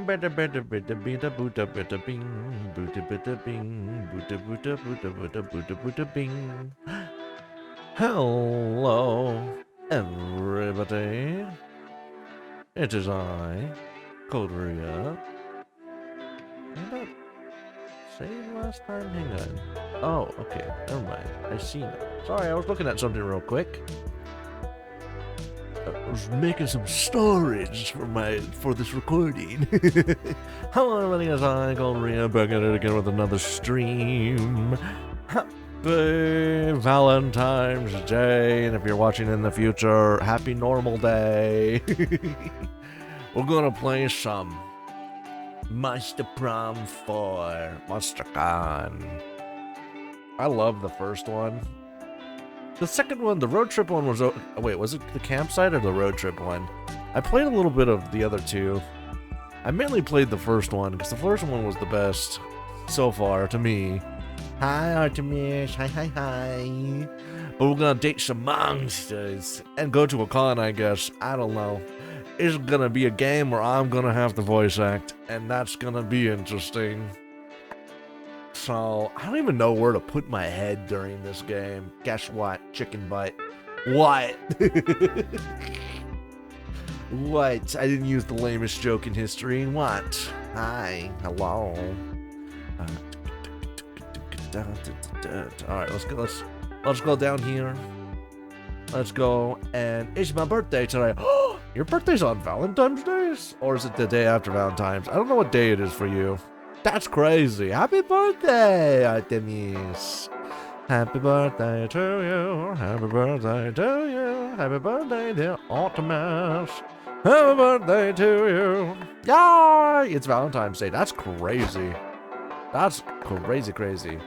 bada bada bada bida buda bada bing, buda bada bing, buda buda buda buda buda buda bing. Hello, everybody. It is I, Coldria. Did I say last time? Hang on. Oh, okay. Never mind. I see now. Sorry, I was looking at something real quick. I was making some storage for this recording. Hello, everybody. It's I, Coldria, back at it again with another stream. Happy Valentine's Day, and if you're watching in the future, happy normal day. We're gonna play some Monster Prom 4 Monster Con. I love the first one. The second one, the road trip one was... wait, was it the campsite or the road trip one? I played a little bit of the other two. I mainly played the first one, because the first one was the best so far, to me. Hi, Artemis. Hi, hi, hi. But we're gonna date some monsters and go to a con, I guess. I don't know. It's gonna be a game where I'm gonna have to voice act, and that's gonna be interesting. So, I don't even know where to put my head during this game. Guess what? Chicken butt. What? What? I didn't use the lamest joke in history. What? Hi. Hello. Alright, let's go down here. Let's go, and it's my birthday today. Your birthday's on Valentine's Day? Or is it the day after Valentine's? I don't know what day it is for you. That's crazy. Happy birthday, Artemis. Happy birthday to you. Happy birthday to you. Happy birthday, dear Artemis. Happy birthday to you. Yay! It's Valentine's Day. That's crazy. That's crazy, crazy.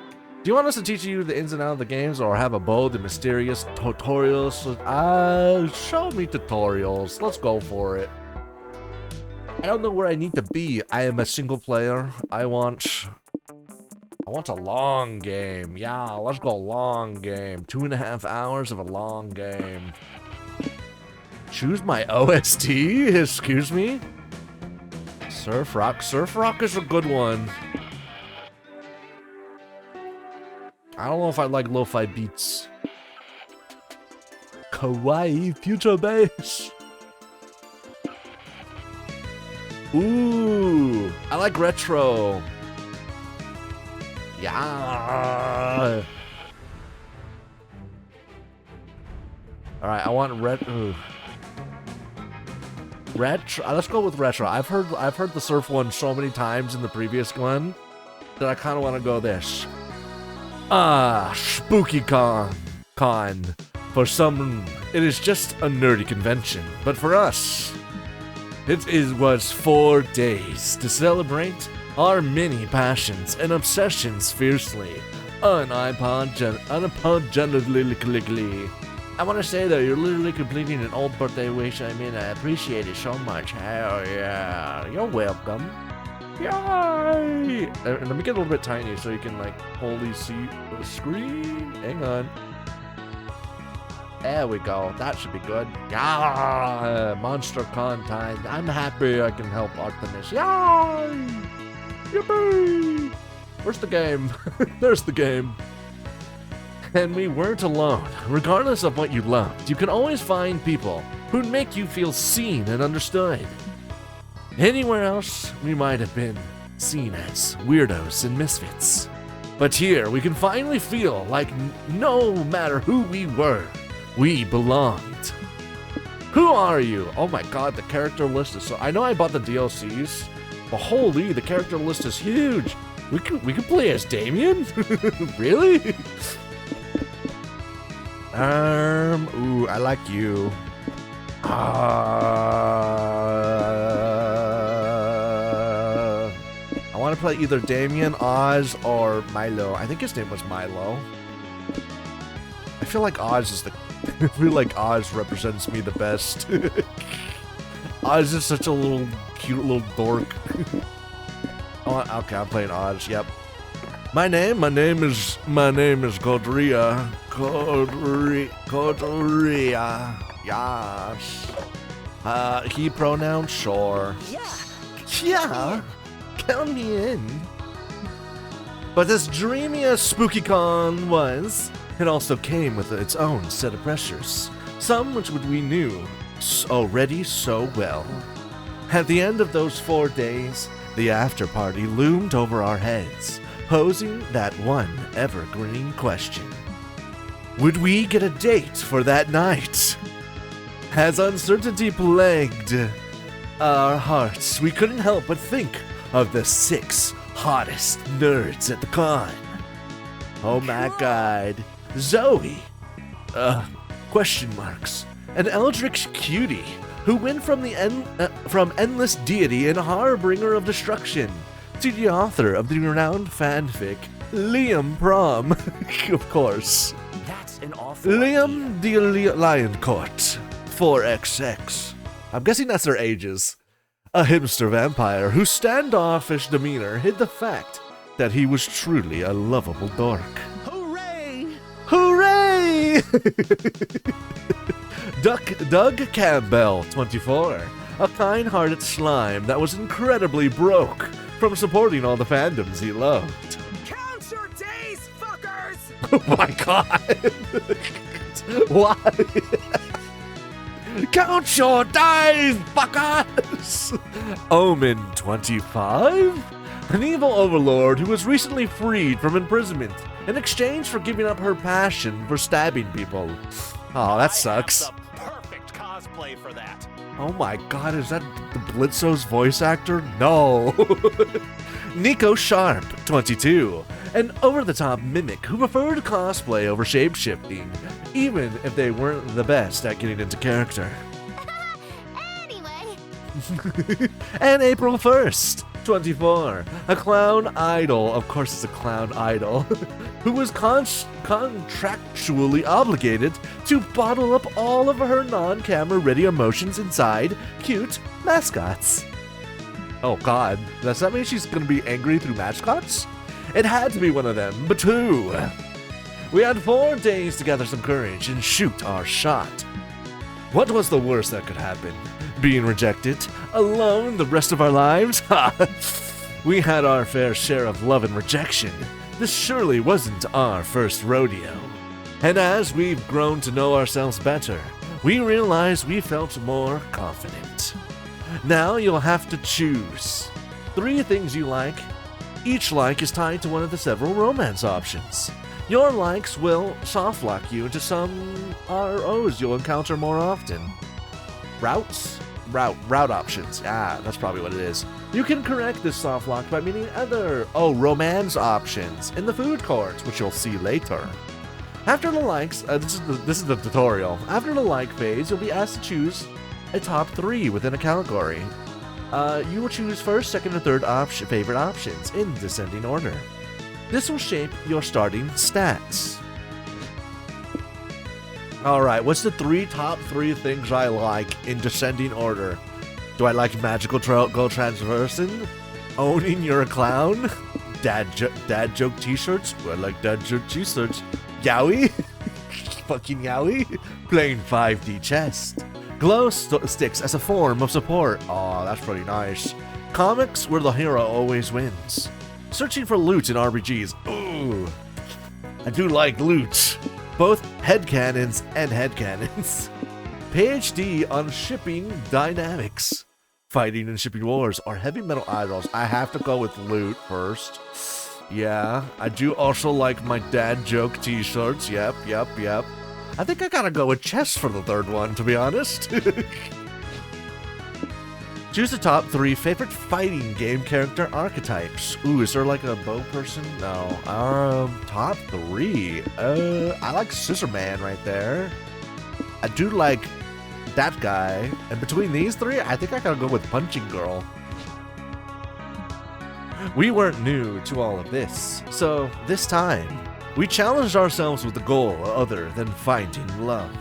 Do you want us to teach you the ins and outs of the games, or have a bold and mysterious tutorials? Show me tutorials. Let's go for it. I don't know where I need to be. I am a single player. I want a long game. Yeah, let's go long game. 2.5 hours of a long game. Choose my OST? Excuse me? Surf Rock. Surf Rock is a good one. I don't know if I like lo-fi beats. Kawaii future bass. Ooh, I like retro. Yeah. All right, I want retro. Let's go with retro. I've heard the surf one so many times in the previous one that I kind of want to go this. Spooky con. For some, it is just a nerdy convention, but for us, it was 4 days to celebrate our many passions and obsessions fiercely, unapologetically. I want to say that you're literally completing an old birthday wish. I mean, I appreciate it so much. Hell yeah. You're welcome. Yay! And let me get a little bit tiny so you can, like, wholly see the screen. Hang on. There we go. That should be good. Yeah! Monster Con time. I'm happy I can help Artemis. Yay! Yippee! Where's the game? There's the game. And we weren't alone. Regardless of what you loved, you can always find people who'd make you feel seen and understood. Anywhere else, we might have been seen as weirdos and misfits. But here, we can finally feel like no matter who we were, we belonged. Who are you? Oh my god, the character list is so... I know I bought the DLCs, but holy, the character list is huge. We could play as Damien? Really? Ooh, I like you. I want to play either Damien, Oz, or Milo. I think his name was Milo. I feel like Oz is the... I feel like Oz represents me the best. Oz is such a little cute little dork. Oh, okay, I'm playing Oz. Yep. My name is Coldria. Coldria. Yes. He pronouns, sure. Yeah. Yeah, count me in. But as dreamy as SpookyCon was, it also came with its own set of pressures, some which we knew already so well. At the end of those 4 days, the after-party loomed over our heads, posing that one evergreen question. Would we get a date for that night? As uncertainty plagued our hearts, we couldn't help but think of the 6 hottest nerds at the con. Oh my god. Zoe. Question marks. An eldritch cutie who went from from endless deity and harbinger of destruction to the author of the renowned fanfic, Liam Prom. Of course. That's an awful Liam the Lion Court. 4XX. I'm guessing that's their ages. A hipster vampire whose standoffish demeanor hid the fact that he was truly a lovable dork. Hooray! Hooray! Doug Campbell, 24. A kind-hearted slime that was incredibly broke from supporting all the fandoms he loved. Count your days, fuckers! Oh my god! Why? Count your days, fuckers! Omen, 25? An evil overlord who was recently freed from imprisonment in exchange for giving up her passion for stabbing people. Oh, that sucks. I have the perfect cosplay for that. Oh my god, is that the Blitzo's voice actor? No. Nico Sharp, 22. An over-the-top mimic who preferred cosplay over shape-shifting, even if they weren't the best at getting into character. Anyway. And April 1st, 24. A clown idol, of course it's a clown idol, who was contractually obligated to bottle up all of her non-camera ready emotions inside cute mascots. Oh god, does that mean she's gonna be angry through mascots? It had to be one of them, but who? We had 4 days to gather some courage and shoot our shot. What was the worst that could happen? Being rejected? Alone the rest of our lives? Ha! We had our fair share of love and rejection. This surely wasn't our first rodeo. And as we've grown to know ourselves better, we realized we felt more confident. Now you'll have to choose 3 things you like. Each like is tied to one of the several romance options. Your likes will soft lock you into some ROs you'll encounter more often. Route options. Ah, that's probably what it is. You can correct this soft lock by meeting other romance options in the food court, which you'll see later. After the likes, this is the tutorial. After the like phase, you'll be asked to choose a top 3 within a category. You will choose first, second, and third favorite options in descending order. This will shape your starting stats. Alright, what's the top 3 things I like in descending order? Do I like magical go transversing? Owning you're a clown? Dad joke t-shirts? Do I like dad joke t-shirts? Yowie? Fucking yowie? Playing 5D chess. Glow sticks as a form of support. Aw, that's pretty nice. Comics where the hero always wins. Searching for loot in RPGs. Ooh. I do like loot. Both headcanons and headcanons. PhD on shipping dynamics. Fighting and shipping wars are heavy metal idols. I have to go with loot first. Yeah, I do also like my dad joke t-shirts. Yep. I think I gotta go with chess for the third one, to be honest. Choose the top 3 favorite fighting game character archetypes. Ooh, is there like a bow person? No. Top 3. I like Scissor Man right there. I do like that guy. And between these 3, I think I gotta go with Punching Girl. We weren't new to all of this, so this time, we challenged ourselves with a goal other than finding love.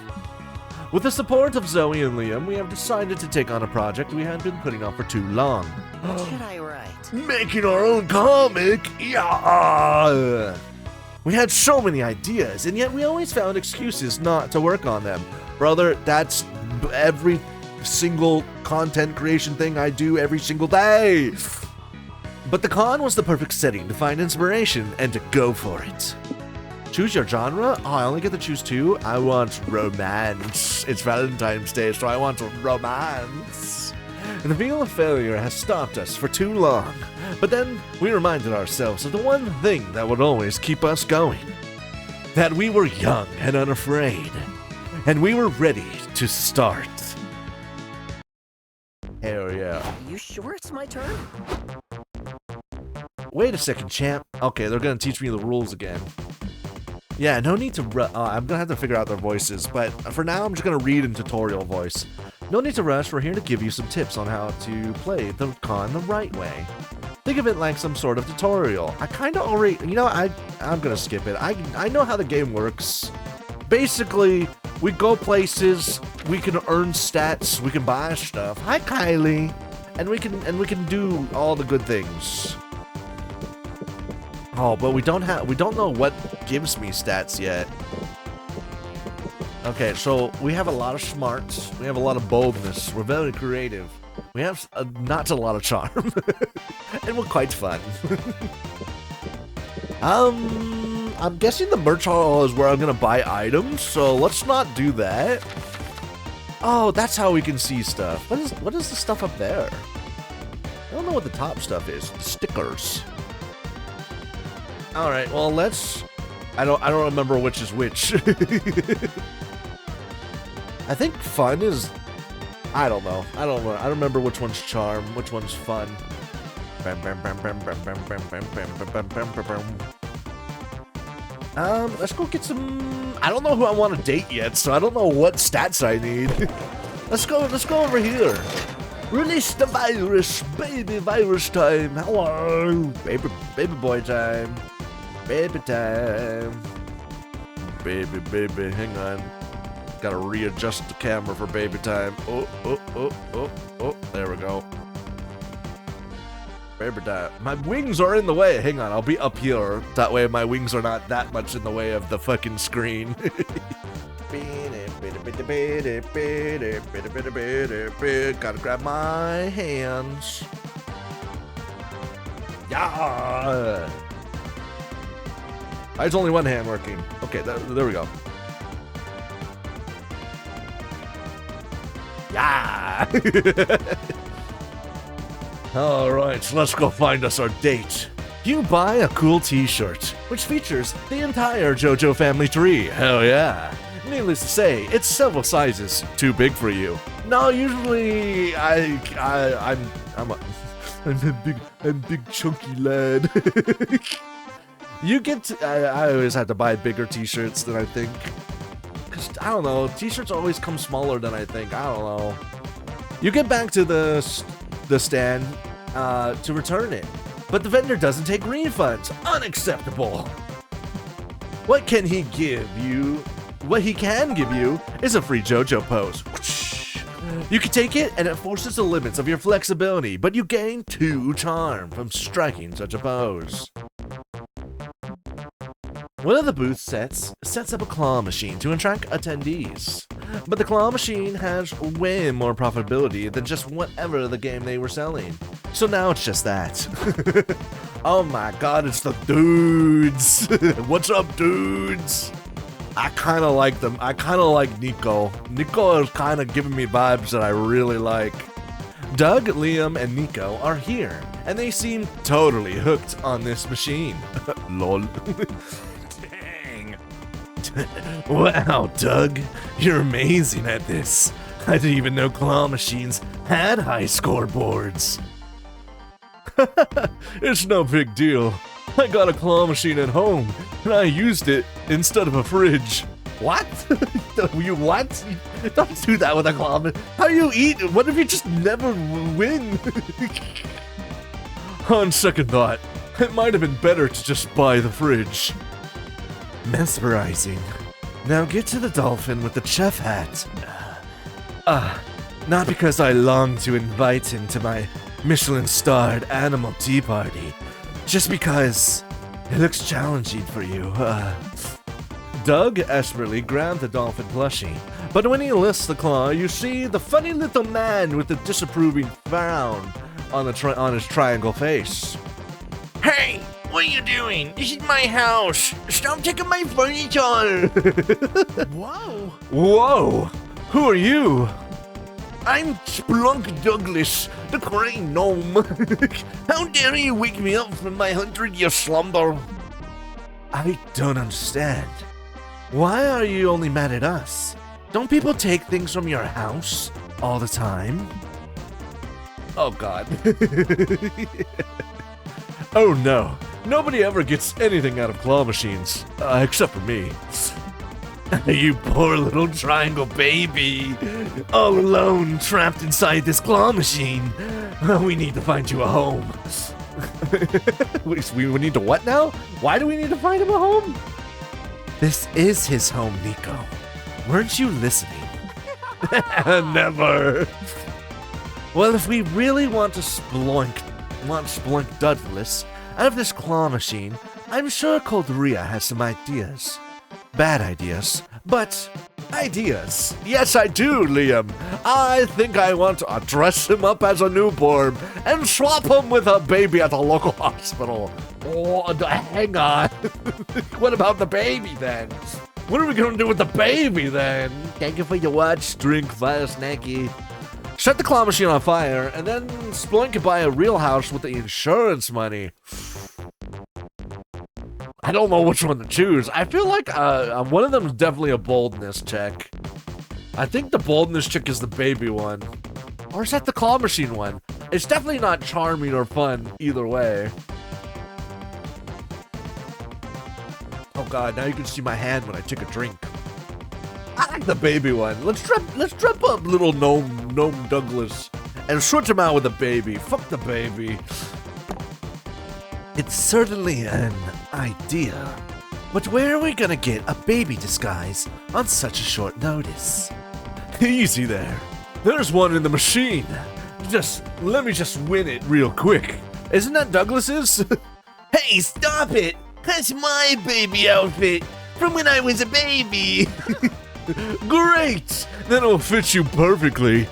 With the support of Zoe and Liam, we have decided to take on a project we had been putting off for too long. What should I write? Making our own comic! Yeah! We had so many ideas, and yet we always found excuses not to work on them. Brother, that's every single content creation thing I do every single day. But the con was the perfect setting to find inspiration and to go for it. Choose your genre? Oh, I only get to choose 2? I want romance. It's Valentine's Day, so I want romance. The feel of failure has stopped us for too long. But then we reminded ourselves of the one thing that would always keep us going. That we were young and unafraid. And we were ready to start. Hell yeah. You sure it's my turn? Wait a second, champ. Okay, they're gonna teach me the rules again. Yeah, no need to I'm gonna have to figure out their voices, but for now I'm just gonna read in tutorial voice. No need to rush, we're here to give you some tips on how to play the con the right way. Think of it like some sort of tutorial. I kinda already, you know, I'm gonna skip it. I know how the game works. Basically, we go places, we can earn stats, we can buy stuff. Hi Kylie! And we can do all the good things. Oh, but we don't know what gives me stats yet. Okay, so we have a lot of smarts, we have a lot of boldness, we're very creative. We have not a lot of charm. And we're quite fun. I'm guessing the merch hall is where I'm gonna buy items, so let's not do that. Oh, that's how we can see stuff. What is the stuff up there? I don't know what the top stuff is. Stickers. All right, well, let's. I don't remember which is which. I think fun is. I don't know. I don't remember which one's charm, which one's fun. Let's go get some. I don't know who I want to date yet, so I don't know what stats I need. Let's go over here. Release the virus, baby virus time. Hello, baby boy time. Baby time. Baby, hang on. Gotta readjust the camera for baby time. Oh, there we go. Baby time. My wings are in the way. Hang on, I'll be up here. That way my wings are not that much in the way of the fucking screen. Gotta grab my hands. Yeah. It's only one hand working. Okay, there we go. Yeah. All right, so let's go find us our date. You buy a cool t-shirt, which features the entire JoJo family tree. Hell yeah. Needless to say, it's several sizes too big for you. No, usually I'm a big chunky lad. You get to, I always have to buy bigger t-shirts than I think. Cause I don't know, t-shirts always come smaller than I think. I don't know. You get back to the stand to return it, but the vendor doesn't take refunds. Unacceptable. What can he give you? What he can give you is a free JoJo pose. You can take it, and it forces the limits of your flexibility, but you gain 2 charm from striking such a pose. One of the booth sets up a claw machine to attract attendees, but the claw machine has way more profitability than just whatever the game they were selling. So now it's just that. Oh my god, it's the dudes! What's up, dudes? I kind of like them. I kind of like Nico. Nico is kind of giving me vibes that I really like. Doug, Liam, and Nico are here, and they seem totally hooked on this machine. Lol. Wow, Doug, you're amazing at this. I didn't even know claw machines had high scoreboards. It's no big deal. I got a claw machine at home, and I used it instead of a fridge. What? You what? Don't do that with a claw machine. How do you eat? What if you just never win? On second thought, it might have been better to just buy the fridge. Mesmerizing. Now get to the dolphin with the chef hat. Not because I long to invite him to my Michelin-starred animal tea party, just because it looks challenging for you. Doug expertly grabbed the dolphin plushie, But when he lifts the claw, you see the funny little man with the disapproving frown on his triangle face. Hey, what are you doing? This is my house. Stop taking my furniture. Whoa! Whoa! Who are you? I'm Splunk Douglas, the crane gnome. How dare you wake me up from my 100-year slumber? I don't understand. Why are you only mad at us? Don't people take things from your house all the time? Oh god. Oh no. Nobody ever gets anything out of claw machines. Except for me. You poor little triangle baby. All alone, trapped inside this claw machine. We need to find you a home. We need to what now? Why do we need to find him a home? This is his home, Nico. Weren't you listening? Never. Well, if we really want Splunk Douglas out of this claw machine, I'm sure Coldria has some ideas. Bad ideas, but ideas. Yes, I do, Liam. I think I want to dress him up as a newborn and swap him with a baby at the local hospital. Oh, hang on. What about the baby then? What are we gonna do with the baby then? Thank you for your watch. Drink fire snacky. Set the claw machine on fire, and then Splunk can buy a real house with the insurance money. I don't know which one to choose. I feel like one of them is definitely a boldness check. I think the boldness check is the baby one. Or is that the claw machine one? It's definitely not charming or fun either way. Oh god, now you can see my hand when I take a drink. I like the baby one. Let's drop up little gnome Douglas and switch him out with a baby. Fuck the baby. It's certainly an idea, but where are we gonna get a baby disguise on such a short notice? Easy there. There's one in the machine. Let me just win it real quick. Isn't that Douglas's? Hey, stop it! That's my baby outfit from when I was a baby. Great! Then it'll fit you perfectly.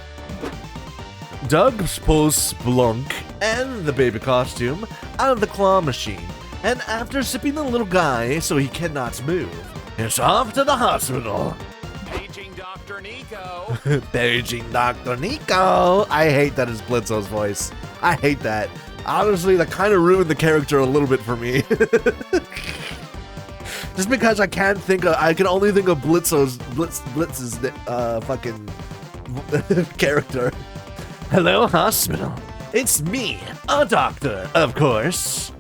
Doug pulls Splunk and the baby costume out of the claw machine, and after zipping the little guy so he cannot move, it's off to the hospital. Paging Dr. Nico. Paging Dr. Nico. I hate that is Blitzo's voice. I hate that. Honestly, that kind of ruined the character a little bit for me. Just because I can only think of Blitz's fucking character. Hello, hospital. It's me, a doctor, of course.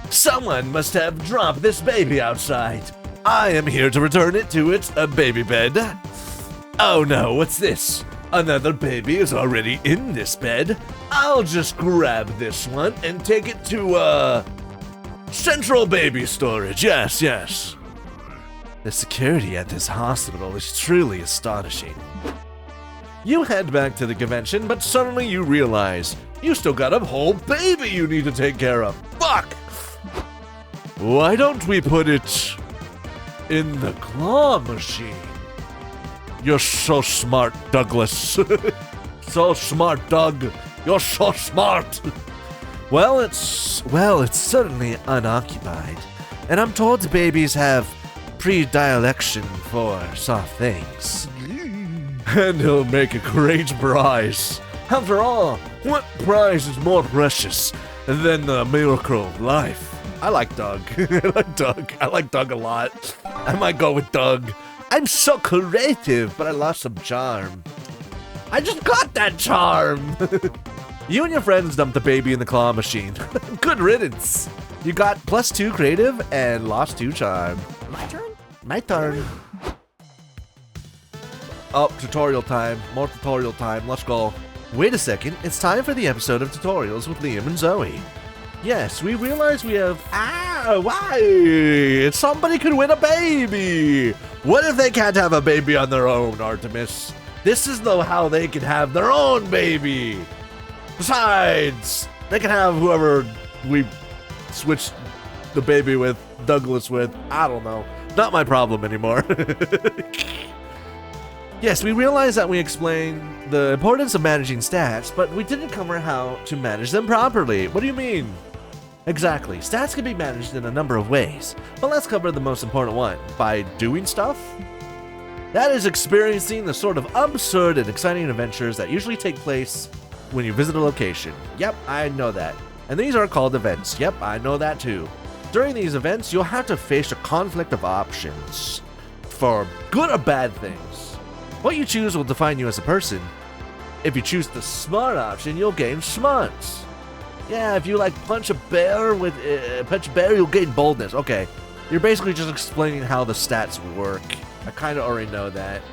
Someone must have dropped this baby outside. I am here to return it to its baby bed. Oh no, what's this? Another baby is already in this bed. I'll just grab this one and take it to, central baby storage. Yes, yes. The security at this hospital is truly astonishing. You head back to the convention, but suddenly you realize you still got a whole baby you need to take care of. Fuck! Why don't we put it in the claw machine? You're so smart, Douglas. So smart, Doug. You're so smart. Well, it's certainly unoccupied, and I'm told babies have predilection for soft things. And he'll make a great prize. After all, what prize is more precious than the miracle of life? I like Doug. I like Doug a lot. I might go with Doug. I'm so creative, but I lost some charm. I just got that charm. You and your friends dumped the baby in the claw machine. Good riddance. You got +2 creative and lost 2 charm. My turn? My turn. Oh, tutorial time. More tutorial time. Let's go. Wait a second. It's time for the episode of tutorials with Liam and Zoe. Yes, we realize we have... why? Somebody could win a baby. What if they can't have a baby on their own, Artemis? This is how they can have their own baby. Besides, they can have whoever we switch the baby with, Douglas with. I don't know. Not my problem anymore. Yes, we realized that we explained the importance of managing stats, but we didn't cover how to manage them properly. What do you mean? Exactly. Stats can be managed in a number of ways, but let's cover the most important one. By doing stuff? That is experiencing the sort of absurd and exciting adventures that usually take place when you visit a location. Yep, I know that. And these are called events. Yep, I know that too. During these events, you'll have to face a conflict of options for good or bad things. What you choose will define you as a person. If you choose the smart option, you'll gain smarts. Yeah, if you like punch a bear, you'll gain boldness. Okay, you're basically just explaining how the stats work. I kind of already know that.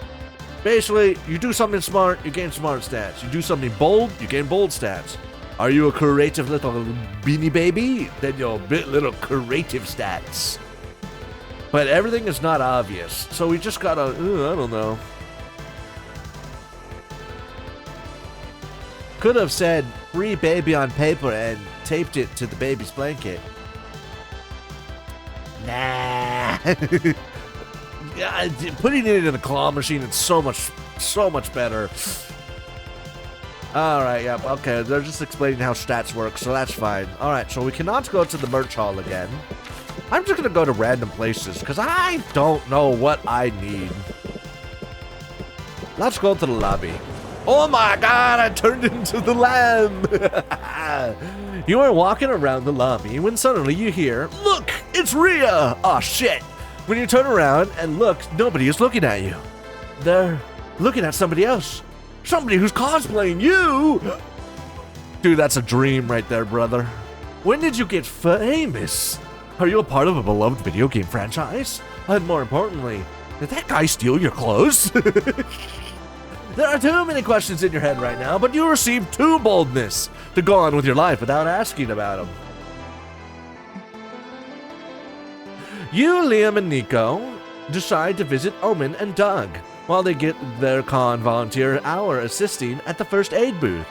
Basically, you do something smart, you gain smart stats. You do something bold, you gain bold stats. Are you a creative little beanie baby? Then you'll get little creative stats. But everything is not obvious, so we just gotta, I don't know. Could have said free baby on paper and taped it to the baby's blanket. Nah. Yeah, putting it in a claw machine is so much better. Alright, yeah, okay, they're just explaining how stats work, so that's fine. Alright, so we cannot go to the merch hall again. I'm just gonna go to random places, because I don't know what I need. Let's go to the lobby. Oh my god, I turned into the lamb! You are walking around the lobby when suddenly you hear, "Look, it's Rhea!" Oh shit! When you turn around and look, nobody is looking at you. They're looking at somebody else. Somebody who's cosplaying you! Dude, that's a dream right there, brother. When did you get famous? Are you a part of a beloved video game franchise? And more importantly, did that guy steal your clothes? There are too many questions in your head right now, but you received 2 boldness to go on with your life without asking about them. You, Liam, and Nico decide to visit Omen and Doug while they get their con volunteer hour assisting at the first aid booth.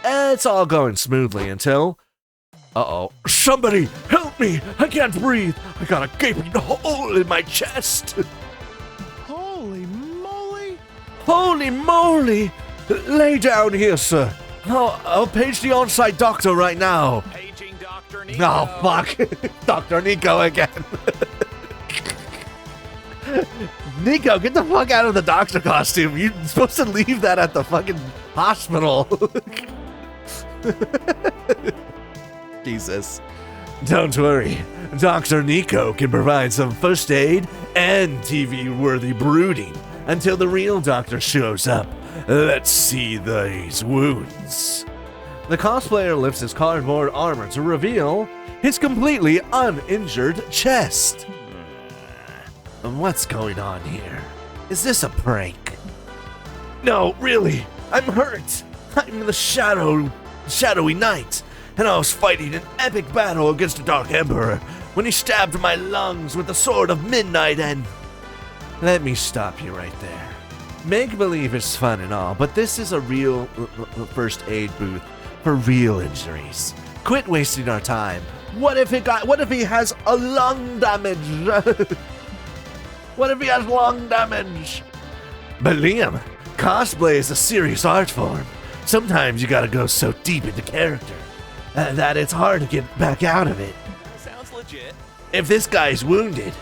It's all going smoothly until... Uh-oh. Somebody help me! I can't breathe! I got a gaping hole in my chest! Holy moly! Holy moly! Lay down here, sir. I'll page the on-site doctor right now. Paging Dr. Nico. Oh, fuck. Dr. Nico again. Nico, get the fuck out of the doctor costume. You're supposed to leave that at the fucking hospital. Jesus. Don't worry. Dr. Nico can provide some first aid and TV-worthy brooding until the real doctor shows up. Let's see these wounds. The cosplayer lifts his cardboard armor to reveal his completely uninjured chest. What's going on here? Is this a prank? No, really, I'm hurt. I'm the shadowy knight, and I was fighting an epic battle against the Dark Emperor when he stabbed my lungs with the sword of midnight and... Let me stop you right there. Make-believe is fun and all, but this is a real first aid booth for real injuries. Quit wasting our time. What if he has a lung damage? What if he has lung damage? But Liam, cosplay is a serious art form. Sometimes you gotta go so deep into character that it's hard to get back out of it. Sounds legit. If this guy's wounded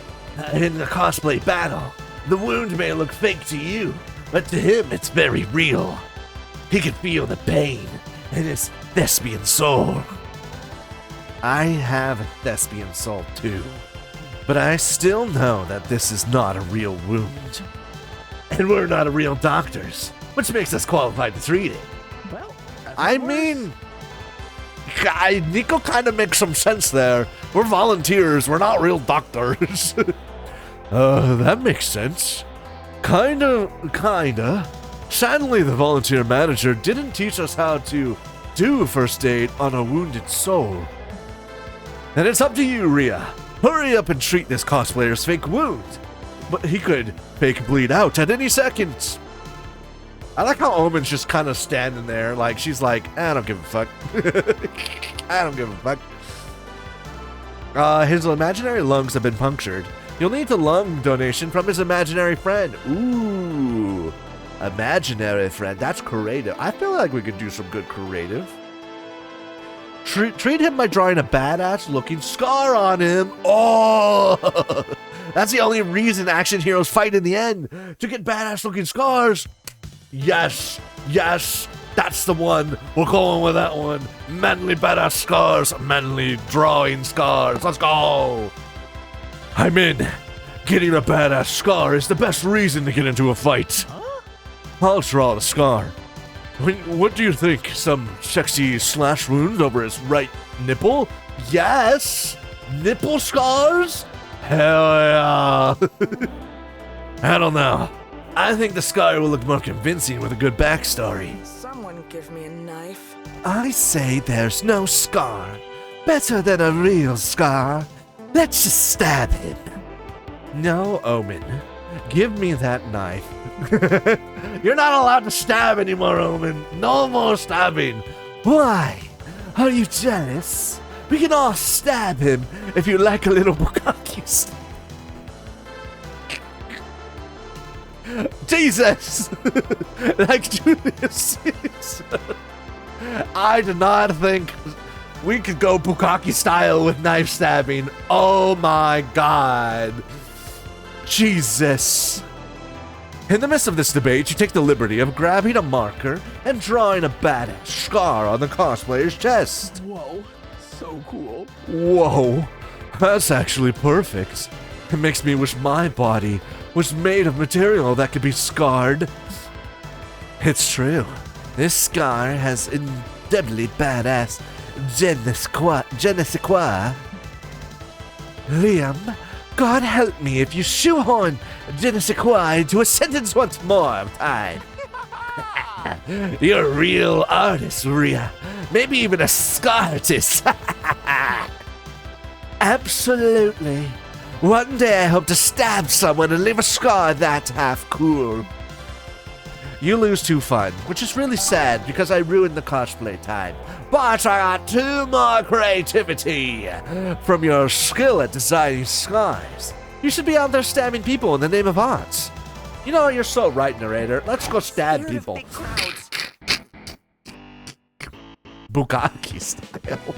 in the cosplay battle, the wound may look fake to you, but to him it's very real. He can feel the pain in his thespian soul. I have a thespian soul too, but I still know that this is not a real wound. And we're not real doctors, which makes us qualified to treat it. Well, I mean, Nico kind of makes some sense there. We're volunteers, we're not real doctors. That makes sense. Kinda. Sadly, the volunteer manager didn't teach us how to do first aid on a wounded soul. And it's up to you, Rhea. Hurry up and treat this cosplayer's fake wound. But he could fake bleed out at any second. I like how Omen's just kind of standing there, like she's like, I don't give a fuck. I don't give a fuck. His imaginary lungs have been punctured. You'll need a lung donation from his imaginary friend. Ooh. Imaginary friend. That's creative. I feel like we could do some good creative. Treat him by drawing a badass looking scar on him. Oh, that's the only reason action heroes fight in the end, to get badass looking scars. Yes, yes, that's the one. We're going with that one. Manly badass scars, manly drawing scars. Let's go. I'm in. Getting a badass scar is the best reason to get into a fight. I'll draw the scar. What do you think? Some sexy slash wound over his right nipple? Yes! Nipple scars? Hell yeah! I don't know. I think the scar will look more convincing with a good backstory. Someone give me a knife. I say there's no scar. Better than a real scar. Let's just stab him. No, Omen. Give me that knife. You're not allowed to stab anymore, Omen. No more stabbing. Why? Are you jealous? We can all stab him if you like a little bukkake stab. Jesus! Like Julius Caesar. I did not think we could go bukkake style with knife stabbing. Oh my god. Jesus. In the midst of this debate, you take the liberty of grabbing a marker and drawing a badass scar on the cosplayer's chest. Whoa, so cool. Whoa, that's actually perfect. It makes me wish my body was made of material that could be scarred. It's true. This scar has indelibly badass je ne sais quoi. Liam, God help me if you shoehorn je ne sais quoi into a sentence once more time. You're a real artist, Rhea. Maybe even a scar artist. Absolutely. One day I hope to stab someone and leave a scar that half cool. You lose 2 fun, which is really sad because I ruined the cosplay time. But I got 2 more creativity from your skill at designing scars. You should be out there stabbing people in the name of art. You know, you're so right, narrator. Let's go stab people. Bukkake style.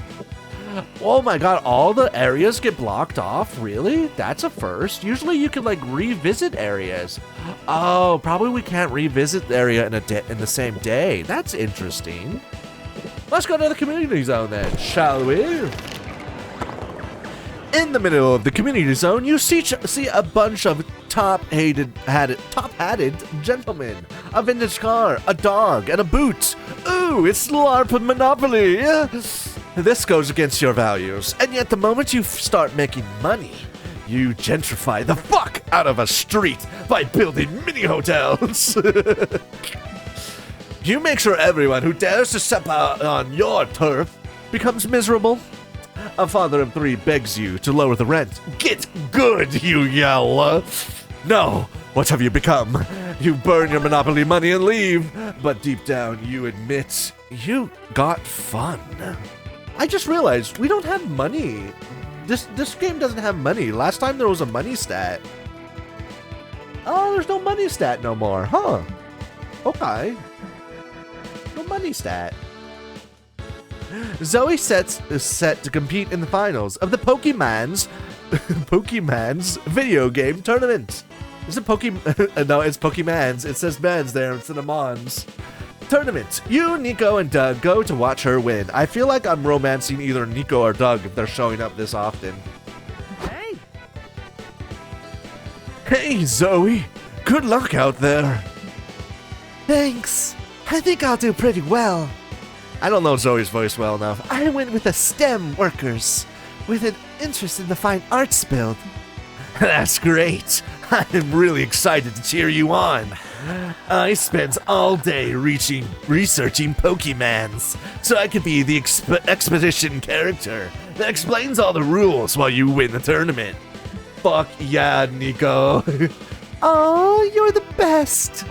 Oh my god, all the areas get blocked off? Really? That's a first. Usually you can like revisit areas. Oh, probably we can't revisit the area in the same day. That's interesting. Let's go to the community zone then, shall we? In the middle of the community zone, you see a bunch of top-hatted gentlemen, a vintage car, a dog, and a boot. Ooh, it's LARP Monopoly. This goes against your values, and yet the moment you start making money, you gentrify the fuck out of a street by building mini hotels. You make sure everyone who dares to step out on your turf becomes miserable. A father of 3 begs you to lower the rent. Get good, you yell. No, what have you become? You burn your Monopoly money and leave, but deep down you admit you got fun. I just realized we don't have money. This game doesn't have money. Last time there was a money stat. Oh, there's no money stat no more, huh? Okay. No money stat. Zoe is set to compete in the finals of the Pokemon's video game tournament. Is it no, it's Pokemon's. It says Mans there instead of Mons. Tournament. You, Nico, and Doug go to watch her win. I feel like I'm romancing either Nico or Doug if they're showing up this often. Hey! Hey, Zoe. Good luck out there. Thanks. I think I'll do pretty well. I don't know Zoe's voice well enough. I went with the STEM workers, with an interest in the fine arts build. That's great. I'm really excited to cheer you on. I spent all day researching Pokemons, so I could be the expedition character that explains all the rules while you win the tournament. Fuck yeah, Nico. Oh, you're the best.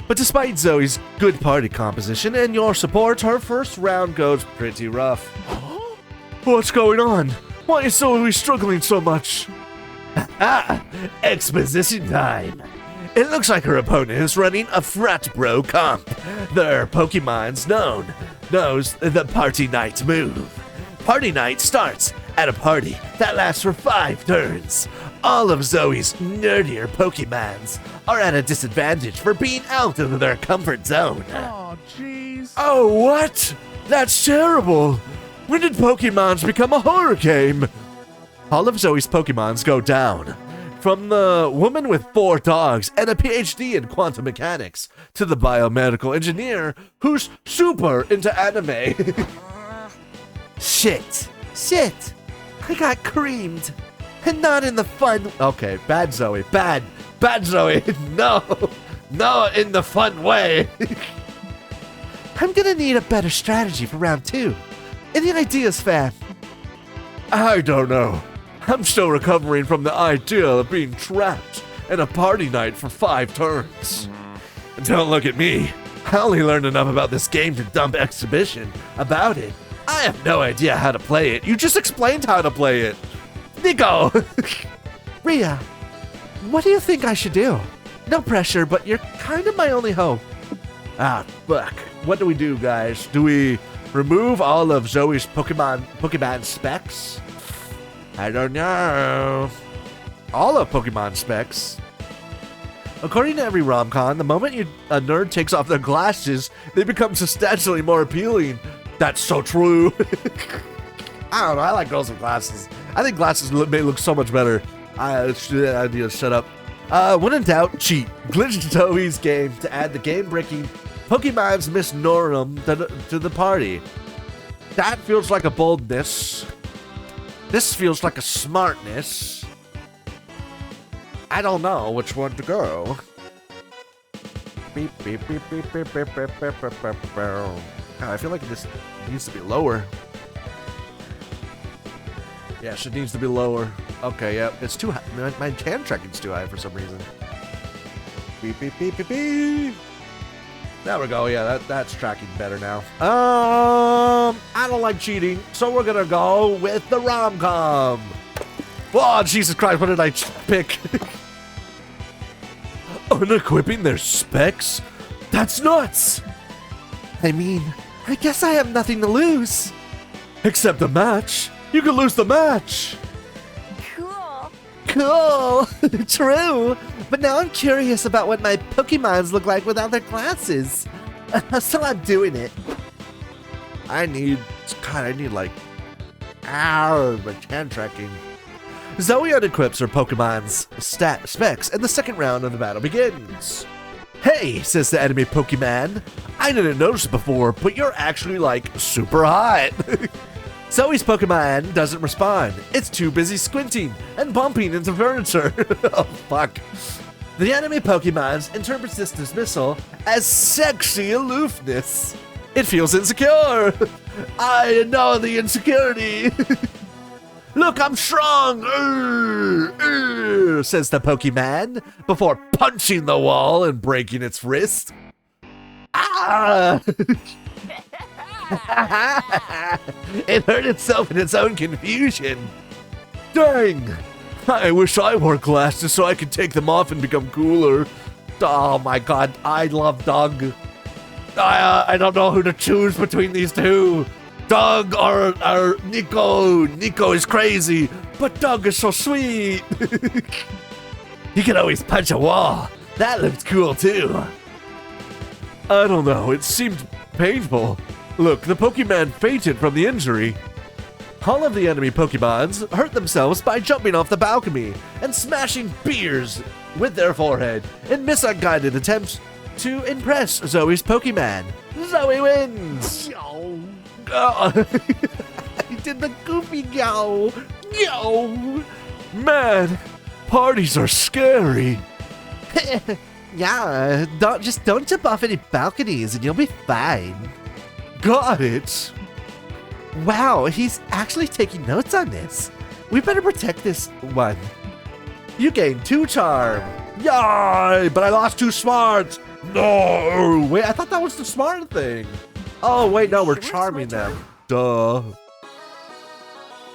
But despite Zoe's good party composition and your support, her first round goes pretty rough. What's going on? Why is Zoe struggling so much? Exposition time. It looks like her opponent is running a frat bro comp. Their Pokemons knows the party night move. Party night starts at a party that lasts for 5 turns. All of Zoe's nerdier Pokemons are at a disadvantage for being out of their comfort zone. Oh, jeez. Oh, what? That's terrible. When did Pokemons become a horror game? All of Zoe's Pokemons go down. From the woman with 4 dogs and a PhD in quantum mechanics to the biomedical engineer who's super into anime. Shit. I got creamed. And not in the fun. Okay, bad Zoe. Bad Zoe. No, in the fun way. I'm gonna need a better strategy for round 2. Any ideas, fam? I don't know. I'm still recovering from the idea of being trapped in a party night for 5 turns. Don't look at me. I only learned enough about this game to dump exhibition about it. I have no idea how to play it. You just explained how to play it. Nico! Rhea, what do you think I should do? No pressure, but you're kind of my only hope. Ah, fuck. What do we do, guys? Do we remove all of Zoe's Pokemon specs? I don't know. All of Pokemon specs. According to every rom-com, the moment a nerd takes off their glasses, they become substantially more appealing. That's so true. I don't know. I like girls with glasses. I think glasses may look so much better. I need to shut up. When in doubt, cheat. Glitch Zoe's game to add the game-breaking Pokemon's Miss Norum to the party. That feels like a boldness. This feels like a smartness. I don't know which one to go. Beep, beep, beep, beep, beep, beep, beep, beep, beep, beep, beep. God, I feel like this needs to be lower. Yeah, it needs to be lower. Okay, yeah, it's too high. My hand tracking's too high for some reason. Beep, beep, beep, beep, beep. There we go. Yeah, that's tracking better now. I don't like cheating, so we're gonna go with the rom-com. Oh, Jesus Christ, what did I pick? Unequipping their specs? That's nuts! I mean, I guess I have nothing to lose. Except the match. You could lose the match. Cool. Cool. True. But now I'm curious about what my Pokemons look like without their glasses. So I'm doing it. I need like, my hand tracking. Zoe unequips her Pokemon's specs, and the second round of the battle begins. Hey, says the enemy Pokemon. I didn't notice it before, but you're actually, like, super hot. Zoe's Pokemon doesn't respond. It's too busy squinting and bumping into furniture. Oh, fuck. The enemy Pokemon interprets this dismissal as sexy aloofness. It feels insecure. I know the insecurity. Look, I'm strong, says the Pokemon before punching the wall and breaking its wrist. Ah! It hurt itself in its own confusion. Dang! I wish I wore glasses so I could take them off and become cooler. Oh my god, I love Doug. I don't know who to choose between these two. Doug or Nico. Nico is crazy, but Doug is so sweet. He can always punch a wall. That looked cool too. I don't know, it seemed painful. Look, the Pokemon fainted from the injury. All of the enemy Pokemons hurt themselves by jumping off the balcony and smashing beers with their forehead in misguided attempts to impress Zoe's Pokemon. Zoe wins! I did the goofy yow! Yo! Man, parties are scary. Yeah, don't jump off any balconies and you'll be fine. Got it! Wow, he's actually taking notes on this. We better protect this one. You gained 2 charm. Yay! But I lost 2 smart. No! Wait, I thought that was the smart thing. Oh, wait, no, we're charming them. Duh.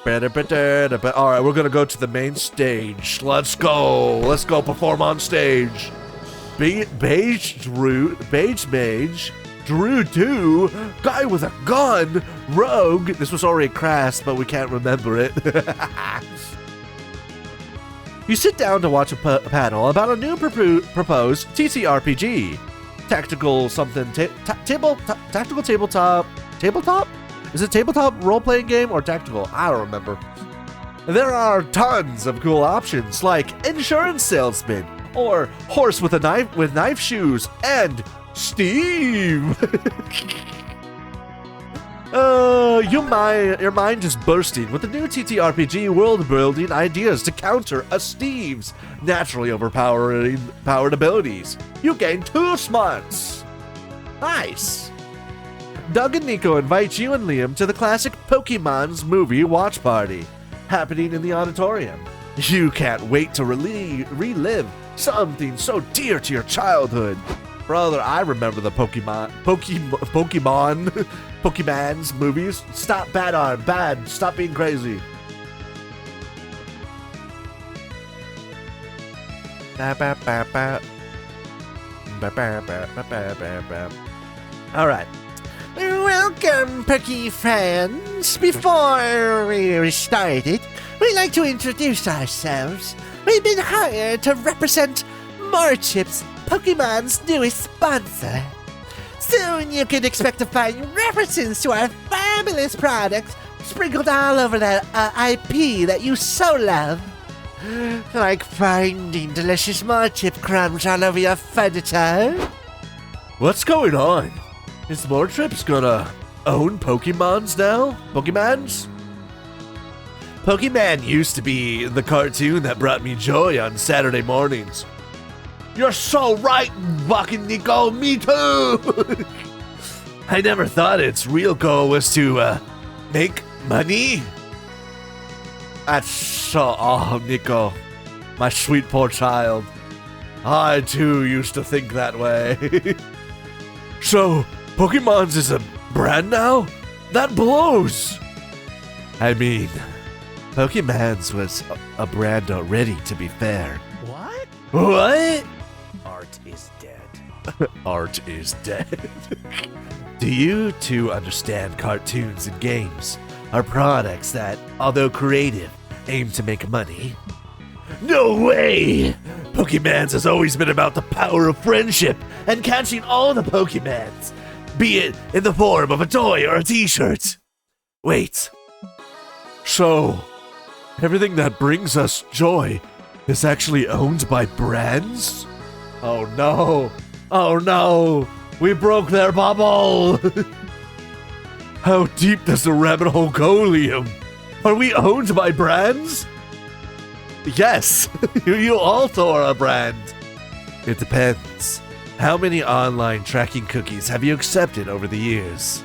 Alright, we're gonna go to the main stage. Let's go. Let's go perform on stage. Beige Mage, Drew 2, Guy with a Gun, Rogue. This was already crass, but we can't remember it. You sit down to watch a panel about a new proposed TTRPG. Tactical something, tactical tabletop? Is it tabletop role-playing game or tactical? I don't remember. There are tons of cool options like insurance salesman or horse with a knife shoes and Steve. Your mind is bursting with the new TTRPG world-building ideas to counter a Steve's naturally overpowered abilities. You gain 2 smarts. Nice. Doug and Nico invite you and Liam to the classic Pokemon's movie watch party, happening in the auditorium. You can't wait to relive something so dear to your childhood. Brother, I remember the Pokemon's movies. Stop, bad. Stop being crazy. Alright. Welcome, Poke fans. Before we start it, we'd like to introduce ourselves. We've been hired to represent Marchip's, Pokemon's newest sponsor. Soon you can expect to find references to our fabulous products sprinkled all over that IP that you so love. Like finding delicious Marchip crumbs all over your furniture. What's going on? Is Marchip's gonna own Pokemons now? Pokemans? Pokemon used to be the cartoon that brought me joy on Saturday mornings. You're so right, fucking Nico. Me too. I never thought its real goal was to make money. That's so Nico, my sweet poor child. I too used to think that way. So, Pokemon's is a brand now? That blows. I mean, Pokemon's was a brand already, to be fair. What? What? Art is dead. Art is dead. Do you two understand cartoons and games are products that, although creative, aim to make money? No way! Pokemon's has always been about the power of friendship and catching all the Pokemons, be it in the form of a toy or a t-shirt. Wait. So, everything that brings us joy is actually owned by brands? Oh no. Oh no. We broke their bubble. How deep does the rabbit hole go, Liam? Are we owned by brands? Yes, you also are a brand. It depends. How many online tracking cookies have you accepted over the years?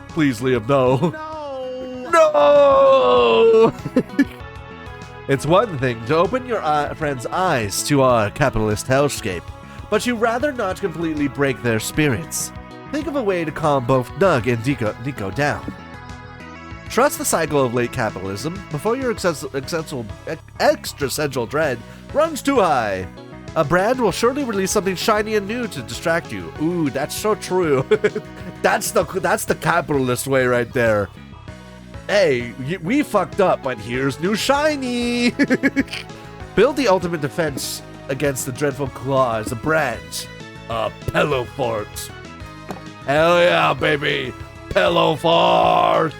Please, Liam, no. No! It's one thing to open your friends' eyes to our capitalist hellscape, but you'd rather not completely break their spirits. Think of a way to calm both Doug and Nico down. Trust the cycle of late capitalism before your existential dread runs too high. A brand will surely release something shiny and new to distract you. Ooh, that's so true. That's the capitalist way right there. Hey, we fucked up, but here's new shiny. Build the ultimate defense against the dreadful claws of brands. A pillow fort. Hell yeah, baby. Pillow fort.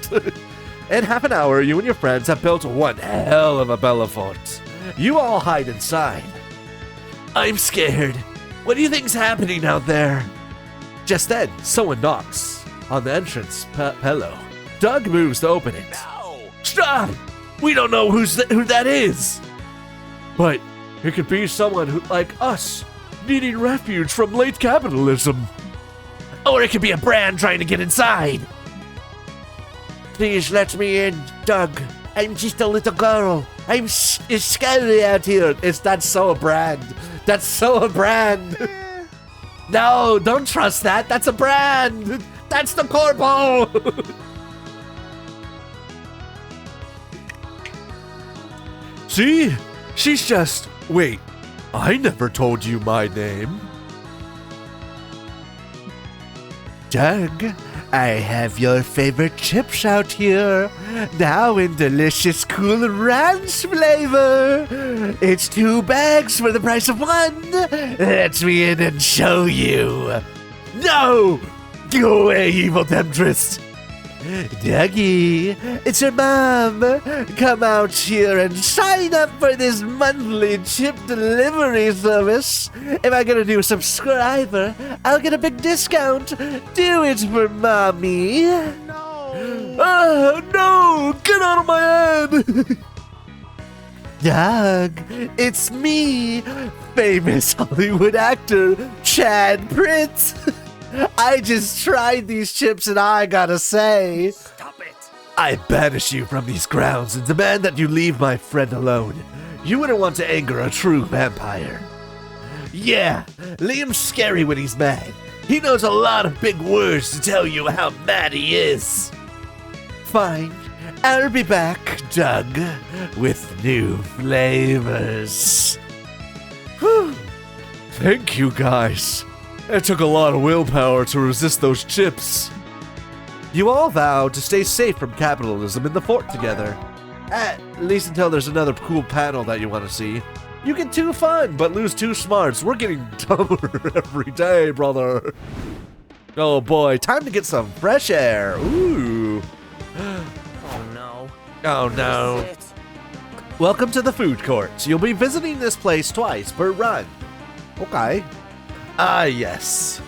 In half an hour, you and your friends have built one hell of a pillow fort. You all hide inside. I'm scared. What do you think's happening out there? Just then, someone knocks on the entrance pillow. Doug moves to open it. No! Stop! We don't know who that is. But it could be someone who, like us, needing refuge from late capitalism. Or it could be a brand trying to get inside. Please let me in, Doug. I'm just a little girl. It's scary out here. That's so a brand. That's so a brand. No, don't trust that. That's a brand. That's the corpo. See? She's just... Wait. I never told you my name. Doug, I have your favorite chips out here, now in delicious Cool Ranch flavor. It's 2 bags for the price of 1. Let me in and show you. No! Go away, evil temptress. Dougie, it's your mom. Come out here and sign up for this monthly chip delivery service. If I get a new subscriber, I'll get a big discount. Do it for mommy. No. Oh, no. Get out of my head. Doug, it's me, famous Hollywood actor Chad Prince. I just tried these chips and I gotta say, Stop it! I banish you from these grounds and demand that you leave my friend alone. You wouldn't want to anger a true vampire. Yeah, Liam's scary when he's mad. He knows a lot of big words to tell you how mad he is. Fine, I'll be back, Doug, with new flavors. Whew. Thank you, guys. It took a lot of willpower to resist those chips. You all vowed to stay safe from capitalism in the fort together. At least until there's another cool panel that you want to see. You get 2 fun, but lose 2 smarts. We're getting dumber every day, brother. Oh boy, time to get some fresh air. Ooh. Oh no. Oh no. This is it. Welcome to the food court. You'll be visiting this place twice per run. Okay. Ah, yes.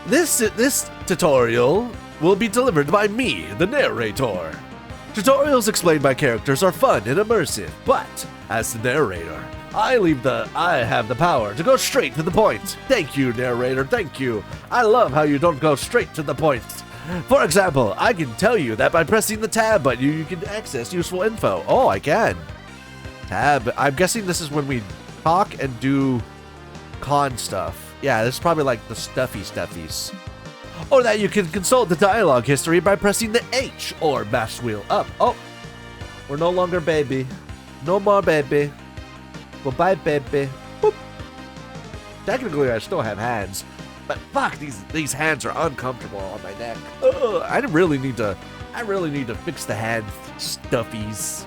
This tutorial will be delivered by me, the narrator. Tutorials explained by characters are fun and immersive, but as the narrator, I have the power to go straight to the point. Thank you, narrator, thank you. I love how you don't go straight to the point. For example, I can tell you that by pressing the tab button, you can access useful info. Oh, I can. Tab. I'm guessing this is when we talk and do con stuff. Yeah, this is probably like the stuffies. Or that you can consult the dialogue history by pressing the H or mouse wheel up. Oh, we're no longer baby. No more baby. Goodbye, baby. Boop. Technically, I still have hands, but fuck, these hands are uncomfortable on my neck. Ugh, I really need to fix the hand stuffies.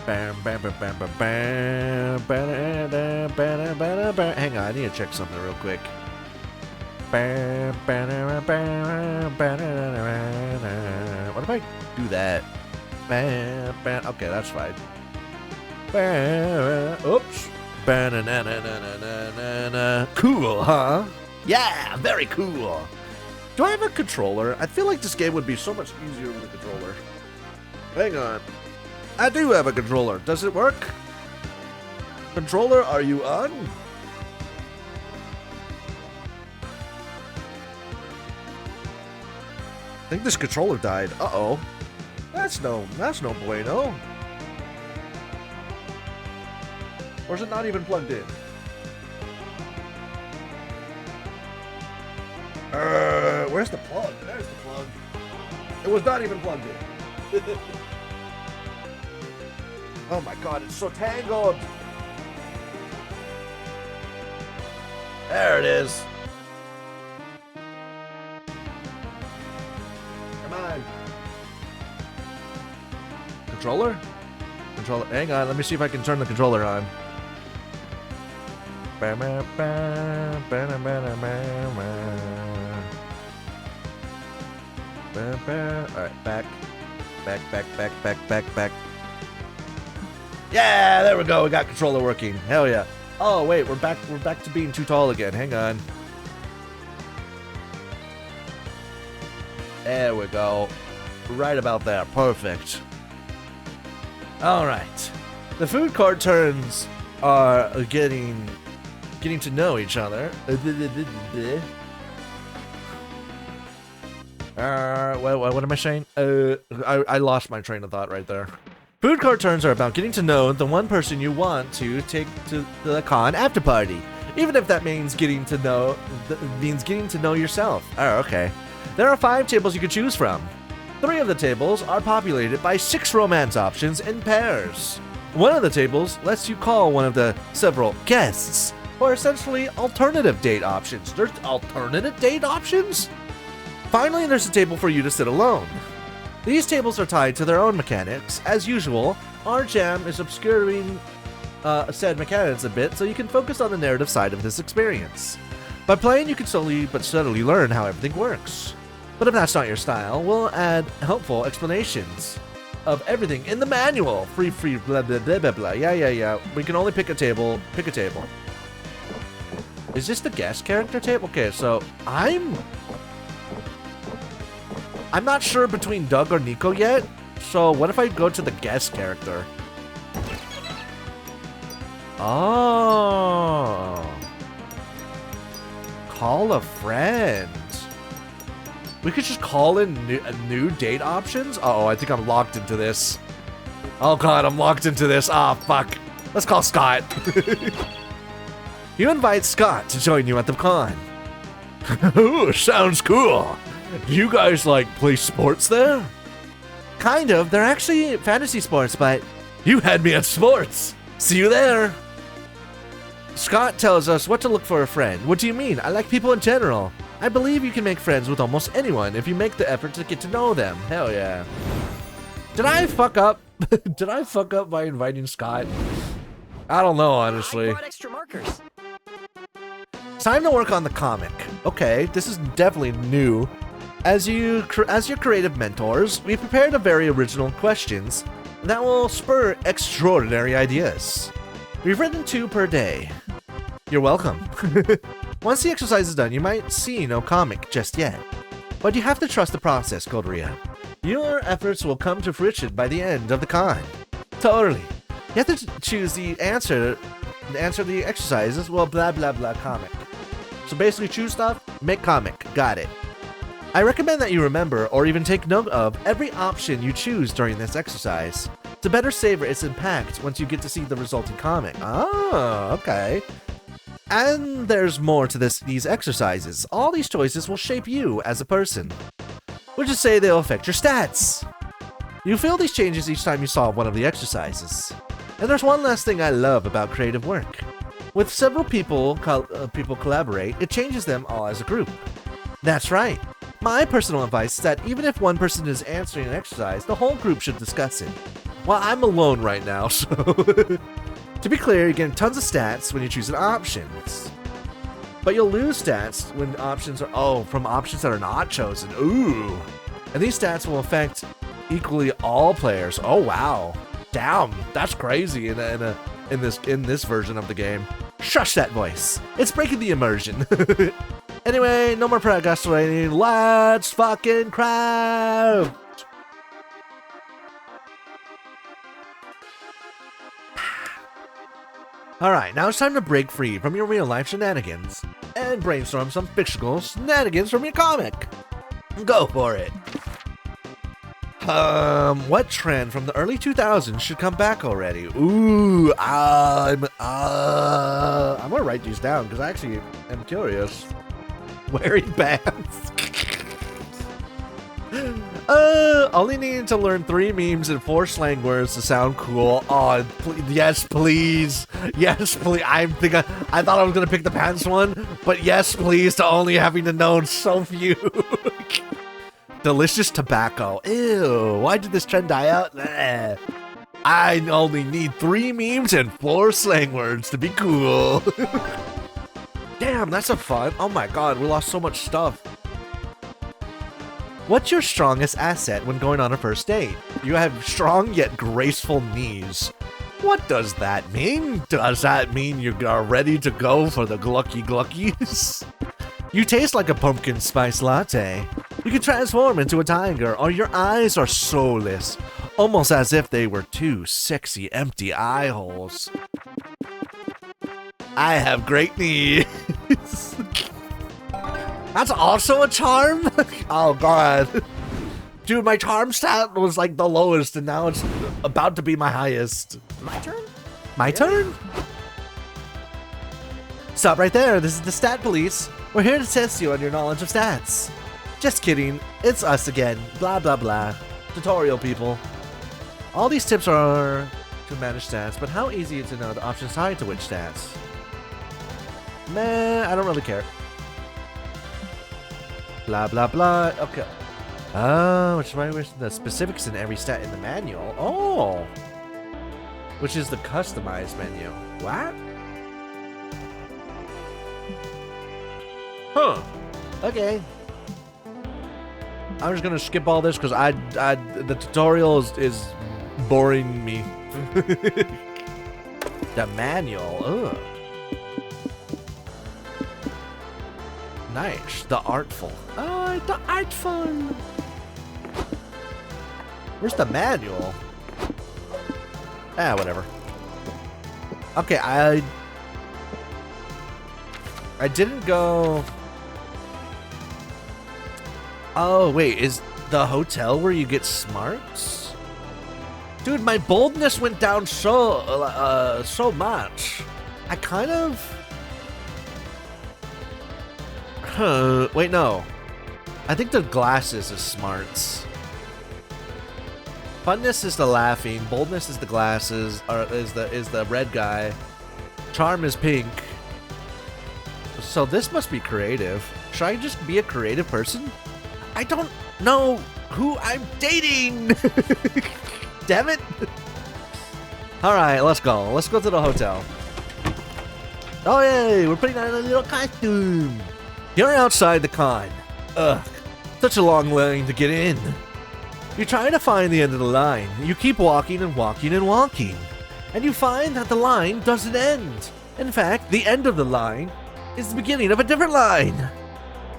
Hang on, I need to check something real quick. What if I do that? Okay, that's fine. Oops. Cool, huh? Yeah, very cool. Do I have a controller? I feel like this game would be so much easier with a controller. Hang on. I do have a controller. Does it work? Controller, are you on? I think this controller died. Uh-oh. That's no bueno. Or is it not even plugged in? Where's the plug? There's the plug. It was not even plugged in. Oh my god, it's so tangled. There it is. Come on. Controller? Controller. Hang on, let me see if I can turn the controller on. Alright, back. Back. Yeah, there we go. We got controller working. Hell yeah. Oh wait, we're back to being too tall again. Hang on. There we go. Right about there. Perfect. Alright. The food court turns are getting to know each other. What am I saying? I lost my train of thought right there. Food court turns are about getting to know the one person you want to take to the con after party, even if that means getting to know yourself. Oh, okay. There are 5 tables you could choose from. 3 of the tables are populated by 6 romance options in pairs. One of the tables lets you call one of the several guests, or essentially alternative date options. There's alternative date options? Finally, there's a table for you to sit alone. These tables are tied to their own mechanics. As usual, our jam is obscuring said mechanics a bit so you can focus on the narrative side of this experience. By playing, you can slowly but steadily learn how everything works. But if that's not your style, we'll add helpful explanations of everything in the manual. Free, blah, blah, blah, blah, blah. Yeah. We can only pick a table. Pick a table. Is this the guest character table? Okay, so I'm not sure between Doug or Nico yet. So what if I go to the guest character? Oh. Call a friend. We could just call in new date options? Uh-oh, I think I'm locked into this. Oh god, I'm locked into this. Ah, fuck. Let's call Scott. You invite Scott to join you at the con. Ooh, sounds cool. Do you guys, like, play sports there? Kind of. They're actually fantasy sports, but you had me at sports. See you there. Scott tells us what to look for a friend. What do you mean? I like people in general. I believe you can make friends with almost anyone if you make the effort to get to know them. Hell yeah. Did I fuck up? Did I fuck up by inviting Scott? I don't know, honestly. I brought extra markers. Time to work on the comic. Okay, this is definitely new. As your creative mentors, we prepared a very original questions that will spur extraordinary ideas. We've written 2 per day. You're welcome. Once the exercise is done, you might see no comic just yet. But you have to trust the process, Coldria. Your efforts will come to fruition by the end of the con. Totally. You have to choose the answer the exercises, well, blah blah blah comic. So basically choose stuff, make comic. Got it. I recommend that you remember or even take note of every option you choose during this exercise to better savor its impact once you get to see the resulting comic. Oh, okay. And there's more to these exercises. All these choices will shape you as a person, which is to say they'll affect your stats. You feel these changes each time you solve one of the exercises. And there's one last thing I love about creative work. With several people collaborate, it changes them all as a group. That's right. My personal advice is that even if one person is answering an exercise, the whole group should discuss it. Well, I'm alone right now, so... To be clear, you get tons of stats when you choose an options. But you'll lose stats when options are... Oh, from options that are not chosen. Ooh. And these stats will affect equally all players. Oh, wow. Damn, that's crazy in this version of the game. Shush that voice. It's breaking the immersion. Anyway, no more procrastinating. Let's fucking craft! Alright, now it's time to break free from your real-life shenanigans and brainstorm some fictional shenanigans from your comic. Go for it. What trend from the early 2000s should come back already? Ooh, I'm gonna write these down because I actually am curious. Wearing pants. Only needing to learn 3 memes and 4 slang words to sound cool. Oh, yes, please. Yes, please. I thought I was gonna pick the pants one, but yes, please, to only having to know so few. Delicious tobacco. Ew, why did this trend die out? I only need 3 memes and 4 slang words to be cool. Damn, that's a fun. Oh my god, we lost so much stuff. What's your strongest asset when going on a first date? You have strong yet graceful knees. What does that mean? Does that mean you are ready to go for the glucky gluckies? You taste like a pumpkin spice latte. You can transform into a tiger, or your eyes are soulless, almost as if they were 2 sexy empty eye holes. I have great knees. That's also a charm? Oh god. Dude, my charm stat was like the lowest and now it's about to be my highest. My turn? My turn? Stop right there. This is the Stat Police. We're here to test you on your knowledge of stats. Just kidding. It's us again. Blah, blah, blah. Tutorial people. All these tips are to manage stats, but how easy is it to know the options tied to which stats? Meh, I don't really care. Blah, blah, blah. Okay. Oh, which is why there's the specifics in every stat in the manual. Oh! Which is the customized menu. What? Huh. Okay. I'm just gonna skip all this because the tutorial is boring me. The manual. Ugh. Nice. The artful. Oh, the artful. Where's the manual? Ah, whatever. Okay, I didn't go. Oh, wait, is the hotel where you get smarts? Dude, my boldness went down so much. I kind of... wait, no. I think the glasses is smarts. Funness is the laughing. Boldness is the glasses, or is the red guy. Charm is pink. So this must be creative. Should I just be a creative person? I don't know who I'm dating. Damn it. All right, let's go. Let's go to the hotel. Oh, yay, we're putting on a little costume. You're outside the con. Ugh, such a long line to get in. You're trying to find the end of the line. You keep walking and walking and walking. And you find that the line doesn't end. In fact, the end of the line is the beginning of a different line.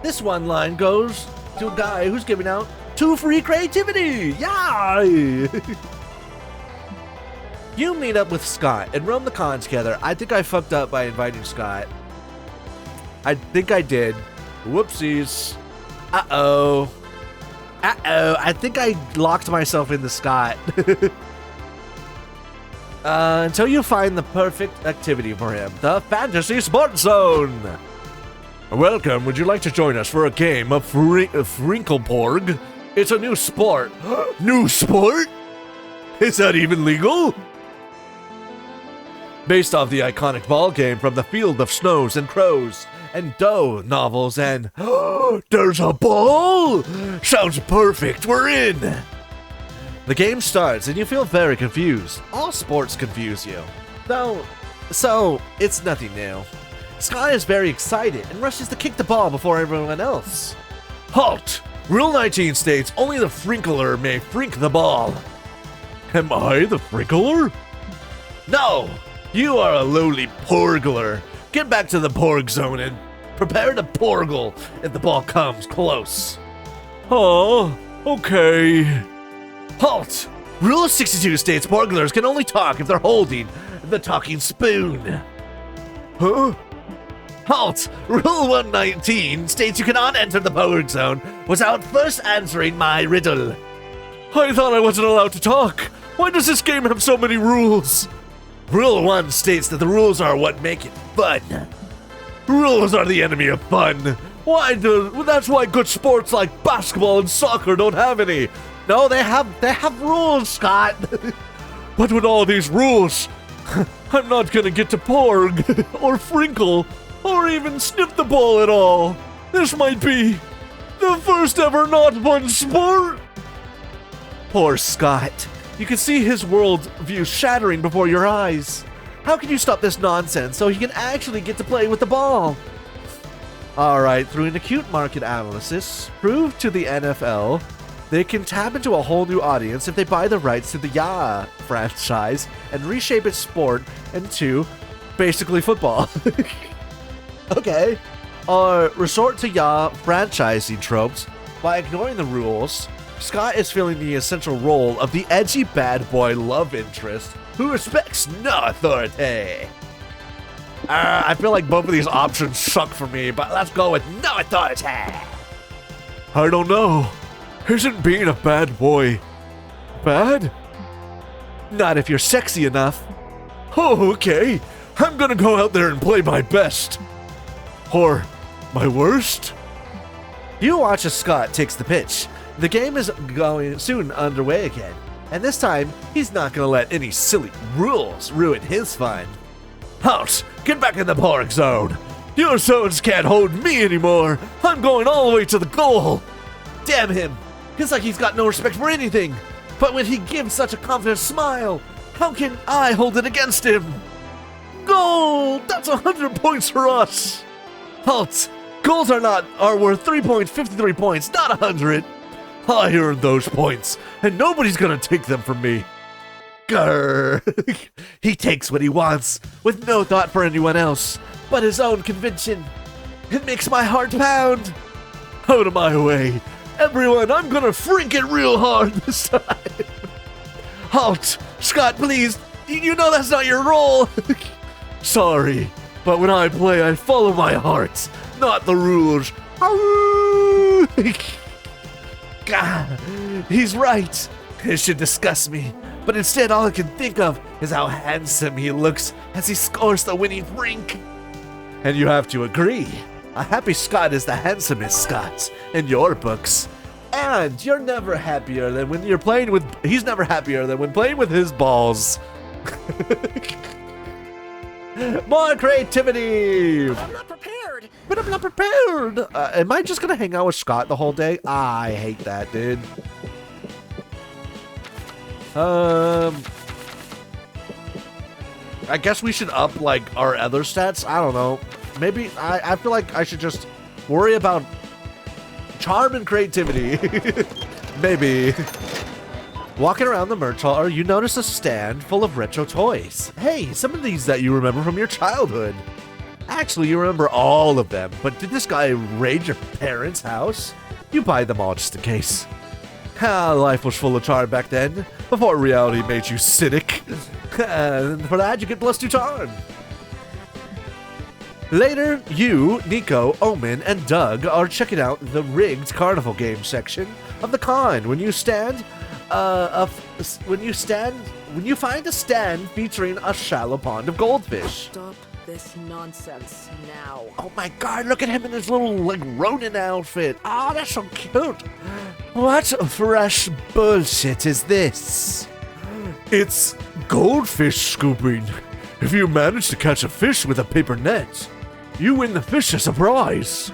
This one line goes to a guy who's giving out 2 free creativity. Yeah! You meet up with Scott and roam the con together. I think I fucked up by inviting Scott. I think I did. Whoopsies. Uh-oh. Uh-oh. I think I locked myself into Scott. Until you find the perfect activity for him. The Fantasy Sports Zone. Welcome. Would you like to join us for a game of Frinkleporg? It's a new sport. New sport? Is that even legal? Based off the iconic ball game from the Field of Snows and Crows and Doe novels and... There's a ball? Sounds perfect. We're in. The game starts and you feel very confused. All sports confuse you. So, it's nothing new. Scott is very excited and rushes to kick the ball before everyone else. Halt! Rule 19 states only the Frinkler may frink the ball. Am I the Frinkler? No! You are a lowly Porgler. Get back to the Porg zone and prepare to Porgle if the ball comes close. Oh, okay. Halt! Rule 62 states Porglers can only talk if they're holding the talking spoon. Huh? Halt! Rule 119 states you cannot enter the Porg zone without first answering my riddle. I thought I wasn't allowed to talk. Why does this game have so many rules? Rule 1 states that the rules are what make it fun. Rules are the enemy of fun. That's why good sports like basketball and soccer don't have any. No, they have rules, Scott. But with all these rules, I'm not gonna get to Porg, or Frinkle, or even sniff the ball at all. This might be the first ever not fun sport. Poor Scott. You can see his world view shattering before your eyes. How can you stop this nonsense so he can actually get to play with the ball? Alright, through an acute market analysis, prove to the NFL they can tap into a whole new audience if they buy the rights to the Ya franchise and reshape its sport into basically football. Okay. Or resort to Ya franchising tropes by ignoring the rules. Scott is filling the essential role of the edgy bad boy love interest who respects no authority. I feel like both of these options suck for me, but let's go with no authority. I don't know. Isn't being a bad boy bad? Not if you're sexy enough. Oh, okay. I'm gonna go out there and play my best. Or my worst? You watch as Scott takes the pitch. The game is going soon underway again. And this time, he's not gonna let any silly rules ruin his fun. Halt! Get back in the park zone! Your zones can't hold me anymore! I'm going all the way to the goal! Damn him! It's like he's got no respect for anything! But when he gives such a confident smile, how can I hold it against him? Goal! That's 100 points for us! Halt! Goals are worth 3.53 points, not 100! I earned those points, and nobody's gonna take them from me. Grrr! He takes what he wants, with no thought for anyone else, but his own conviction. It makes my heart pound! Out of my way! Everyone, I'm gonna freak it real hard this time! Halt! Scott, please! You know that's not your role! Sorry, but when I play, I follow my heart, not the rules. God, he's right. It should disgust me, but instead all I can think of is how handsome he looks as he scores the winning frink. And you have to agree, a happy Scott is the handsomest Scott in your books. And you're never happier than when you're playing with, he's never happier than when playing with his balls. More creativity! I'm not prepared. But I'm not prepared! Am I just gonna hang out with Scott the whole day? I hate that, dude. I guess we should up, like, our other stats? I don't know. Maybe, I feel like I should just worry about charm and creativity. Maybe. Walking around the merch hall, you notice a stand full of retro toys. Hey, some of these that you remember from your childhood. Actually, you remember all of them, but did this guy raid your parents' house? You buy them all just in case. Life was full of charm back then, before reality made you cynic. And for that, you get +2 charm. Later, you, Nico, Omen, and Doug are checking out the rigged carnival game section of the con. When you find a stand featuring a shallow pond of goldfish. Stop this nonsense now. Oh my god, look at him in his little, like, Ronin outfit. Oh, that's so cute. What fresh bullshit is this? It's goldfish scooping. If you manage to catch a fish with a paper net, you win the fish as a prize.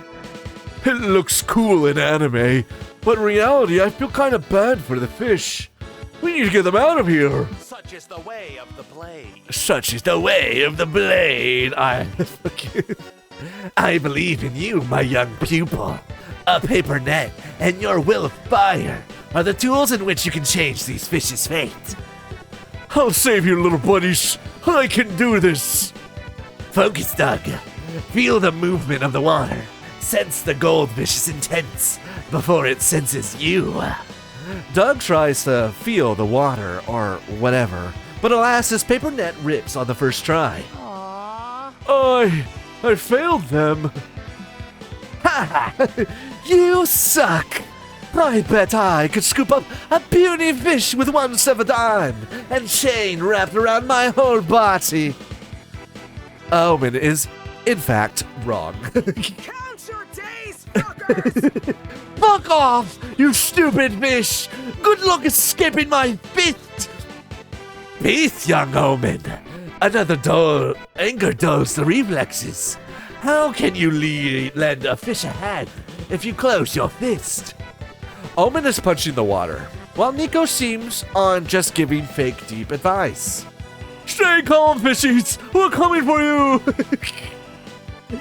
It looks cool in anime, but in reality, I feel kind of bad for the fish. We need to get them out of here. Such is the way of the blade. Such is the way of the blade. I believe in you, my young pupil. A paper net and your will of fire are the tools in which you can change these fish's fate. I'll save you, little buddies. I can do this. Focus, Doug. Feel the movement of the water. Sense the goldfish's intents before it senses you. Doug tries to feel the water or whatever, but alas, his paper net rips on the first try. Aww. I failed them. Ha ha! You suck! I bet I could scoop up a puny fish with 1/7 arm and chain wrapped around my whole body. Omen is, in fact, wrong. Count your days, fuckers! Fuck off, you stupid fish! Good luck escaping my fist! Peace, young Omen. Another dull anger dulls the reflexes. How can you lend a fish a hand if you close your fist? Omen is punching the water, while Nico seems on just giving fake deep advice. Stay calm, fishies! We're coming for you!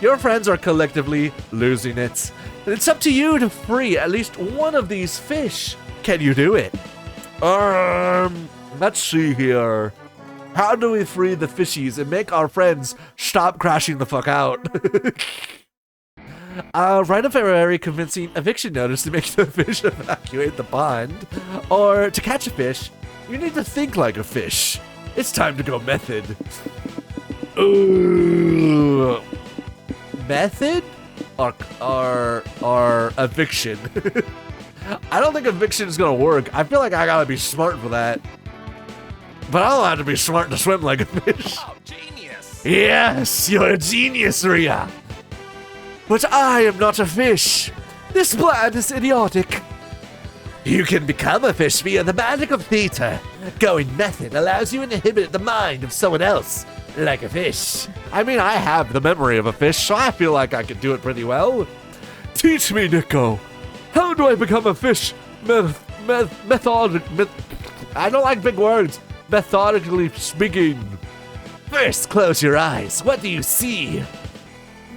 Your friends are collectively losing it. It's up to you to free at least one of these fish. Can you do it? Let's see here. How do we free the fishies and make our friends stop crashing the fuck out? Write a very convincing eviction notice to make the fish evacuate the pond. Or to catch a fish, you need to think like a fish. It's time to go method. Ooh. Method? Or eviction? I don't think eviction is gonna work. I feel like I gotta be smart for that. But I don't have to be smart to swim like a fish. Oh, genius! Yes, you're a genius, Rhea. But I am not a fish. This plan is idiotic. You can become a fish via the magic of theater. Going method allows you to inhibit the mind of someone else, like a fish. I mean, I have the memory of a fish, so I feel like I could do it pretty well. Teach me, Nico. How do I become a fish? I don't like big words. Methodically speaking. First, close your eyes. What do you see?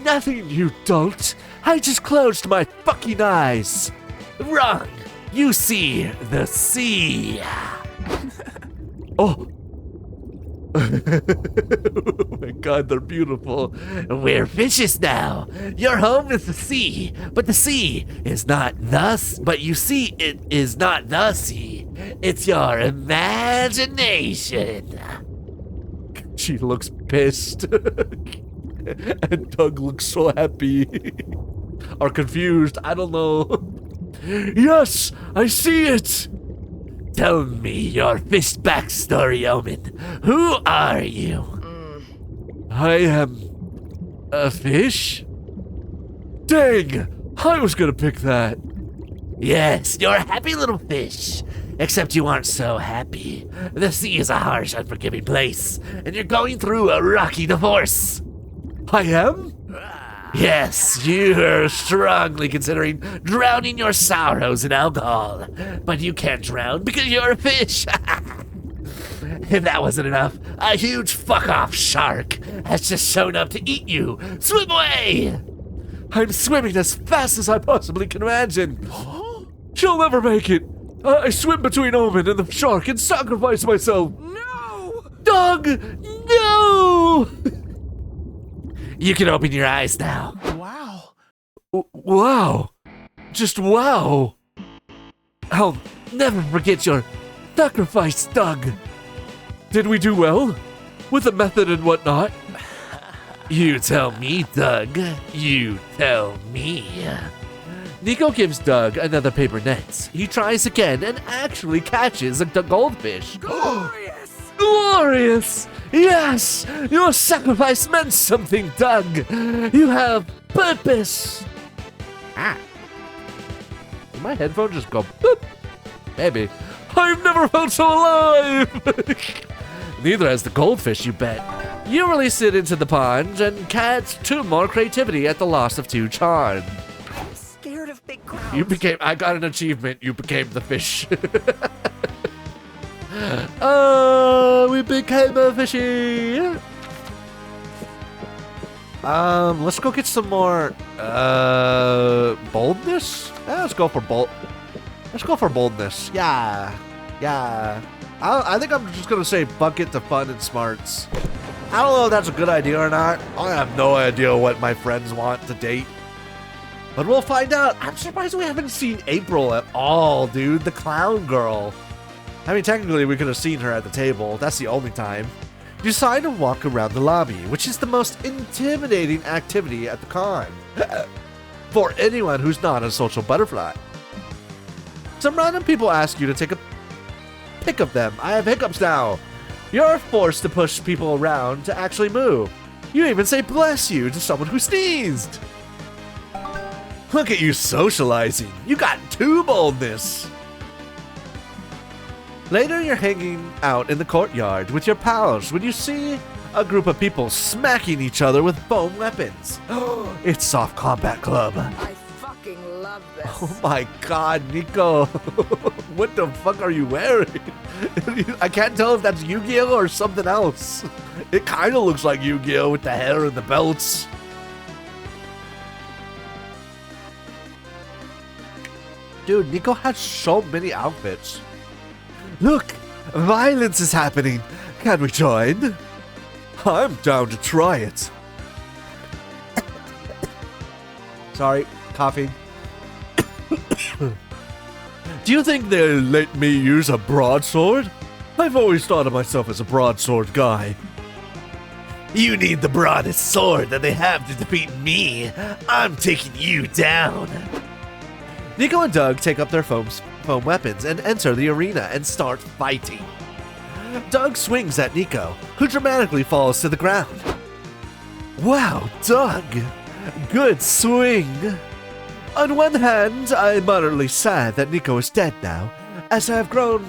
Nothing, you don't. I just closed my fucking eyes. Wrong. You see the sea. Oh. Oh my god, they're beautiful. We're fishes now. Your home is the sea, but the sea is not thus. But you see, it is not the sea. It's your imagination. She looks pissed. And Doug looks so happy. Or confused, I don't know. Yes, I see it. Tell me your fish backstory, Omen. Who are you? I am a fish? Dang, I was gonna pick that. Yes, you're a happy little fish. Except you aren't so happy. The sea is a harsh, unforgiving place, and you're going through a rocky divorce. I am? Yes, you're strongly considering drowning your sorrows in alcohol. But you can't drown because you're a fish. If that wasn't enough, a huge fuck-off shark has just shown up to eat you. Swim away! I'm swimming as fast as I possibly can imagine. She'll never make it. I swim between Omen and the shark and sacrifice myself. No! Doug, no! You can open your eyes now. Wow. Wow. Just wow. I'll never forget your sacrifice, Doug. Did we do well? With the method and whatnot? You tell me, Doug. You tell me. Nico gives Doug another paper net. He tries again and actually catches a goldfish. Glorious! Glorious! Yes! Your sacrifice meant something, Doug! You have purpose! Ah. Did my headphone just go boop? Maybe. I've never felt so alive! Neither has the goldfish, you bet. You release it into the pond and catch 2 more creativity at the loss of 2 charm. I'm scared of big crowds. I got an achievement. You became the fish. We became a fishy. Let's go get some more, boldness? Let's go for boldness. Yeah. I think I'm just gonna say bucket to fun and smarts. I don't know if that's a good idea or not. I have no idea what my friends want to date. But we'll find out. I'm surprised we haven't seen April at all, dude. The clown girl. I mean, technically, we could have seen her at the table. That's the only time. You decide to walk around the lobby, which is the most intimidating activity at the con. For anyone who's not a social butterfly. Some random people ask you to take a pic of them. I have hiccups now. You're forced to push people around to actually move. You even say bless you to someone who sneezed. Look at you socializing. You got 2 boldness. Later, you're hanging out in the courtyard with your pals when you see a group of people smacking each other with foam weapons. It's Soft Combat Club. I fucking love this. Oh my god, Nico. What the fuck are you wearing? I can't tell if that's Yu-Gi-Oh! Or something else. It kind of looks like Yu-Gi-Oh! With the hair and the belts. Dude, Nico has so many outfits. Look, violence is happening. Can we join? I'm down to try it. Sorry, coughing. Do you think they'll let me use a broadsword? I've always thought of myself as a broadsword guy. You need the broadest sword that they have to defeat me. I'm taking you down. Nico and Doug take up their foam weapons and enter the arena and start fighting. Doug swings at Nico, who dramatically falls to the ground. Wow, Doug! Good swing! On one hand, I'm moderately sad that Nico is dead now, as I have grown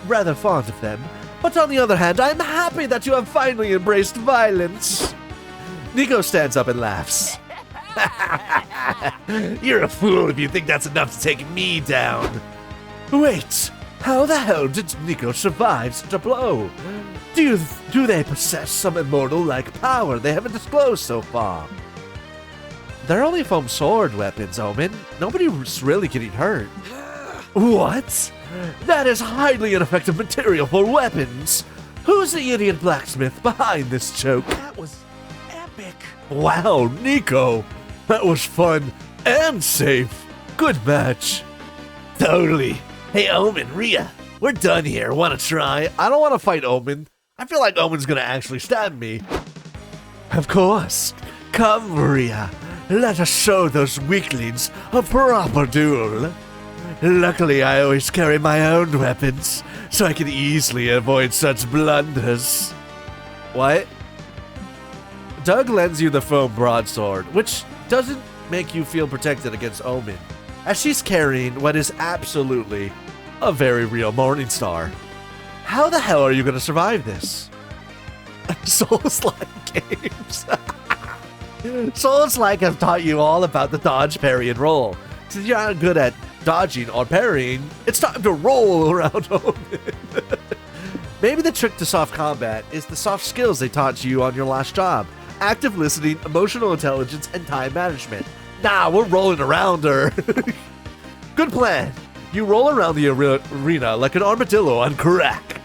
rather fond of them. But on the other hand, I'm happy that you have finally embraced violence. Nico stands up and laughs. You're a fool if you think that's enough to take me down. Wait, how the hell did Nico survive such a blow? Do they possess some immortal-like power they haven't disclosed so far? They're only foam sword weapons, Omen. Nobody's really getting hurt. What? That is highly ineffective material for weapons. Who's the idiot blacksmith behind this joke? That was epic. Wow, Nico. That was fun and safe. Good match. Totally. Hey, Omen, Rhea, we're done here. Want to try? I don't want to fight Omen. I feel like Omen's gonna actually stab me. Of course. Come, Rhea. Let us show those weaklings a proper duel. Luckily, I always carry my own weapons, so I can easily avoid such blunders. What? Doug lends you the foam broadsword, which doesn't make you feel protected against Omen, as she's carrying what is absolutely a very real Morningstar. How the hell are you gonna survive this? Souls-like games. Souls-like have taught you all about the dodge, parry, and roll. Since you're not good at dodging or parrying, it's time to roll around Omen. Maybe the trick to soft combat is the soft skills they taught you on your last job. Active listening, emotional intelligence, and time management. Nah, we're rolling around her. Good plan. You roll around the arena like an armadillo on crack.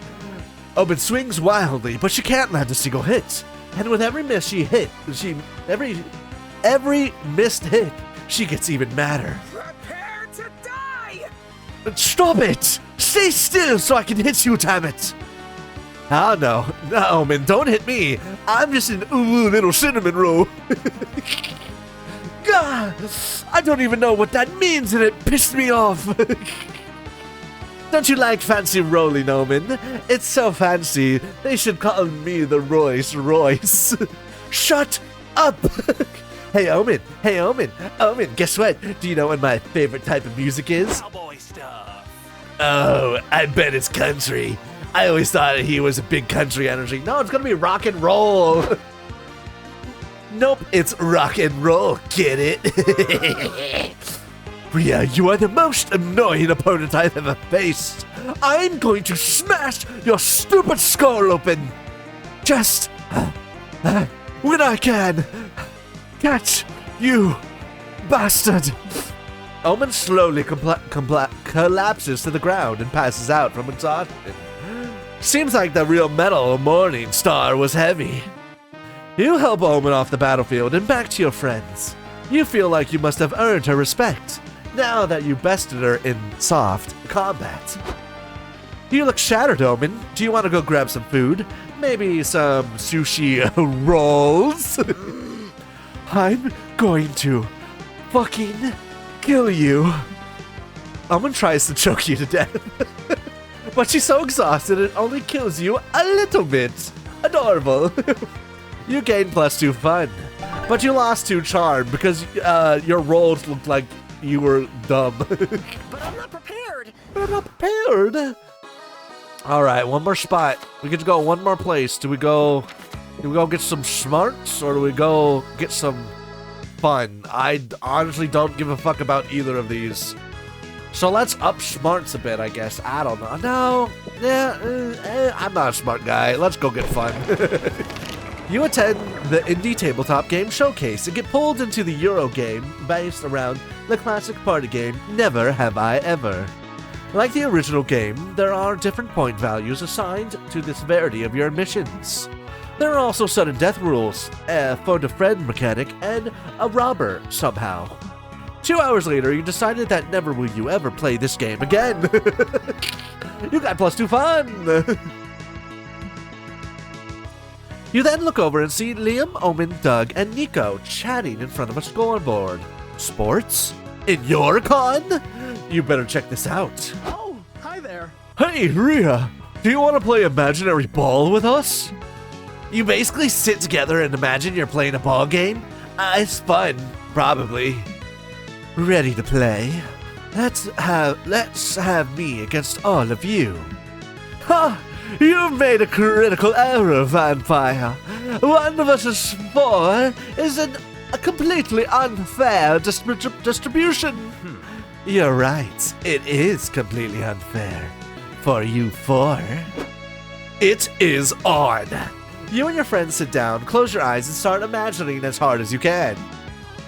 Omen swings wildly, but she can't land a single hit. And with every miss she hit, every missed hit, she gets even madder. Prepare to die! Stop it! Stay still so I can hit you, damn it! Ah, no, Omen, don't hit me. I'm just an little cinnamon roll. God, I don't even know what that means, and it pissed me off. Don't you like fancy rolling, Omen? It's so fancy. They should call me the Royce Royce. Shut up! Hey, Omen. Omen, guess what? Do you know what my favorite type of music is? Cowboy stuff. Oh, I bet it's country. I always thought he was a big country energy. No, it's gonna be rock and roll. Nope, it's rock and roll. Get it? Rhea, you are the most annoying opponent I've ever faced. I'm going to smash your stupid skull open. Just when I can. Catch you, bastard. Omen slowly collapses to the ground and passes out from exhaustion. Seems like the real metal Morning Star was heavy. You help Omen off the battlefield and back to your friends. You feel like you must have earned her respect, now that you bested her in soft combat. You look shattered, Omen. Do you want to go grab some food? Maybe some sushi rolls? I'm going to fucking kill you. Omen tries to choke you to death. But she's so exhausted it only kills you a little bit. Adorable. You gained +2 fun. But you lost 2 charm because your rolls looked like you were dumb. But I'm not prepared. I'm not prepared. Alright, one more spot. We get to go one more place. Do we go get some smarts or do we go get some fun? I honestly don't give a fuck about either of these. So let's up smarts a bit, I guess. I don't know. No. Yeah, I'm not a smart guy. Let's go get fun. You attend the Indie Tabletop Game Showcase and get pulled into the Euro game based around the classic party game Never Have I Ever. Like the original game, there are different point values assigned to the severity of your missions. There are also sudden death rules, a phone-to-friend mechanic, and a robber somehow. 2 hours later, you decided that never will you ever play this game again. You got +2 fun. You then look over and see Liam, Omen, Doug, and Nico chatting in front of a scoreboard. Sports? In your con? You better check this out. Oh, hi there. Hey, Rhea, do you want to play imaginary ball with us? You basically sit together and imagine you're playing a ball game? It's fun, probably. Ready to play? Let's have me against all of you. Ha! You've made a critical error, vampire. 1 versus 4 is a completely unfair distribution. You're right. It is completely unfair. For you 4. It is on. You and your friends sit down, close your eyes, and start imagining as hard as you can.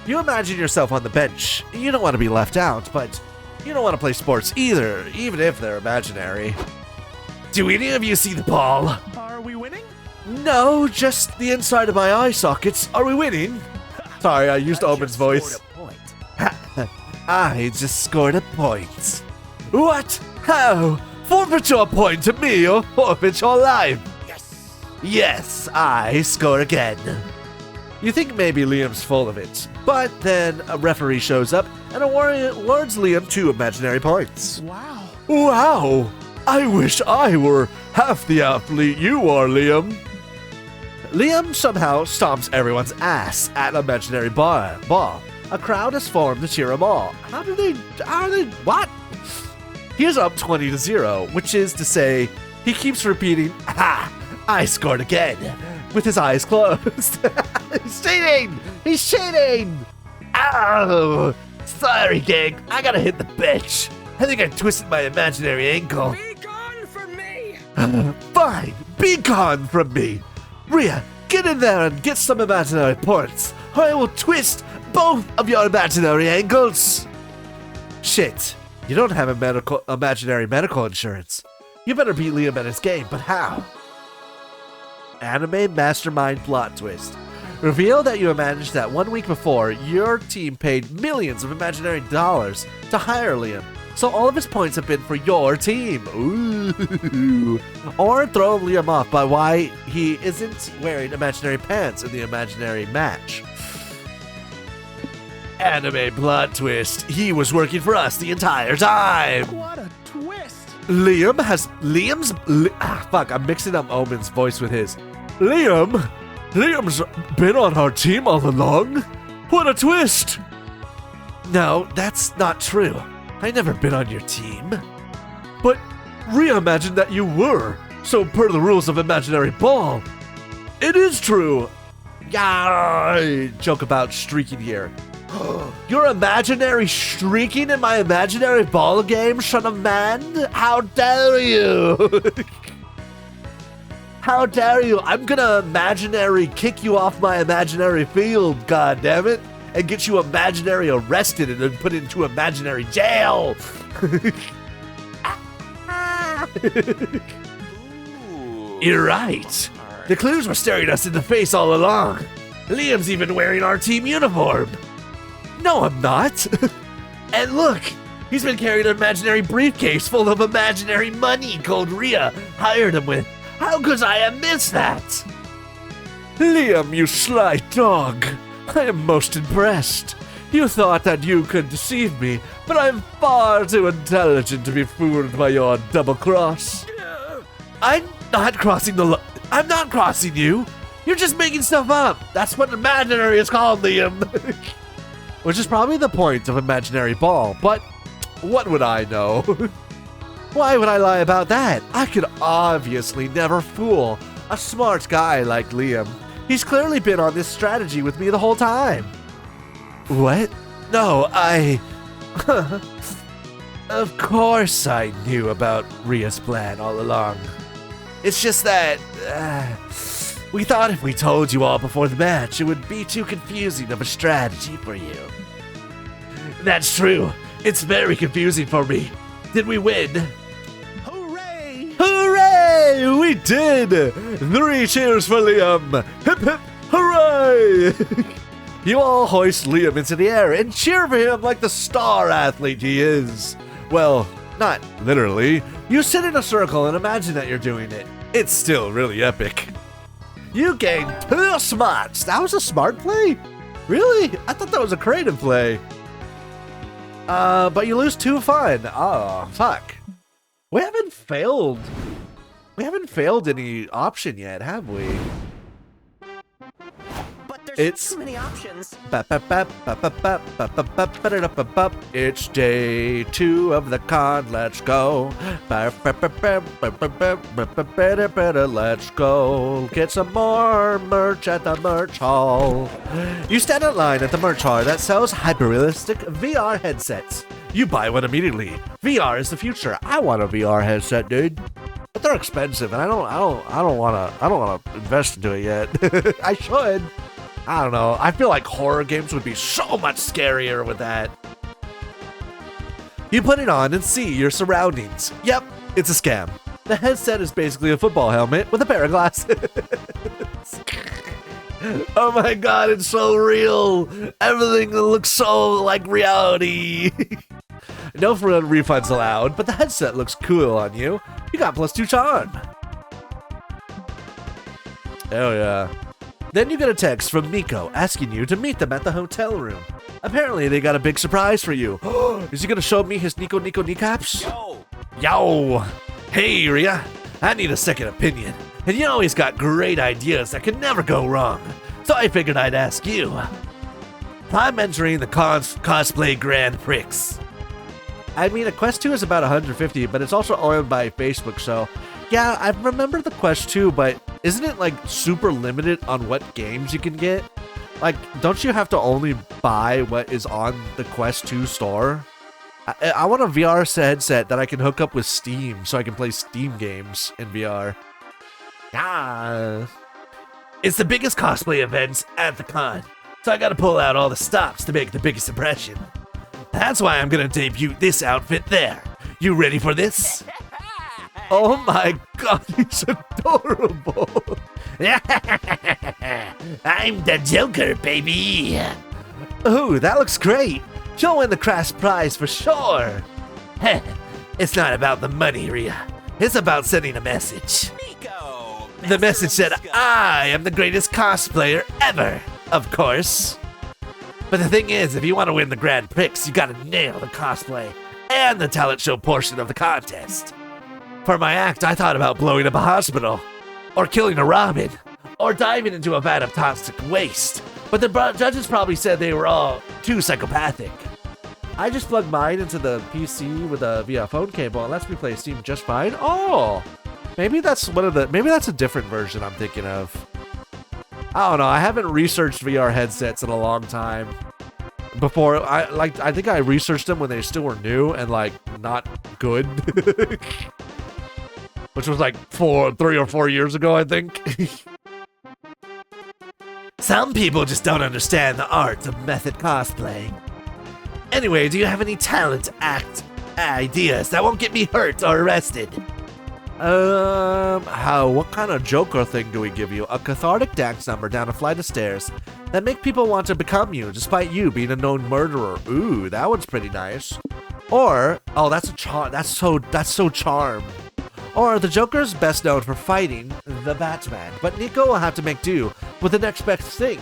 You imagine yourself on the bench. You don't want to be left out, but you don't want to play sports either, even if they're imaginary. Do any of you see the ball? Are we winning? No, just the inside of my eye sockets. Are we winning? Sorry, I used Omen's voice. I just scored a point. What? How? Forfeit your point to me or forfeit your life. Yes. Yes, I score again. You think maybe Liam's full of it, but then a referee shows up and awards Liam 2 imaginary points. Wow. Wow! I wish I were half the athlete you are, Liam. Liam somehow stomps everyone's ass at an imaginary ball. A crowd has formed to cheer him on. What? He is up 20-0, which is to say, he keeps repeating, "Ha! I scored again," with his eyes closed. He's cheating! He's cheating! Ow! Sorry, gang. I gotta hit the bench. I think I twisted my imaginary ankle. Be gone from me. Fine, be gone from me. Rhea, get in there and get some imaginary points, or I will twist both of your imaginary ankles. Shit, you don't have imaginary medical insurance. You better beat Liam at his game, but how? Anime mastermind plot twist. Reveal that you managed that 1 week before, your team paid millions of imaginary dollars to hire Liam. So all of his points have been for your team. Ooh. Or throw Liam off by why he isn't wearing imaginary pants in the imaginary match. Anime plot twist. He was working for us the entire time. What a twist. Fuck, I'm mixing up Omen's voice with his. Liam's been on our team all along? What a twist! No, that's not true. I never been on your team. But reimagined that you were, so per the rules of imaginary ball. It is true. Yeah, joke about streaking here. You're imaginary streaking in my imaginary ball game, son of man? How dare you? How dare you? I'm gonna imaginary kick you off my imaginary field, goddammit, and get you imaginary arrested and then put into imaginary jail. You're right. The clues were staring us in the face all along. Liam's even wearing our team uniform. No, I'm not. And look, he's been carrying an imaginary briefcase full of imaginary money Coldria hired him with. How could I have missed that? Liam, you sly dog. I am most impressed. You thought that you could deceive me, but I'm far too intelligent to be fooled by your double cross. I'm not crossing I'm not crossing you. You're just making stuff up. That's what imaginary is called, Liam. Which is probably the point of imaginary ball, but what would I know? Why would I lie about that? I could obviously never fool a smart guy like Liam. He's clearly been on this strategy with me the whole time. What? No, Of course I knew about Rhea's plan all along. It's just that, we thought if we told you all before the match, it would be too confusing of a strategy for you. That's true. It's very confusing for me. Did we win? Hooray! Hooray! We did! 3 cheers for Liam! Hip hip hooray! You all hoist Liam into the air and cheer for him like the star athlete he is. Well, not literally. You sit in a circle and imagine that you're doing it. It's still really epic. You gained 2 smarts. That was a smart play? Really? I thought that was a creative play. But you lose 2 fun. Oh, fuck. We haven't failed any option yet, have we? But It's too many options. It's day 2 of the con. Let's go. Let's go. Get some more merch at the merch hall. You stand in line at the merch hall that sells hyper-realistic VR headsets. You buy one immediately. VR is the future. I want a VR headset, dude. But they're expensive, and I don't wanna invest into it yet. I should. I don't know. I feel like horror games would be so much scarier with that. You put it on and see your surroundings. Yep, it's a scam. The headset is basically a football helmet with a pair of glasses. Oh my god, it's so real. Everything looks so like reality. No refunds allowed, but the headset looks cool on you. You got +2 charm. Hell yeah. Then you get a text from Nico asking you to meet them at the hotel room. Apparently, they got a big surprise for you. Is he gonna show me his Nico kneecaps? Yo! Hey, Ria. I need a second opinion. And you always got great ideas that can never go wrong. So I figured I'd ask you. I'm entering the cosplay Grand Prix. I mean, a Quest 2 is about 150, but it's also owned by Facebook, so... Yeah, I remember the Quest 2, but isn't it, like, super limited on what games you can get? Like, don't you have to only buy what is on the Quest 2 store? I want a VR headset that I can hook up with Steam, so I can play Steam games in VR. Ah. It's the biggest cosplay event at the con, so I gotta pull out all the stops to make the biggest impression. That's why I'm gonna debut this outfit there. You ready for this? Oh my god, he's adorable. I'm the Joker, baby. Ooh, that looks great. You'll win the crash prize for sure. It's not about the money, Ria. It's about sending a message. Nico! The message said, I am the greatest cosplayer ever, of course. But the thing is, if you want to win the Grand Prix, you gotta nail the cosplay and the talent show portion of the contest. For my act, I thought about blowing up a hospital, or killing a Robin, or diving into a vat of toxic waste. But the judges probably said they were all too psychopathic. I just plugged mine into the PC with a via phone cable and lets me play Steam just fine. Oh, maybe that's a different version I'm thinking of. I don't know. I haven't researched VR headsets in a long time. Before, I think I researched them when they still were new and like not good, which was like 3 or 4 years ago, I think. Some people just don't understand the art of method cosplay. Anyway, do you have any talent act ideas that won't get me hurt or arrested? What kind of Joker thing do we give you? A cathartic dance number down a flight of stairs that make people want to become you, despite you being a known murderer. Ooh, that one's pretty nice. Or, oh, that's a charm. That's so charm. Or the Joker's best known for fighting the Batman, but Nico will have to make do with the next best thing.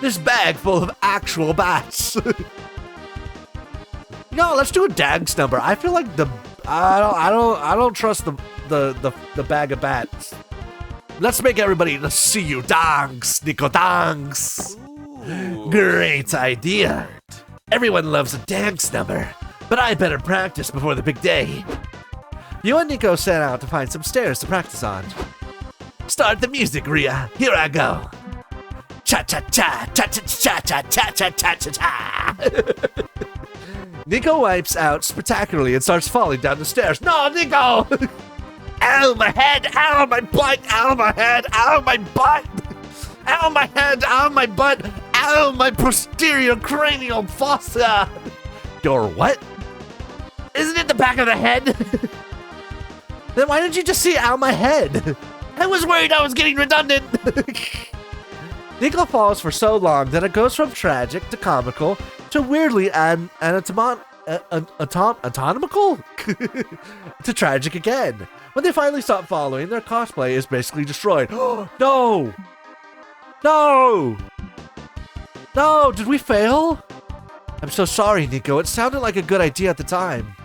This bag full of actual bats. No, let's do a dance number. I feel like I don't trust the bag of bats. Let's make everybody see you dance, Nico dance. Great idea. Everyone loves a dance number, but I better practice before the big day. You and Nico set out to find some stairs to practice on. Start the music, Ria. Here I go. Cha cha cha cha cha cha cha cha cha cha cha cha. Nico wipes out spectacularly and starts falling down the stairs. No, Nico! Ow, my head! Ow, my butt! Ow, my head! Ow, my butt! Ow, my head! Ow, my butt! Ow, my posterior cranial fossa! Your what? Isn't it the back of the head? Then why didn't you just say, ow, my head? I was worried I was getting redundant. Nico falls for so long that it goes from tragic to comical to weirdly anatomical to tragic again. When they finally stop following, their cosplay is basically destroyed. No! No! No, did we fail? I'm so sorry, Nico. It sounded like a good idea at the time.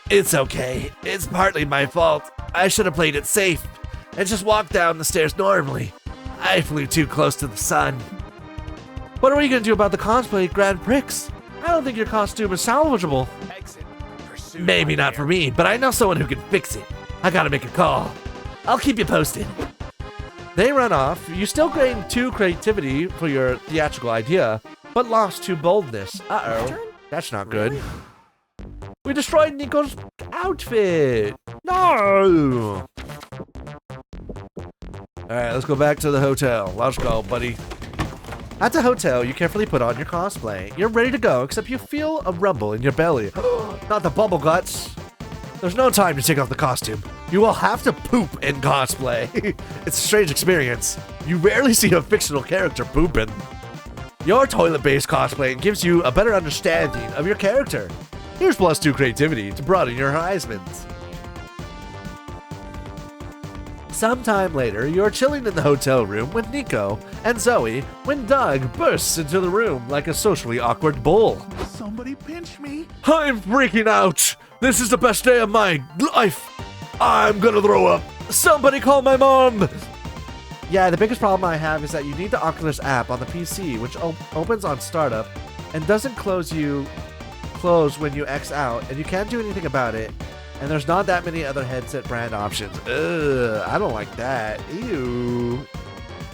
It's okay. It's partly my fault. I should have played it safe and just walked down the stairs normally. I flew too close to the sun. What are we gonna do about the cosplay Grand Prix? I don't think your costume is salvageable. Exit. Pursued Maybe by not for air. me, but I know someone who can fix it. I gotta make a call. I'll keep you posted. They run off. You still gained 2 creativity for your theatrical idea, but lost 2 boldness. Uh-oh. That's not good. We destroyed Nico's outfit. No! Alright, let's go back to the hotel. Let's go, buddy. At the hotel, you carefully put on your cosplay. You're ready to go, except you feel a rumble in your belly. Not the bubble guts. There's no time to take off the costume. You will have to poop in cosplay. It's a strange experience. You rarely see a fictional character pooping. Your toilet-based cosplay gives you a better understanding of your character. Here's +2 creativity to broaden your horizons. Sometime later, you're chilling in the hotel room with Nico and Zoe when Doug bursts into the room like a socially awkward bull. Somebody pinch me. I'm freaking out! This is the best day of my life! I'm gonna throw up! Somebody call my mom! Yeah, the biggest problem I have is that you need the Oculus app on the PC, which opens on startup and doesn't close when you X out, and you can't do anything about it. And there's not that many other headset brand options. Ugh, I don't like that. Ew.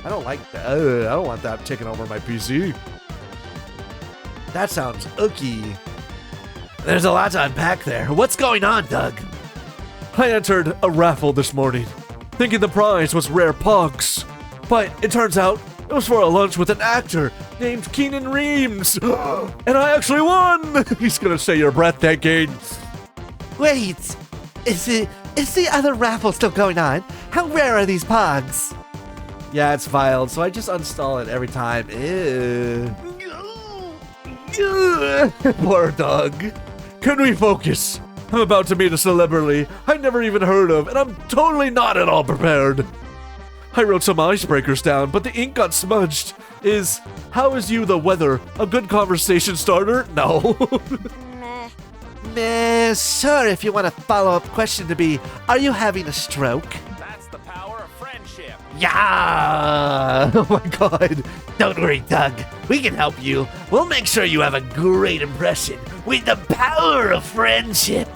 I don't like that. Ugh, I don't want that taking over my PC. That sounds icky. There's a lot to unpack there. What's going on, Doug? I entered a raffle this morning, thinking the prize was rare pugs. But it turns out it was for a lunch with an actor named Keenan Reeves. And I actually won! He's gonna say you're breathtaking. Wait, is the other raffle still going on? How rare are these pogs? Yeah, it's filed, so I just uninstall it every time. Ew. Poor Doug. Can we focus? I'm about to meet a celebrity I never even heard of, and I'm totally not at all prepared. I wrote some icebreakers down, but the ink got smudged. How is you the weather? A good conversation starter? No. Meh. Sure, if you want a follow-up question to be, are you having a stroke? That's the power of friendship. Yeah! Oh my god. Don't worry, Doug. We can help you. We'll make sure you have a great impression with the power of friendship.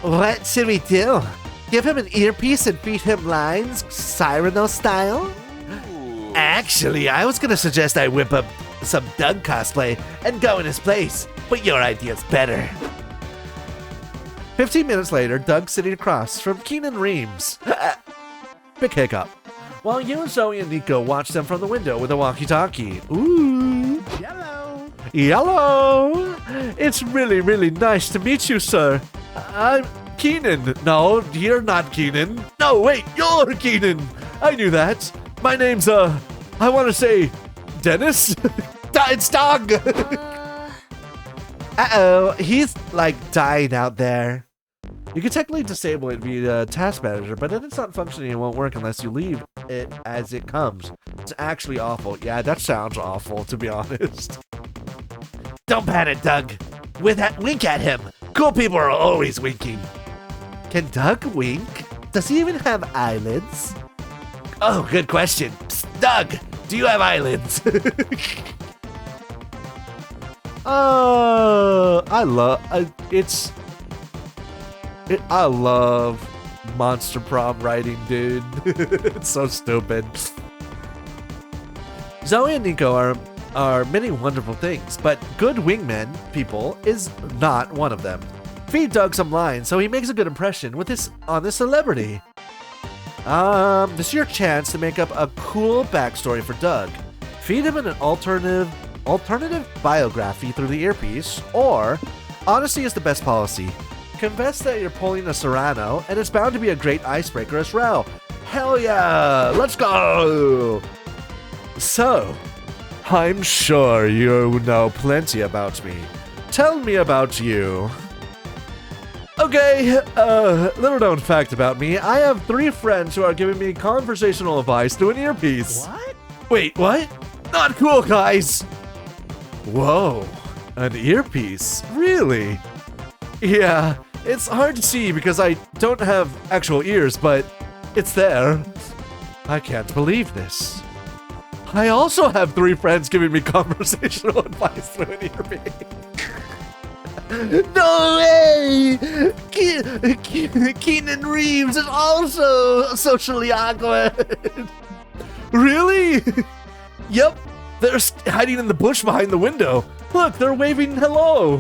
What should we do? Give him an earpiece and feed him lines, Cyrano style? Actually, I was gonna suggest I whip up some Doug cosplay and go in his place, but your idea's better. 15 minutes later, Doug's sitting across from Keenan Reeves. Big hiccup. While you and Zoe and Nico watch them from the window with a walkie-talkie. Ooh. Yellow. Hello. It's really, really nice to meet you, sir. I'm Keenan. No, you're not Keenan. No, wait, you're Keenan. I knew that. My name's, I want to say, Dennis? It's Doug. Uh-oh, he's like dying out there. You can technically disable it via Task Manager, but then it's not functioning and won't work unless you leave it as it comes. It's actually awful. Yeah, that sounds awful, to be honest. Don't panic, Doug. With that, wink at him. Cool people are always winking. Can Doug wink? Does he even have eyelids? Oh, good question. Psst, Doug, do you have eyelids? I love Monster Prom writing, dude. It's so stupid. Zoe and Nico are many wonderful things, but good wingman people is not one of them. Feed Doug some lines so he makes a good impression on this celebrity. This is your chance to make up a cool backstory for Doug. Feed him an alternative biography through the earpiece, or honesty is the best policy. Confess that you're pulling a Serrano, and it's bound to be a great icebreaker as well. Hell yeah! Let's go! So, I'm sure you know plenty about me. Tell me about you. Okay, little known fact about me, I have 3 friends who are giving me conversational advice through an earpiece. What? Wait, what? Not cool, guys! Whoa, an earpiece? Really? Yeah, it's hard to see because I don't have actual ears, but it's there. I can't believe this. I also have 3 friends giving me conversational advice through an earpiece. No way! Keenan Reeves is also socially awkward. Really? Yep. They're hiding in the bush behind the window. Look, they're waving hello.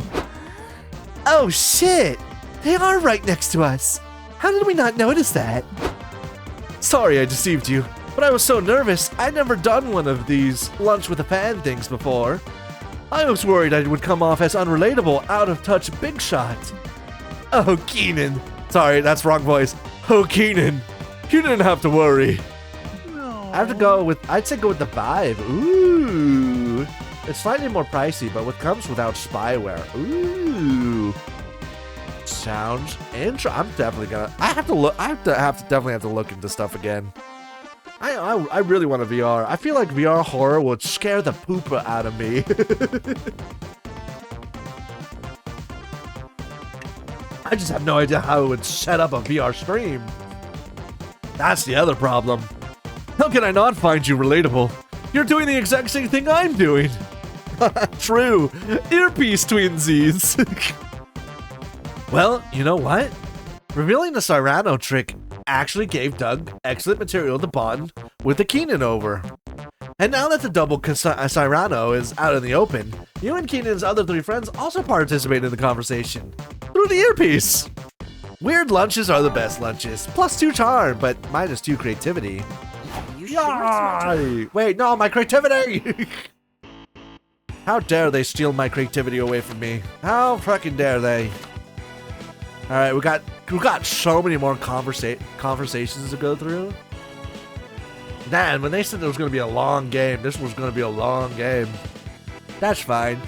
Oh shit! They are right next to us. How did we not notice that? Sorry I deceived you, but I was so nervous. I'd never done one of these lunch with a fan things before. I was worried I would come off as unrelatable, out-of-touch big shot. Oh, Keenan. Sorry, that's wrong voice. Oh, Keenan. You didn't have to worry. I have to go with, I'd say go with the Vive. Ooh. It's slightly more pricey, but what comes without spyware. Ooh. Sounds interesting. I'm definitely gonna, I definitely have to look into stuff again. I really want a VR. I feel like VR horror would scare the pooper out of me. I just have no idea how it would set up a VR stream. That's the other problem. How can I not find you relatable? You're doing the exact same thing I'm doing. True. Earpiece twinsies. Well, you know what? Revealing the Cyrano trick actually gave Doug excellent material to bond with the Keenan over. And now that the double Cyrano is out in the open, you and Keenan's other 3 friends also participate in the conversation through the earpiece. Weird lunches are the best lunches. +2 charm, but -2 creativity. Yay! Wait, no, my creativity! How dare they steal my creativity away from me? How fucking dare they? All right, we got so many more conversations to go through. Man, when they said it was going to be a long game, this was going to be a long game. That's fine.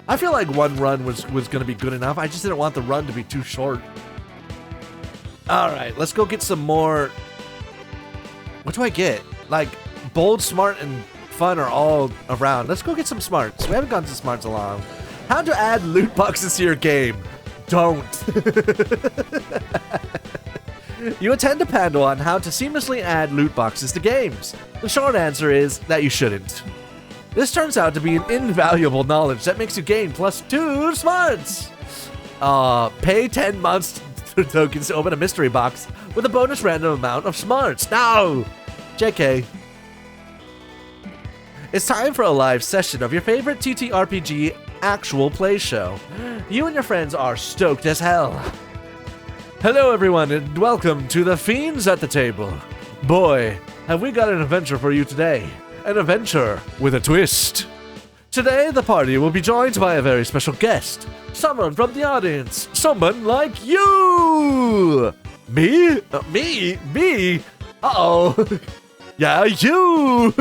I feel like one run was going to be good enough. I just didn't want the run to be too short. All right, let's go get some more. What do I get? Like, bold, smart, and fun are all around. Let's go get some smarts. We haven't gotten to smarts a long. How to add loot boxes to your game. Don't. You attend a panel on how to seamlessly add loot boxes to games. The short answer is that you shouldn't. This turns out to be an invaluable knowledge that makes you gain +2 smarts. Pay 10 months tokens to open a mystery box with a bonus random amount of smarts. No! JK. It's time for a live session of your favorite TTRPG actual play show. You and your friends are stoked as hell. Hello everyone and welcome to the Fiends at the Table. Boy, have we got an adventure for you today. An adventure with a twist. Today the party will be joined by a very special guest. Someone from the audience. Someone like you! Me? Me? Uh-oh. Yeah, you!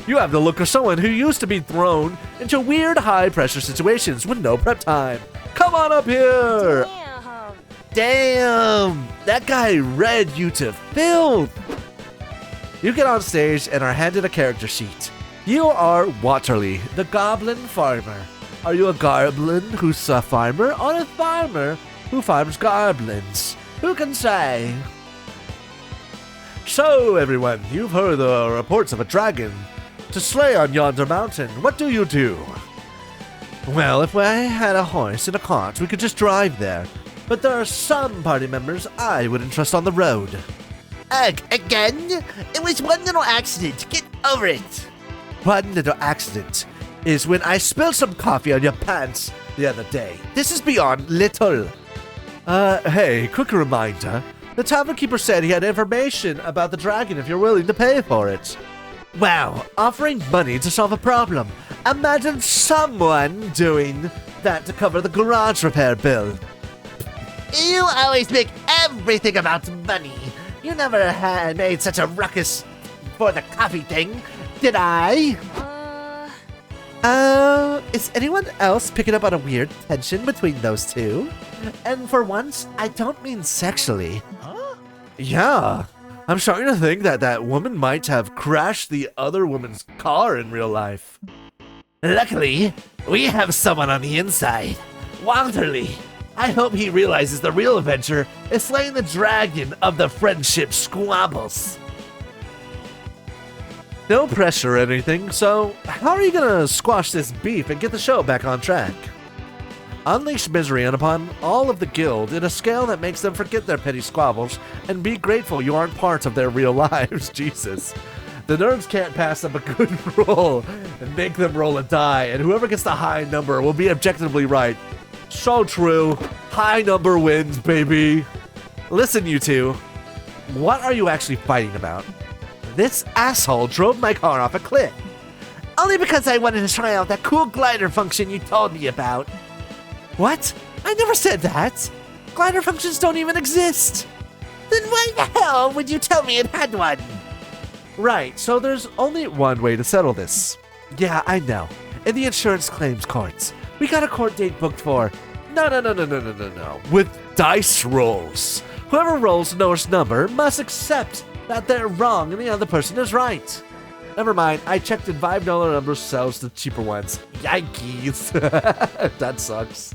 You have the look of someone who used to be thrown into weird high-pressure situations with no prep time. Come on up here! Damn! That guy read you to filth! You get on stage and are handed a character sheet. You are Waterly, the goblin farmer. Are you a goblin who's a farmer, or a farmer who farms goblins? Who can say? So, everyone, you've heard the reports of a dragon to slay on yonder mountain. What do you do? Well, if I had a horse and a cart, we could just drive there. But there are some party members I wouldn't trust on the road. Ugh, again? It was one little accident. Get over it. One little accident is when I spilled some coffee on your pants the other day. This is beyond little. Hey, quick reminder. The tavern keeper said he had information about the dragon if you're willing to pay for it. Wow, offering money to solve a problem. Imagine someone doing that to cover the garage repair bill. You always make everything about money. You never had made such a ruckus for the coffee thing, did I? Is anyone else picking up on a weird tension between those two? And for once, I don't mean sexually. Huh? Yeah. I'm starting to think that that woman might have crashed the other woman's car in real life. Luckily, we have someone on the inside. Walterly. I hope he realizes the real adventure is slaying the dragon of the friendship squabbles. No pressure or anything, so how are you gonna squash this beef and get the show back on track? Unleash misery upon all of the guild in a scale that makes them forget their petty squabbles and be grateful you aren't part of their real lives. Jesus. The nerds can't pass up a good roll and make them roll a die, and whoever gets the high number will be objectively right. So true. High number wins, baby. Listen, you two. What are you actually fighting about? This asshole drove my car off a cliff. Only because I wanted to try out that cool glider function you told me about. What? I never said that. Glider functions don't even exist. Then why the hell would you tell me it had one? Right, so there's only one way to settle this. Yeah, I know. In the insurance claims courts. We got a court date booked for... No. With dice rolls. Whoever rolls the lowest number must accept that they're wrong and the other person is right. Never mind, I checked and $5 numbers sells the cheaper ones. Yikes. That sucks.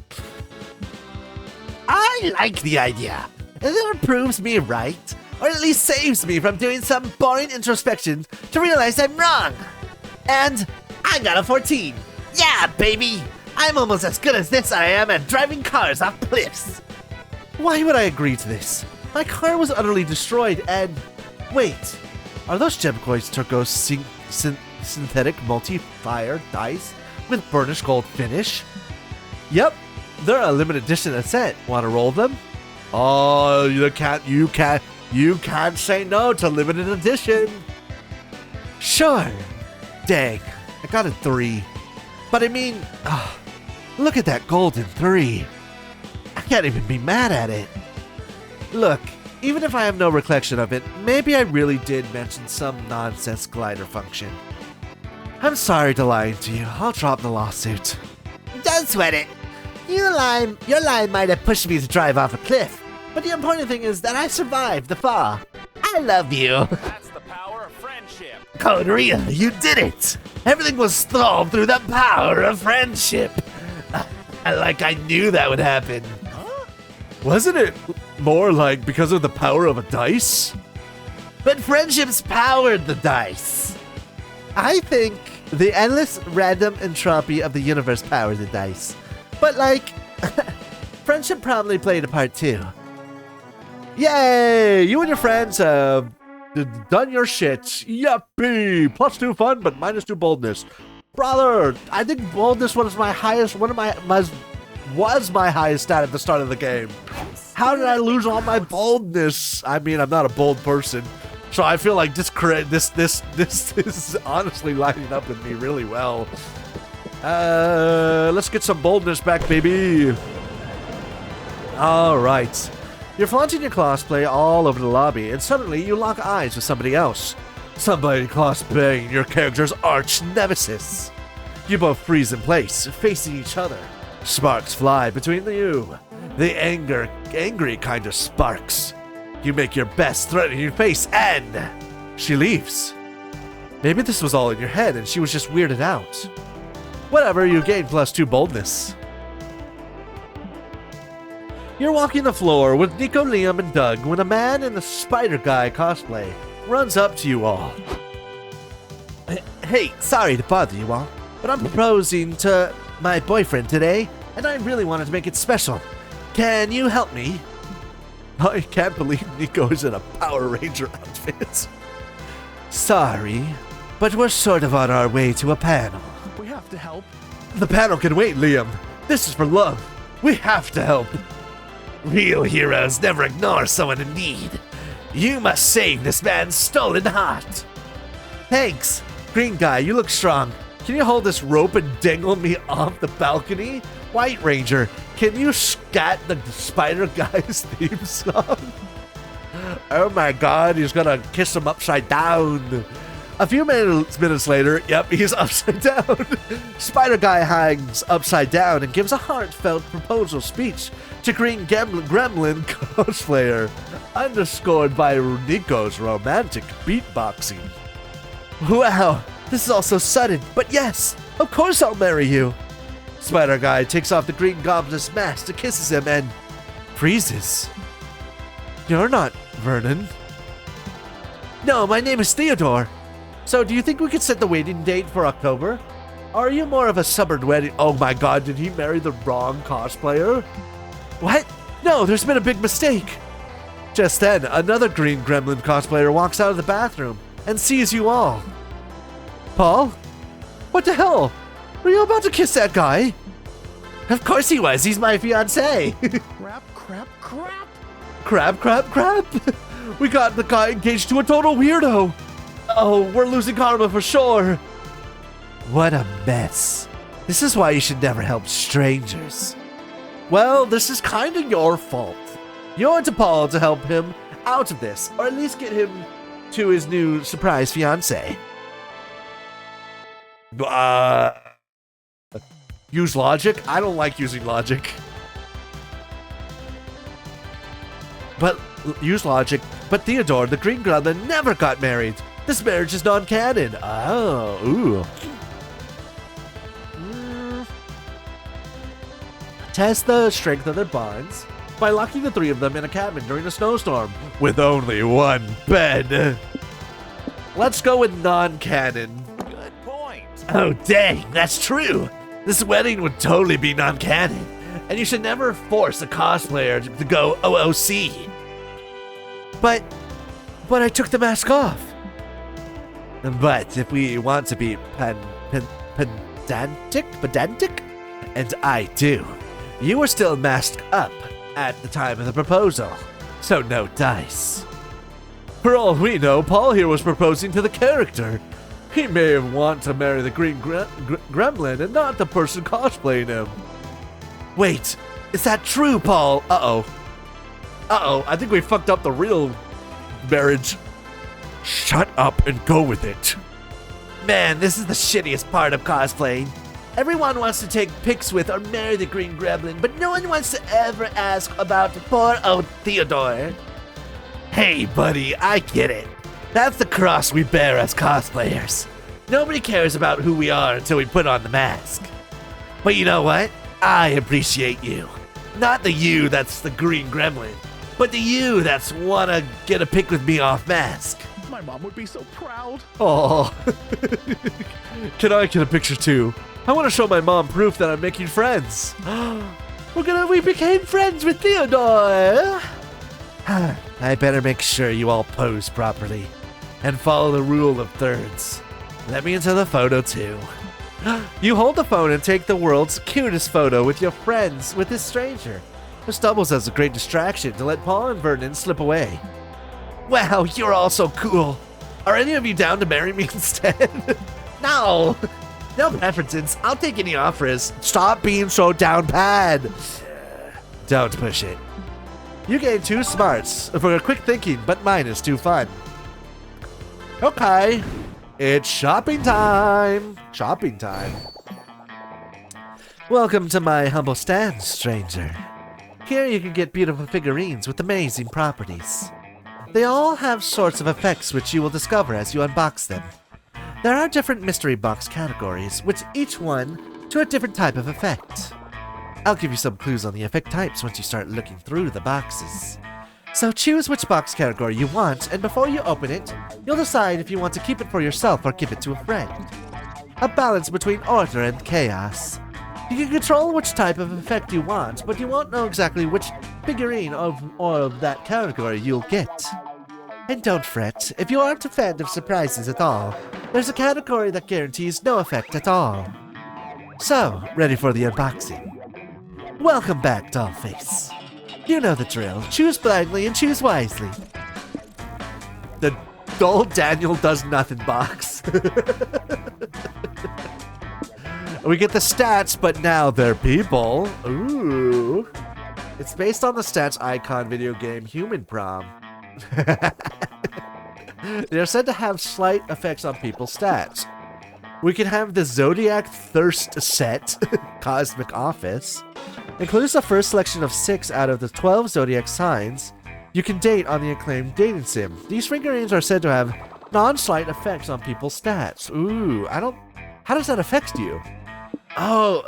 I like the idea. It either proves me right, or at least saves me from doing some boring introspection to realize I'm wrong. And I got a 14. Yeah, baby. I'm almost as good as this I am at driving cars off cliffs. Why would I agree to this? My car was utterly destroyed and... Wait, are those Gemcoins turquoise synthetic multi-fire dice with burnished gold finish? Yep, they're a limited edition set. Want to roll them? Oh, you can't say no to limited edition. Sure. Dang, I got a 3. But I mean, look at that golden 3. I can't even be mad at it. Look, even if I have no recollection of it, maybe I really did mention some nonsense glider function. I'm sorry to lie to you. I'll drop the lawsuit. Don't sweat it. Your lie might have pushed me to drive off a cliff, but the important thing is that I survived the fall. I love you. That's the power of friendship. Coldria, you did it! Everything was solved through the power of friendship. Like I knew that would happen. Wasn't it more like because of the power of a dice? But friendships powered the dice. I think the endless random entropy of the universe powered the dice. But like, friendship probably played a part too. Yay! You and your friends have done your shit. Yuppie! +2 fun, but -2 boldness. Brother, I think boldness was my highest stat at the start of the game. How did I lose all my boldness? I mean, I'm not a bold person, so I feel like this is honestly lining up with me really well. Let's get some boldness back, baby. All right. You're flaunting your cosplay all over the lobby, and suddenly you lock eyes with somebody else. Somebody cosplaying your character's arch nemesis. You both freeze in place, facing each other. Sparks fly between you. The angry kind of sparks. You make your best threatening face, and she leaves. Maybe this was all in your head, and she was just weirded out. Whatever, you gain +2 boldness. You're walking the floor with Nico, Liam, and Doug when a man in the Spider Guy cosplay runs up to you all. Hey, sorry to bother you all, but I'm proposing to my boyfriend today, and I really wanted to make it special. Can you help me? I can't believe Nico is in a Power Ranger outfit. Sorry, but we're sort of on our way to a panel. We have to help. The panel can wait, Liam. This is for love. We have to help. Real heroes never ignore someone in need. You must save this man's stolen heart. Thanks. Green guy, you look strong. Can you hold this rope and dangle me off the balcony? White Ranger, can you scat the Spider Guy's theme song? Oh my god, he's gonna kiss him upside down. A few minutes later, yep, he's upside down. Spider Guy hangs upside down and gives a heartfelt proposal speech to Green Gremlin cosplayer, underscored by Nico's romantic beatboxing. Wow, this is all so sudden, but yes, of course I'll marry you. Spider Guy takes off the Green Goblin's mask to kisses him and freezes. You're not Vernon. No, my name is Theodore. So, do you think we could set the wedding date for October? Are you more of a summer wedding? Oh my god, did he marry the wrong cosplayer? What? No, there's been a big mistake. Just then, another green gremlin cosplayer walks out of the bathroom and sees you all. Paul? What the hell? Were you about to kiss that guy? Of course he was. He's my fiancé. Crap, crap, crap. Crap. We got the guy engaged to a total weirdo. Oh, we're losing karma for sure. What a mess. This is why you should never help strangers. Well, this is kind of your fault. You went to Paul to help him out of this, or at least get him to his new surprise fiancé. Use logic? I don't like using logic. But use logic. But Theodore, the Green Gremlin, never got married. This marriage is non-canon. Oh, ooh. Test the strength of their bonds by locking the three of them in a cabin during a snowstorm with only one bed. Let's go with non-canon. Good point. Oh, dang, that's true. This wedding would totally be non-canon, and you should never force a cosplayer to go OOC. But I took the mask off. But if we want to be pedantic, and I do, you were still masked up at the time of the proposal, so no dice. For all we know, Paul here was proposing to the character. He may have wanted to marry the green gremlin and not the person cosplaying him. Wait, is that true, Paul? Uh-oh, I think we fucked up the real marriage. Shut up and go with it. Man, this is the shittiest part of cosplaying. Everyone wants to take pics with or marry the green gremlin, but no one wants to ever ask about poor old Theodore. Hey, buddy, I get it. That's the cross we bear as cosplayers. Nobody cares about who we are until we put on the mask. But you know what? I appreciate you. Not the you that's the green gremlin, but the you that's wanna get a pic with me off mask. My mom would be so proud. Oh, can I get a picture too? I want to show my mom proof that I'm making friends. We became friends with Theodore. I better make sure you all pose properly and follow the rule of thirds. Let me into the photo too. You hold the phone and take the world's cutest photo with your friends with this stranger. This doubles as a great distraction to let Paul and Vernon slip away. Wow, you're all so cool. Are any of you down to marry me instead? No preferences. I'll take any offers. Stop being so down bad. Don't push it. You gain 2 smarts for quick thinking, but mine is too fun. Okay, it's shopping time. Shopping time. Welcome to my humble stand, stranger. Here you can get beautiful figurines with amazing properties. They all have sorts of effects which you will discover as you unbox them. There are different mystery box categories, which each one to a different type of effect. I'll give you some clues on the effect types once you start looking through the boxes. So choose which box category you want, and before you open it, you'll decide if you want to keep it for yourself or give it to a friend. A balance between order and chaos. You can control which type of effect you want, but you won't know exactly which figurine of that category you'll get. And don't fret, if you aren't a fan of surprises at all, there's a category that guarantees no effect at all. So, ready for the unboxing? Welcome back, Dollface. You know the drill. Choose blindly and choose wisely. The Doll Daniel does nothing box. We get the stats, but now they're people. Ooh. It's based on the stats icon video game Human Prom. They're said to have slight effects on people's stats. We can have the Zodiac Thirst set, Cosmic Office. Includes the first selection of 6 out of the 12 Zodiac signs you can date on the acclaimed dating sim. These figurines are said to have non-slight effects on people's stats. Ooh, how does that affect you? Oh,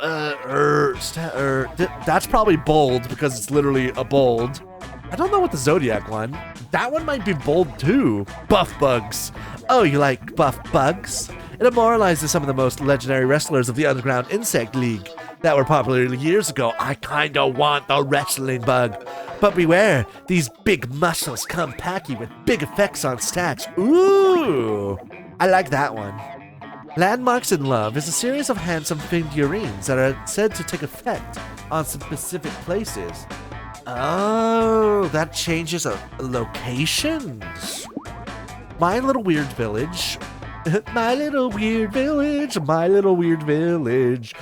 that's probably bold because it's literally a bold. I don't know what the Zodiac one. That one might be bold too. Buff bugs. Oh, you like buff bugs? It immortalizes some of the most legendary wrestlers of the Underground Insect League that were popular years ago. I kinda want the wrestling bug. But beware, these big muscles come packy with big effects on stacks. Ooh, I like that one. Landmarks in Love is a series of handsome figurines that are said to take effect on specific places. Oh, that changes locations. My Little Weird Village. My little weird village, my little weird village.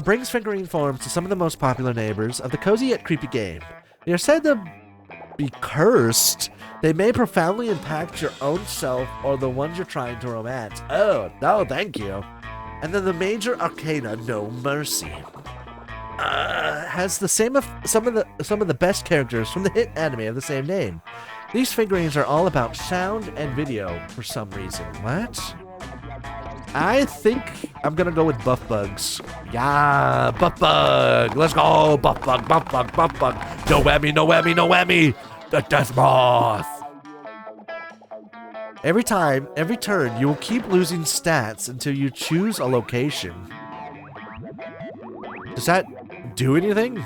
Brings figurine forms to some of the most popular neighbors of the cozy yet creepy game. They are said to be cursed. They may profoundly impact your own self or the ones you're trying to romance. Oh, no, thank you. And then the Major Arcana No Mercy. Has the same some of the best characters from the hit anime of the same name. These figurines are all about sound and video for some reason. What? I think I'm gonna go with Buff Bugs. Yeah, Buff Bug. Let's go, Buff Bug, Buff Bug, Buff Bug. No whammy, no whammy, no whammy. The Death Moth. Every turn, you will keep losing stats until you choose a location. Does that do anything?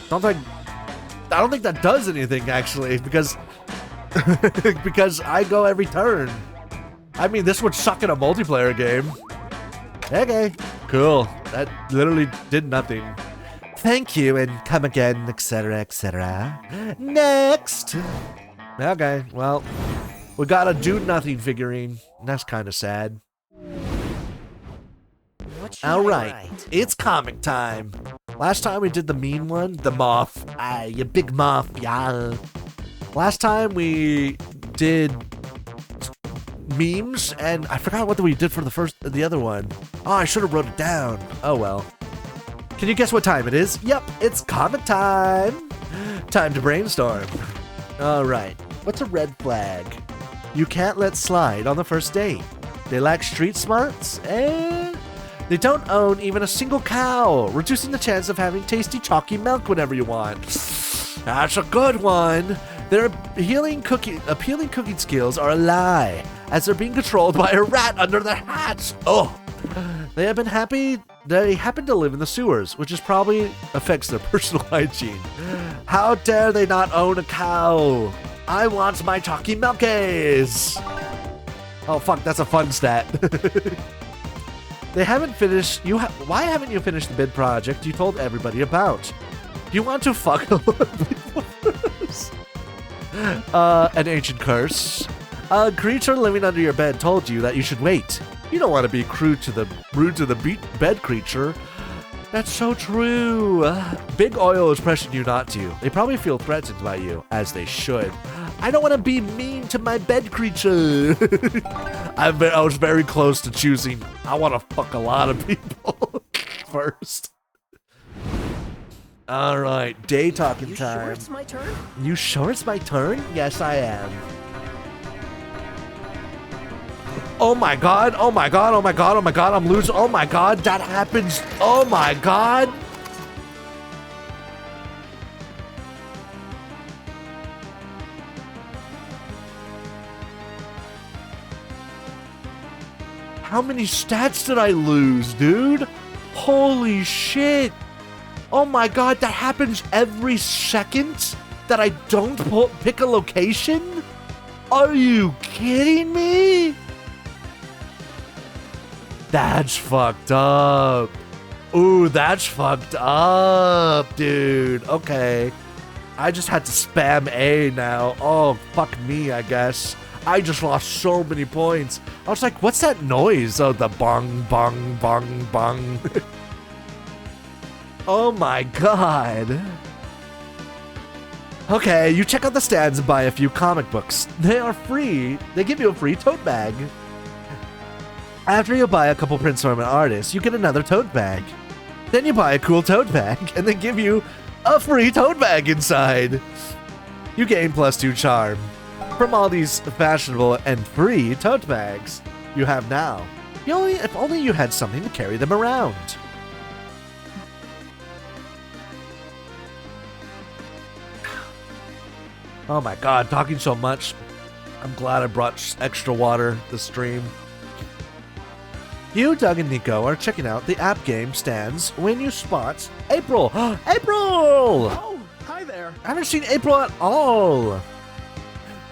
I don't think that does anything, actually, because because I go every turn. I mean, this would suck in a multiplayer game. Okay, cool. That literally did nothing. Thank you, and come again, etc., etc. Next! Okay, well, we got a do-nothing figurine. That's kind of sad. Alright, it's comic time. Last time we did the mean one, the moth. Ah, you big moth, yeah. Last time we did memes, and I forgot what we did for the other one. Oh, I should have wrote it down. Oh well. Can you guess what time it is? Yep, it's comic time. Time to brainstorm. Alright, what's a red flag? You can't let slide on the first date. They lack street smarts, and they don't own even a single cow, reducing the chance of having tasty chalky milk whenever you want. That's a good one. Their appealing cooking skills are a lie, as they're being controlled by a rat under their hats. Oh, they happen to live in the sewers, which is probably affects their personal hygiene. How dare they not own a cow? I want my chalky milkies. Oh fuck, that's a fun stat. They haven't finished. Why haven't you finished the bid project you told everybody about? Do you want to fuck an ancient curse? A creature living under your bed told you that you should wait. You don't want to be rude to the bed creature. That's so true. Big Oil is pressuring you not to. They probably feel threatened by you, as they should. I don't want to be mean to my bed creature. I was very close to choosing. I want to fuck a lot of people first. All right, day talking time. You sure it's my turn? You sure it's my turn? Yes, I am. Oh my god, oh my god, oh my god, oh my god, I'm losing. Oh my god, that happens. Oh my god. How many stats did I lose, dude? Holy shit. Oh my god, that happens every second that I don't pick a location? Are you kidding me? That's fucked up. Ooh, that's fucked up, dude. Okay. I just had to spam A now. Oh, fuck me, I guess. I just lost so many points. I was like, what's that noise? Oh, the bong, bong, bong, bong. Oh my god. Okay, you check out the stands and buy a few comic books. They are free. They give you a free tote bag. After you buy a couple prints from an artist, you get another tote bag. Then you buy a cool tote bag, and they give you a free tote bag inside. You gain +2 charm from all these fashionable and free tote bags you have now. If only you had something to carry them around. Oh my god, talking so much. I'm glad I brought extra water this stream. You, Doug, and Nico are checking out the app game stands when you spot April. April! Oh, hi there. I haven't seen April at all.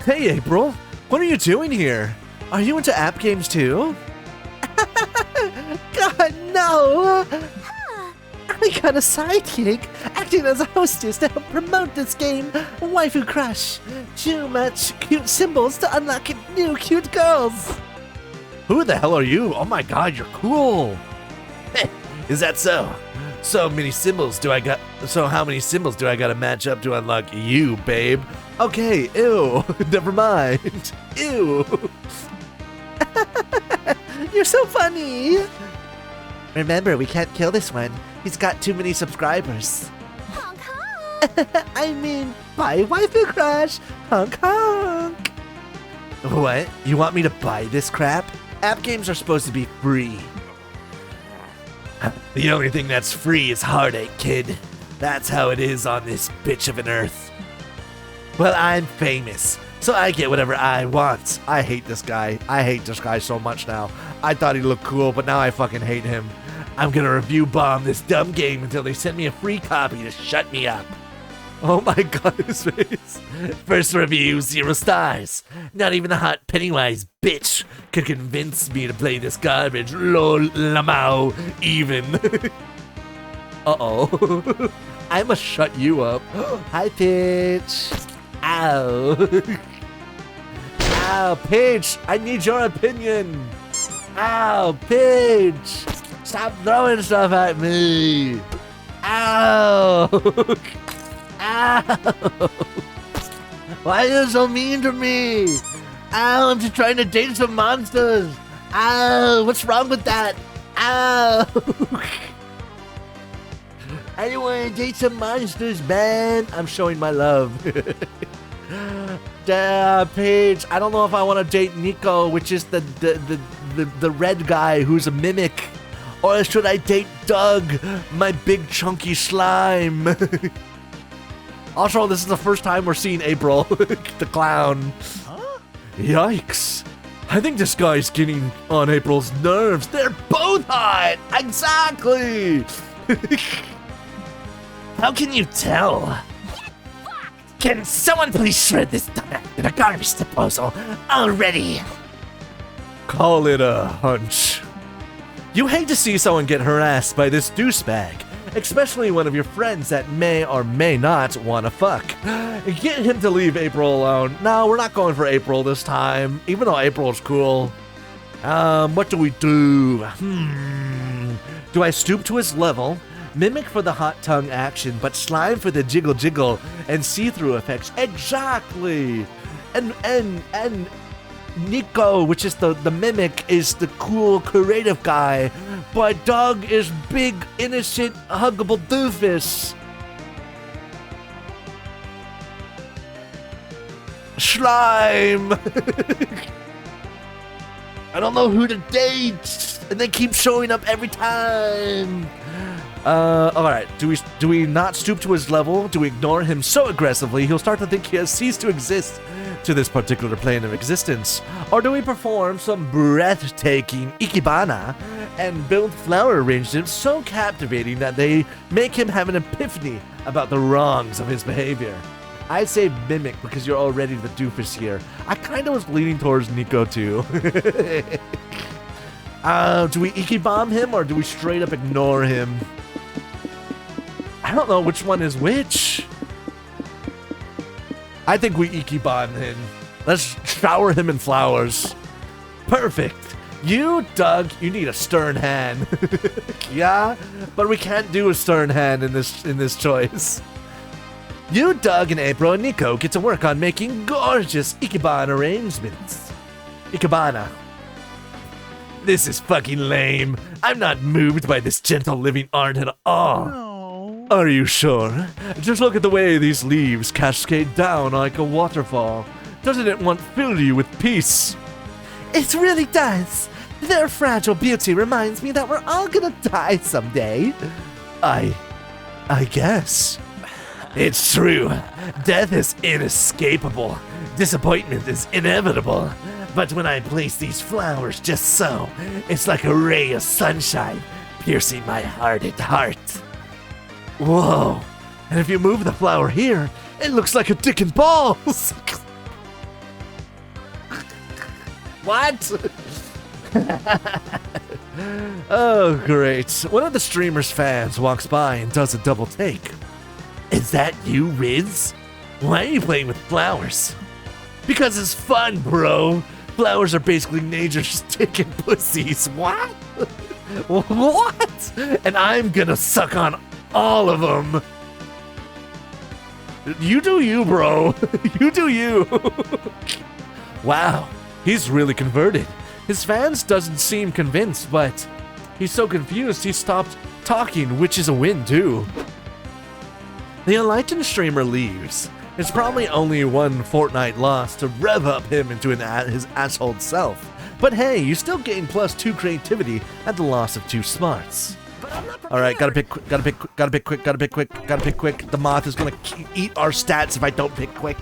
Hey, April. What are you doing here? Are you into app games too? God, no! I got a sidekick acting as a hostess to help promote this game, Waifu Crush. Too much cute symbols to unlock new cute girls. Who the hell are you? Oh my god, you're cool. Is that so? So how many symbols do I gotta match up to unlock you, babe? Okay, ew. Never mind. Ew. You're so funny. Remember, we can't kill this one. He's got too many subscribers. Honk honk. I mean, buy Waifu Crush. Honk honk. What? You want me to buy this crap? App games are supposed to be free. The only thing that's free is heartache, kid. That's how it is on this bitch of an earth. Well, I'm famous, so I get whatever I want. I hate this guy. I hate this guy so much now. I thought he looked cool, but now I fucking hate him. I'm gonna review bomb this dumb game until they send me a free copy to shut me up. Oh my god, his face. First review, 0 stars. Not even the hot Pennywise bitch could convince me to play this garbage. Lol, lamau, even. Uh-oh. I must shut you up. Hi, Pitch. Ow. Ow, Pitch, I need your opinion. Ow, Pitch. Stop throwing stuff at me. Ow. Ow! Why are you so mean to me? Ow, I'm just trying to date some monsters. Ow, what's wrong with that? Ow! I want to date some monsters, man. I'm showing my love. Paige, I don't know if I want to date Nico, which is the red guy who's a mimic. Or should I date Doug, my big chunky slime? Also, this is the first time we're seeing April, the clown. Huh? Yikes. I think this guy's getting on April's nerves. They're both hot! Exactly! How can you tell? Can someone please shred this dumbass in a garbage disposal already? Call it a hunch. You hate to see someone get harassed by this douchebag, especially one of your friends that may or may not want to fuck. Get him to leave April alone. No, we're not going for April this time, even though April's cool. What do we do? Do I stoop to his level, mimic for the hot tongue action, but slime for the jiggle jiggle and see-through effects? Exactly! And Nico, which is the mimic, is the cool, creative guy, but Doug is big, innocent, huggable doofus. Slime! I don't know who to date, and they keep showing up every time. Alright, do we not stoop to his level? Do we ignore him so aggressively he'll start to think he has ceased to exist to this particular plane of existence? Or do we perform some breathtaking ikebana and build flower arrangements so captivating that they make him have an epiphany about the wrongs of his behavior? I'd say mimic because you're already the doofus here. I kind of was leaning towards Nico too. Do we ikebomb him or do we straight up ignore him? I don't know which one is which. I think we ikebomb him. Let's shower him in flowers. Perfect. You, Doug, you need a stern hand. Yeah, but we can't do a stern hand in this choice. You, Doug, and April and Nico get to work on making gorgeous ikebana arrangements. Ikebana. This is fucking lame. I'm not moved by this gentle living art at all. No. Are you sure? Just look at the way these leaves cascade down like a waterfall. Doesn't it want to fill you with peace? It really does. Their fragile beauty reminds me that we're all gonna die someday. I guess. It's true. Death is inescapable. Disappointment is inevitable. But when I place these flowers just so, it's like a ray of sunshine piercing my hardened heart. Whoa. And if you move the flower here, it looks like a dick and balls. What? Oh, great. One of the streamer's fans walks by and does a double take. Is that you, Riz? Why are you playing with flowers? Because it's fun, bro. Flowers are basically nature's dick and pussies. What? What? And I'm gonna suck on all of them. You do you, bro. You do you. Wow, he's really converted. His fans doesn't seem convinced, but he's so confused he stopped talking, which is a win too. The enlightened streamer leaves. It's probably only one Fortnite loss to rev up him into his asshole self. But hey, you still gain +2 creativity at the loss of 2 smarts. Alright, gotta pick quick. The moth is gonna eat our stats if I don't pick quick.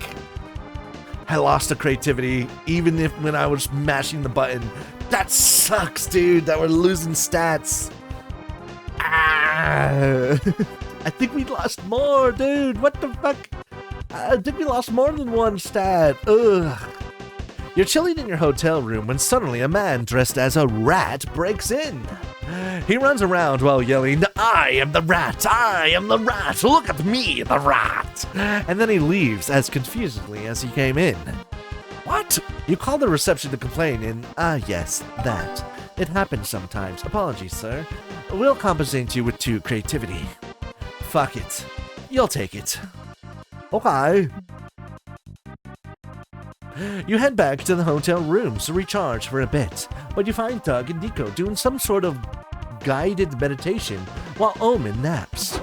I lost the creativity, even if when I was mashing the button. That sucks, dude, that we're losing stats. Ah. I think we lost more, dude. What the fuck? I think we lost more than 1 stat. Ugh. You're chilling in your hotel room when suddenly a man dressed as a rat breaks in. He runs around while yelling, "I am the rat! I am the rat! Look at me, the rat!" And then he leaves as confusedly as he came in. What? You called the reception to complain and, yes, that. It happens sometimes. Apologies, sir. We'll compensate you with 2 creativity. Fuck it. You'll take it. Okay. You head back to the hotel rooms to recharge for a bit, but you find Doug and Nico doing some sort of guided meditation while Omen naps.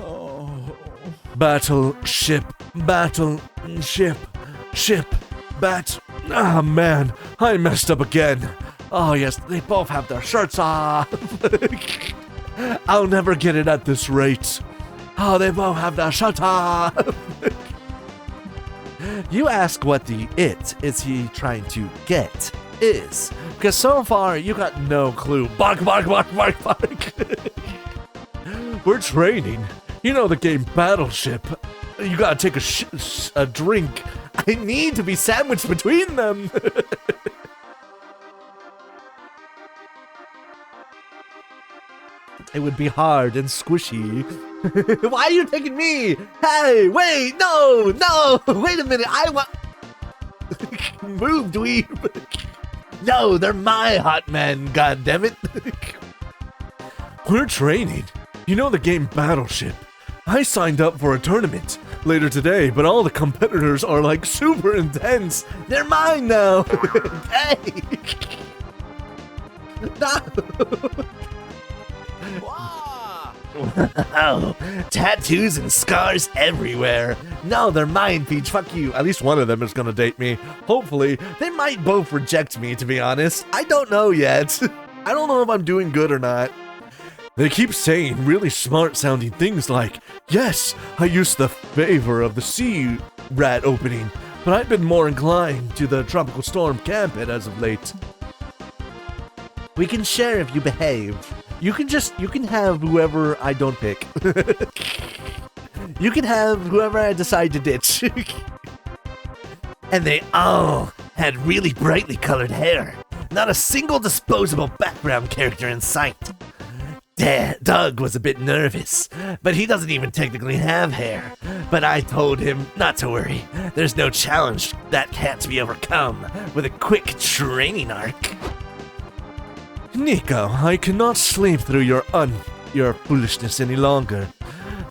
Battleship, bat. Ah, man, I messed up again. Oh, yes, they both have their shirts off. I'll never get it at this rate. Oh, they both have their shirts off. You ask what the it is he trying to get is, because so far you got no clue. Bark, bark, bark, bark, bark. We're training. You know the game Battleship. You gotta take a drink. I need to be sandwiched between them. It would be hard and squishy. Why are you taking me? Hey, wait, no, wait a minute. I want... Move, dweeb. No, they're my hot men, goddammit. We're training. You know the game Battleship. I signed up for a tournament later today, but all the competitors are like super intense. They're mine now. Hey. No. Wow, tattoos and scars everywhere. No, they're mine, Peach. Fuck you. At least one of them is gonna date me. Hopefully. They might both reject me, to be honest. I don't know yet. I don't know if I'm doing good or not. They keep saying really smart sounding things like, yes, I used the favor of the sea rat opening, but I've been more inclined to the tropical storm campet as of late. We can share if you behave. You can have whoever I don't pick. You can have whoever I decide to ditch. And they all had really brightly colored hair. Not a single disposable background character in sight. Doug was a bit nervous, but he doesn't even technically have hair. But I told him not to worry. There's no challenge that can't be overcome with a quick training arc. Nico, I cannot sleep through your foolishness any longer.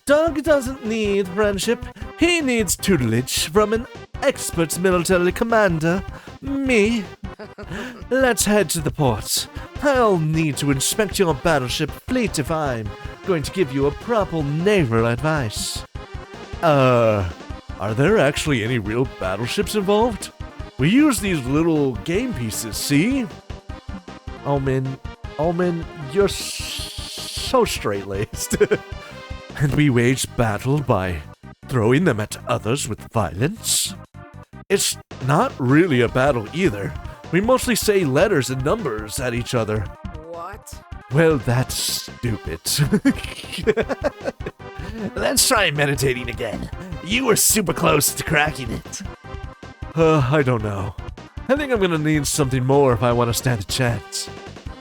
Doug doesn't need friendship. He needs tutelage from an expert military commander. Me. Let's head to the port. I'll need to inspect your battleship fleet if I'm going to give you a proper naval advice. Are there actually any real battleships involved? We use these little game pieces, see? Omen, you're so straight-laced. And we waged battle by throwing them at others with violence. It's not really a battle either. We mostly say letters and numbers at each other. What? Well, that's stupid. Let's try meditating again. You were super close to cracking it. I don't know. I think I'm gonna need something more if I want to stand a chance.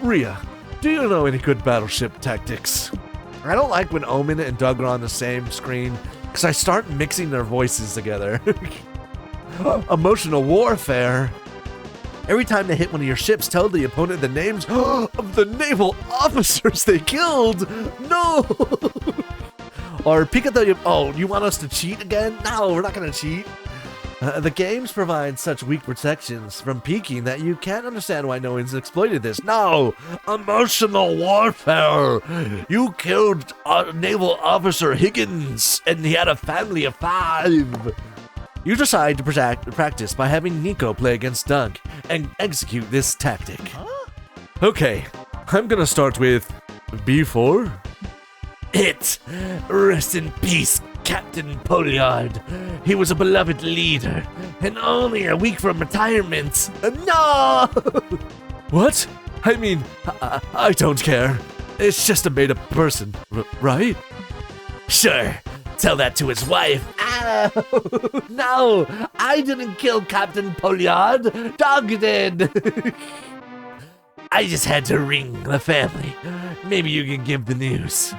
Rhea, do you know any good battleship tactics? I don't like when Omen and Doug are on the same screen, because I start mixing their voices together. Emotional warfare. Every time they hit one of your ships, tell the opponent the names of the naval officers they killed. No! Or peek at the... Oh, you want us to cheat again? No, we're not going to cheat. The games provide such weak protections from peeking that you can't understand why no one's exploited this. No! Emotional warfare! You killed Naval Officer Higgins, and he had a family of 5. You decide to practice by having Nico play against Doug and execute this tactic. Okay, I'm gonna start with B4. Rest in peace, Captain Poliard. He was a beloved leader, and only a week from retirement. No! What? I mean, I don't care. It's just a made-up person, right? Sure. Tell that to his wife. Ow! No! I didn't kill Captain Poliard. Doug did. I just had to ring the family. Maybe you can give the news.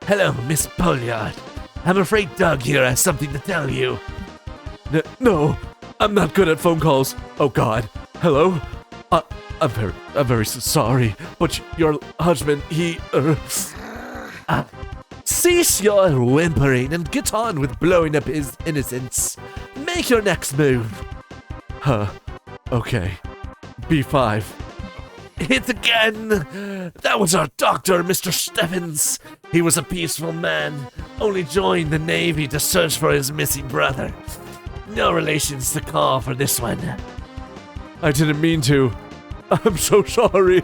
Hello, Miss Poliard. I'm afraid Doug here has something to tell you. No, I'm not good at phone calls. Oh God. Hello? I'm very sorry, but your husband, he, cease your whimpering and get on with blowing up his innocence. Make your next move. Okay. B5. Hit again! That was our doctor, Mr. Steffens. He was a peaceful man, only joined the Navy to search for his missing brother. No relations to call for this one. I didn't mean to. I'm so sorry.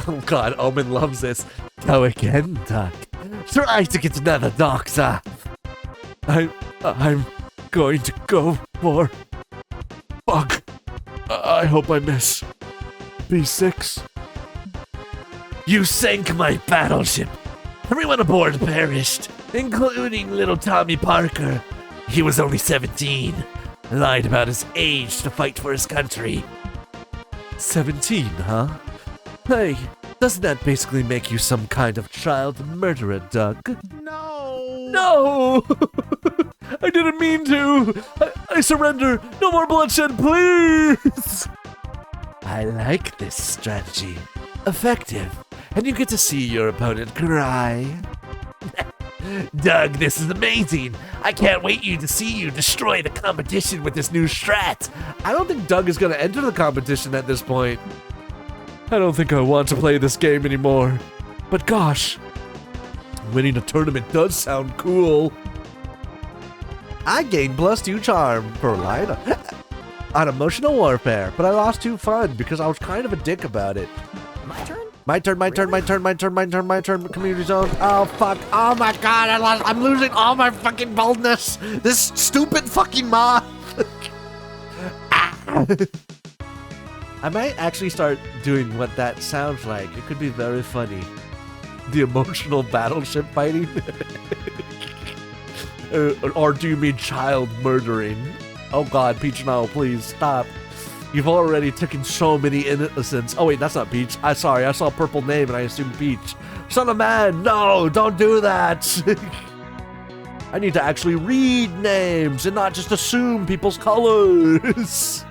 Oh God, Omen loves this. Go again, Doc. Try to get another doctor. I'm going to go for... Fuck. I hope I miss. B6. You sank my battleship. Everyone aboard perished, including little Tommy Parker. He was only 17. Lied about his age to fight for his country. 17, huh? Hey, doesn't that basically make you some kind of child murderer, Doug? No! No! I didn't mean to! I surrender! No more bloodshed, please! I like this strategy. Effective. And you get to see your opponent cry. Doug, this is amazing. I can't wait to see you destroy the competition with this new strat. I don't think Doug is going to enter the competition at this point. I don't think I want to play this game anymore. But gosh, winning a tournament does sound cool. I gained +2 charm for lying on emotional warfare, but I lost 2 fun because I was kind of a dick about it. My turn? My turn, my turn, my turn, my turn, my turn, my turn, community zone. Oh, fuck. Oh, my God. I'm losing all my fucking boldness. This stupid fucking moth. I might actually start doing what that sounds like. It could be very funny. The emotional battleship fighting. Or do you mean child murdering? Oh, God, Peach, no, please stop. You've already taken so many innocents. Oh, wait, that's not Peach. I'm sorry. I saw a purple name and I assumed Peach. Son of man, no, don't do that. I need to actually read names and not just assume people's colors.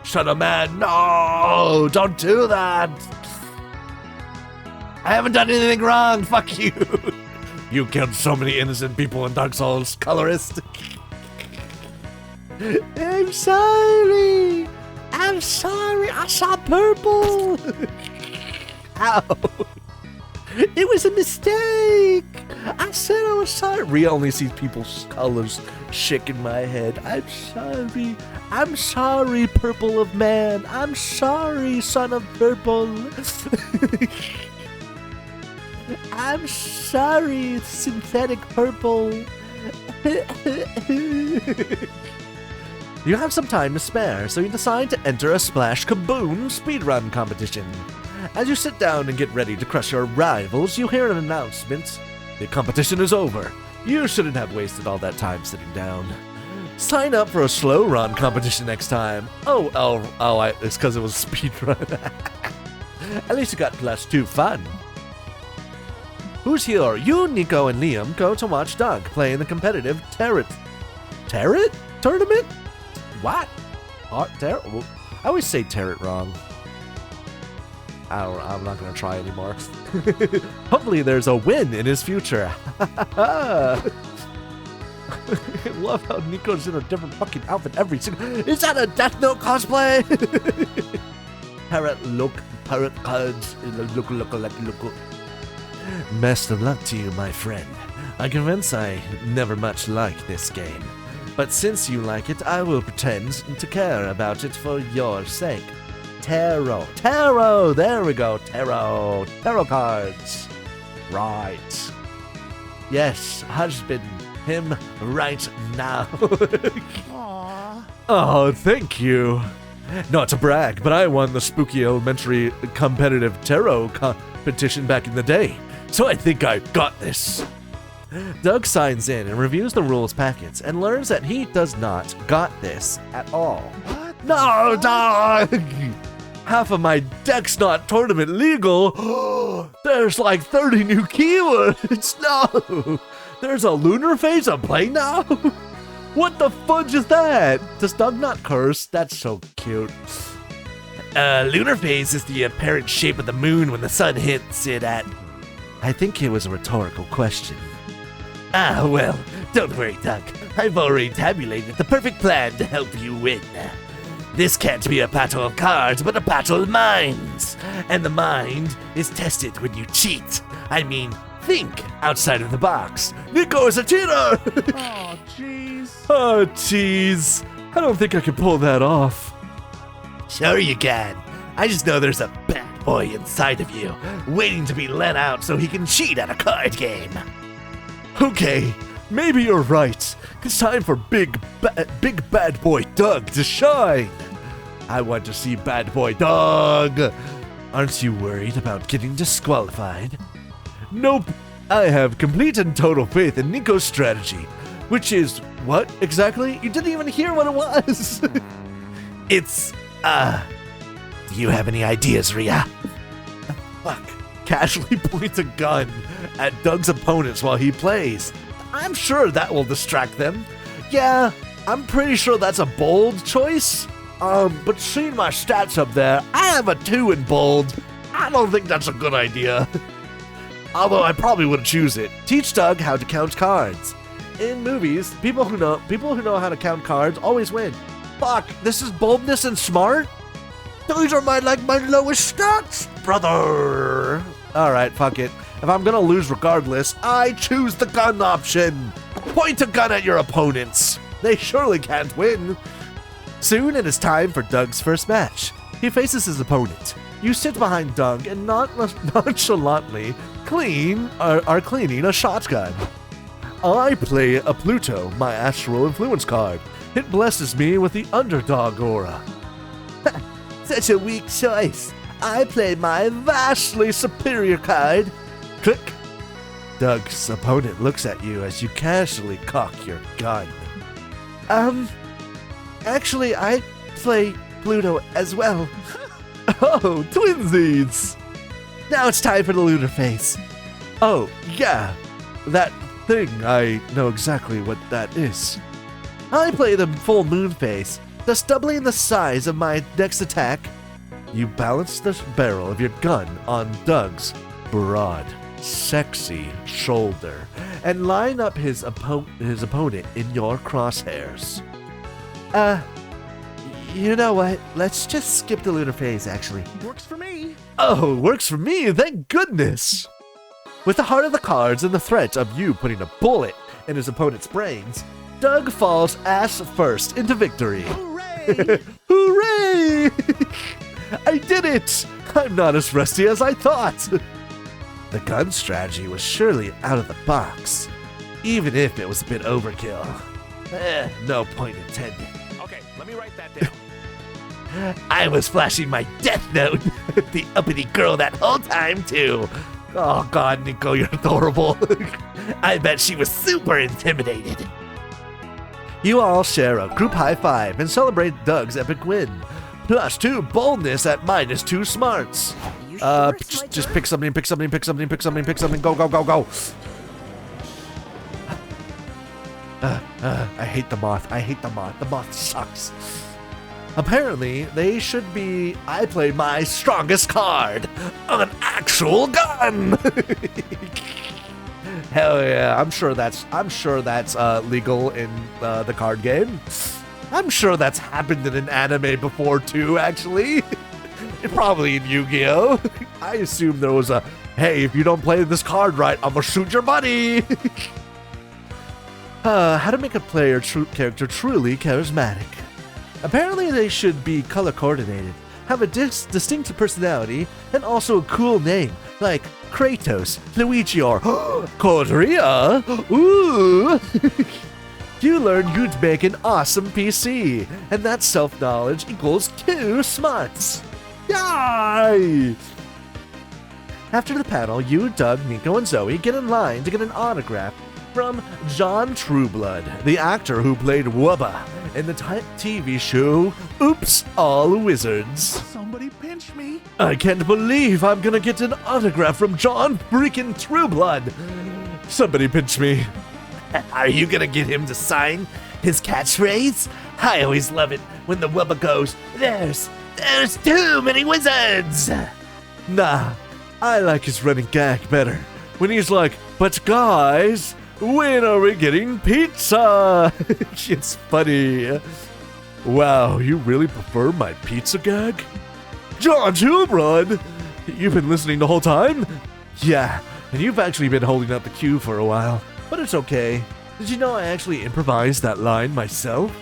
Son of man, no, don't do that. I haven't done anything wrong. Fuck you. You killed so many innocent people in Dark Souls, colorist. I'm sorry. I'm sorry. I saw purple. Ow. It was a mistake. I said I was sorry. Rhea only sees people's colors shaking my head. I'm sorry. I'm sorry, purple of man. I'm sorry, son of purple. I'm sorry, synthetic purple. You have some time to spare, so you decide to enter a Splash Kaboom speedrun competition. As you sit down and get ready to crush your rivals, you hear an announcement. The competition is over. You shouldn't have wasted all that time sitting down. Sign up for a slow run competition next time. It's because it was speedrun. At least you got +2 fun. Who's here? You, Nico, and Liam go to watch Doug play in the competitive Tarot tournament? What? I always say Tarot wrong. I'm not gonna try anymore. Hopefully there's a win in his future. I love how Nico's in a different fucking outfit every single. Is that a Death Note cosplay? Parrot cards. Look. Best of luck to you, my friend. I confess I never much liked this game, but since you like it, I will pretend to care about it for your sake. Tarot, there we go, tarot cards. Right. Yes, husband, him right now. Aww. Oh, thank you. Not to brag, but I won the spooky elementary competitive tarot competition back in the day, so I think I got this. Doug signs in and reviews the rules packets and learns that he does not got this at all. What? No, Doug! Half of my deck's not tournament legal. There's like 30 new keywords. No! There's a lunar phase I'm playing now? What the fudge is that? Does Doug not curse? That's so cute. Lunar phase is the apparent shape of the moon when the sun hits it at... I think it was a rhetorical question. Ah, well, don't worry, Doug. I've already tabulated the perfect plan to help you win. This can't be a battle of cards, but a battle of minds. And the mind is tested when you cheat. I mean, think outside of the box. Nico is a cheater! Oh, jeez. Oh, jeez. I don't think I can pull that off. Sure you can. I just know there's a bad boy inside of you, waiting to be let out so he can cheat at a card game. Okay, maybe you're right. It's time for big bad boy Doug to shine. I want to see bad boy Doug. Aren't you worried about getting disqualified? Nope. I have complete and total faith in Nico's strategy, which is what exactly? You didn't even hear what it was. It's do you have any ideas, Rhea? Fuck. Casually points a gun at Doug's opponents while he plays. I'm sure that will distract them. Yeah, I'm pretty sure that's a bold choice. But seeing my stats up there, I have a 2 in bold. I don't think that's a good idea. Although I probably would choose it. Teach Doug how to count cards. In movies, people who know how to count cards always win. Fuck, this is boldness and smart? Those are my lowest stats, brother. Alright, fuck it. If I'm gonna lose regardless, I choose the gun option. Point a gun at your opponents. They surely can't win. Soon it is time for Doug's first match. He faces his opponent. You sit behind Doug and nonchalantly are cleaning a shotgun. I play a Pluto, my astral influence card. It blesses me with the underdog aura. Such a weak choice. I play my vastly superior card. Click. Doug's opponent looks at you as you casually cock your gun. Actually, I play Pluto as well. Oh, twinsies! Now it's time for the lunar phase. Oh, yeah, that thing, I know exactly what that is. I play the full moon phase, thus doubling the size of my next attack. You balance the barrel of your gun on Doug's broad, sexy shoulder and line up his opponent in your crosshairs. You know what? Let's just skip the lunar phase, actually. Works for me. Oh, works for me, thank goodness! With the heart of the cards and the threat of you putting a bullet in his opponent's brains, Doug falls ass first into victory. Hooray! Hooray! I did it! I'm not as rusty as I thought. The gun strategy was surely out of the box, even if it was a bit overkill. No point intended. Okay, let me write that down. I was flashing my death note at the uppity girl that whole time, too. Oh, God, Nico, you're adorable. I bet she was super intimidated. You all share a group high five and celebrate Doug's epic win. Plus 2 boldness at minus 2 smarts. You sure it's my Just turn? pick something, pick something, pick something, pick something, pick something. Go, go, go, go. I hate the moth. I hate the moth. The moth sucks. Apparently, they should be. I play my strongest card, an actual gun. Hell yeah! I'm sure that's legal in the card game. I'm sure that's happened in an anime before too. Actually, probably in Yu-Gi-Oh. I assume there was a hey, if you don't play this card right, I'm gonna shoot your buddy. How to make a player character truly charismatic. Apparently they should be color coordinated, have a distinct personality, and also a cool name, like Kratos, Luigi, or Coldria. Ooh! You learn you'd make an awesome PC, and that self-knowledge equals 2 smarts. Yay! After the panel, you, Doug, Nico, and Zoe get in line to get an autograph from John Trueblood, the actor who played Wubba in the TV show Oops, All Wizards. Somebody pinch me. I can't believe I'm gonna get an autograph from John freaking Trueblood. Somebody pinch me. Are you gonna get him to sign his catchphrase? I always love it when the Wubba goes, there's too many wizards. Nah, I like his running gag better. When he's like, but guys, when are we getting pizza? It's funny. Wow, you really prefer my pizza gag? John Trueblood! You've been listening the whole time? Yeah, and you've actually been holding up the queue for a while. But it's okay. Did you know I actually improvised that line myself?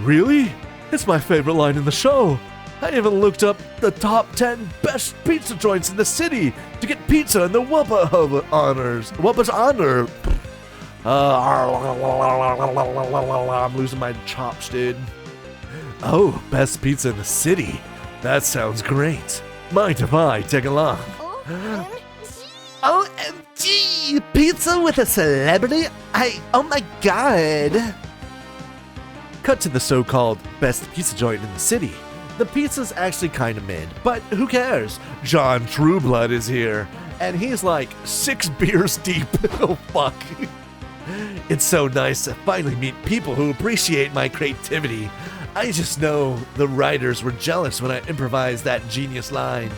Really? It's my favorite line in the show. I even looked up the top 10 best pizza joints in the city to get pizza in the Wubba honors. Wubba's honor. I'm losing my chops, dude. Oh, best pizza in the city. That sounds great. Mind if I take along? OMG! Pizza with a celebrity? Oh my god. Cut to the so-called best pizza joint in the city. The pizza's actually kinda mid, but who cares? John Trueblood is here, and he's like 6 beers deep. Oh fuck. It's so nice to finally meet people who appreciate my creativity. I just know the writers were jealous when I improvised that genius line.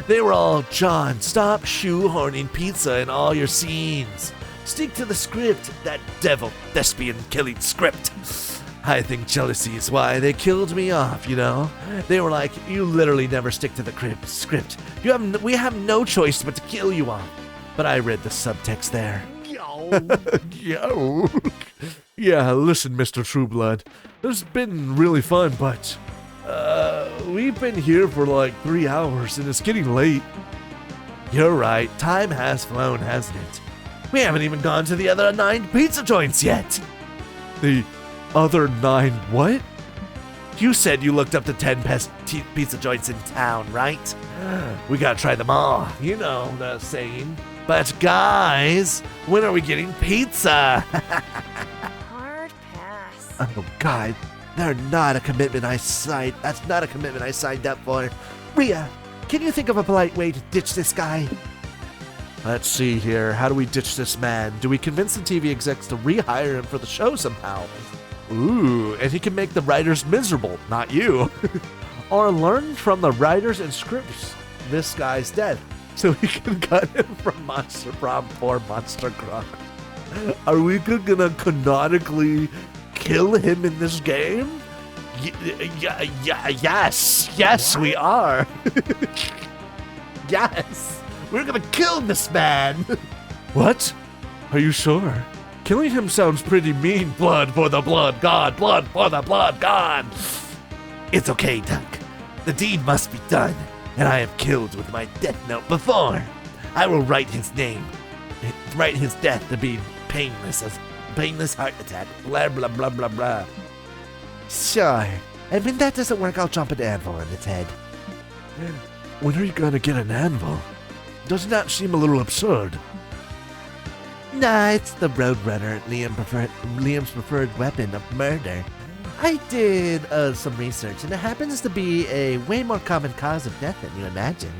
They were all, John, stop shoehorning pizza in all your scenes. Stick to the script, that devil thespian killing script. I think jealousy is why they killed me off, you know? They were like, you literally never stick to the script. We have no choice but to kill you off. But I read the subtext there. Yo. Yeah, listen, Mr. Trueblood. It's been really fun, but we've been here for like 3 hours and it's getting late. You're right. Time has flown, hasn't it? We haven't even gone to the other 9 pizza joints yet. The other 9 what? You said you looked up the 10 best pizza joints in town, right? We gotta try them all. You know the saying. But guys, when are we getting pizza? Hard pass. Oh god, they're not a commitment I signed. That's not a commitment I signed up for. Rhea, can you think of a polite way to ditch this guy? Let's see here. How do we ditch this man? Do we convince the TV execs to rehire him for the show somehow? Ooh, and he can make the writers miserable, not you. Or learn from the writers and scripts. This guy's dead, so we can cut him from Monster Prom for Monster Croc. Are we gonna canonically kill him in this game? Yes, we are. Yes, we're gonna kill this man. What? Are you sure? Killing him sounds pretty mean. Blood for the blood god, blood for the blood god. It's okay, Doug. The deed must be done, and I have killed with my death note before. I will write his name. Write his death to be painless as painless heart attack. Blah, blah, blah, blah, blah. Sure. And when that doesn't work, I'll jump an anvil on its head. When are you gonna get an anvil? Doesn't that seem a little absurd? Nah, it's the Roadrunner, Liam's preferred weapon of murder. I did some research, and it happens to be a way more common cause of death than you imagine.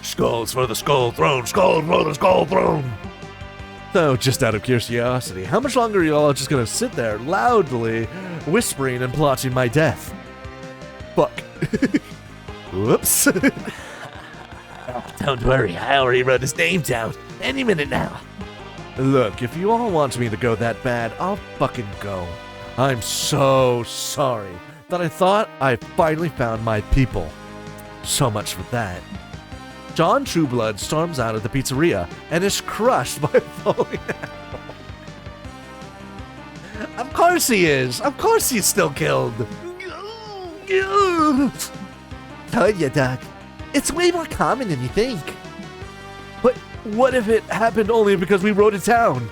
Skulls for the skull throne! Skulls for the skull throne! So, just out of curiosity, how much longer are you all just gonna sit there loudly whispering and plotting my death? Fuck. Whoops. Don't worry, I already wrote his name down. Any minute now. Look, if you all want me to go that bad, I'll fucking go. I'm so sorry that I thought I finally found my people. So much for that. John Trueblood storms out of the pizzeria and is crushed by a falling apple. Of course he is. Of course he's still killed. Told you, Doug. It's way more common than you think. But what if it happened only because we wrote it down?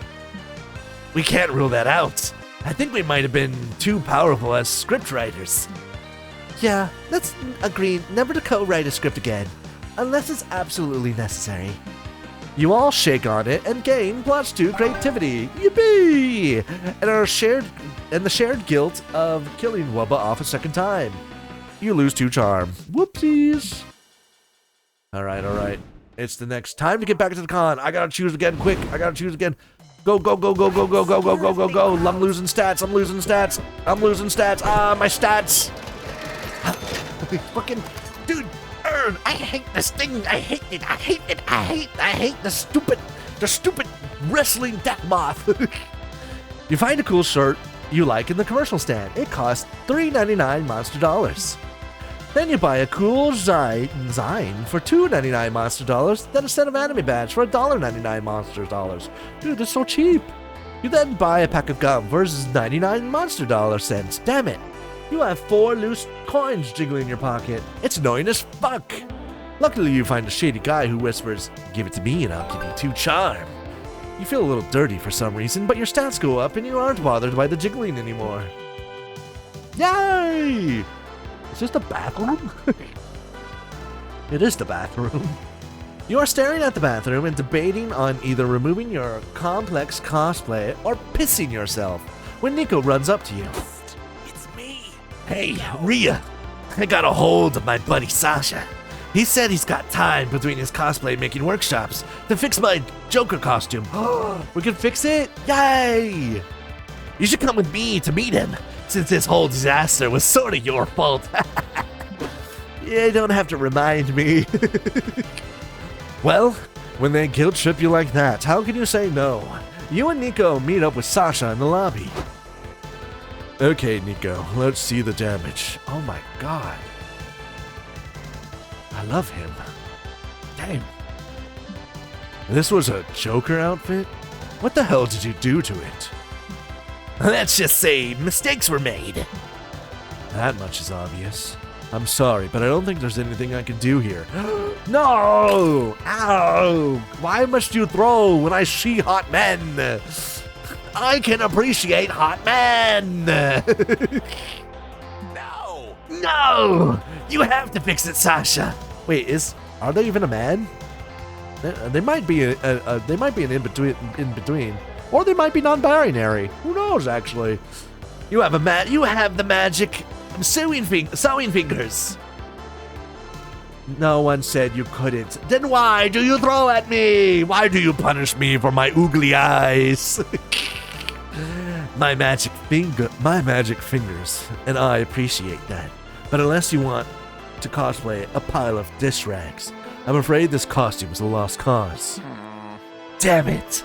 We can't rule that out. I think we might have been too powerful as scriptwriters. Yeah, let's agree never to co-write a script again, unless it's absolutely necessary. You all shake on it and gain +2 creativity. Yippee! And the shared guilt of killing Wubba off a second time. You lose 2 charm. Whoopsies. Alright. It's the next time to get back to the con. I gotta choose again, quick. I gotta choose again. Go. I'm losing stats. Ah, my stats. Fucking dude, I hate this thing. I hate it. I hate the stupid wrestling death moth. You find a cool shirt you like in the commercial stand. It costs $3.99 monster dollars. Then you buy a cool zine for $2.99 monster dollars, then a set of anime badge for $1.99 monster dollars. Dude, they're so cheap. You then buy a pack of gum for 99 monster dollar cents. Damn it. You have 4 loose coins jiggling in your pocket. It's annoying as fuck. Luckily, you find a shady guy who whispers, "Give it to me and I'll give you 2 charm." You feel a little dirty for some reason, but your stats go up and you aren't bothered by the jiggling anymore. Yay! Is this the bathroom? It is the bathroom. You are staring at the bathroom and debating on either removing your complex cosplay or pissing yourself when Nico runs up to you. It's me. Hey, Rhea. I got a hold of my buddy Sasha. He said he's got time between his cosplay making workshops to fix my Joker costume. We can fix it? Yay! You should come with me to meet him, since this whole disaster was sort of your fault. You don't have to remind me. Well, when they guilt trip you like that, how can you say no? You and Nico meet up with Sasha in the lobby. Okay, Nico, let's see the damage. Oh my god. I love him. Damn. This was a Joker outfit? What the hell did you do to it? Let's just say mistakes were made. That much is obvious. I'm sorry, but I don't think there's anything I can do here. No! Ow! Why must you throw when I see hot men? I can appreciate hot men! No! You have to fix it, Sasha. Wait, are they even a man? They might be they might be an in between, or they might be non-binary. Who knows? Actually, you have the magic sewing fingers. No one said you couldn't. Then why do you throw at me? Why do you punish me for my oogly eyes? My magic fingers, and I appreciate that. But unless you want to cosplay a pile of dish rags, I'm afraid this costume is a lost cause. Damn it.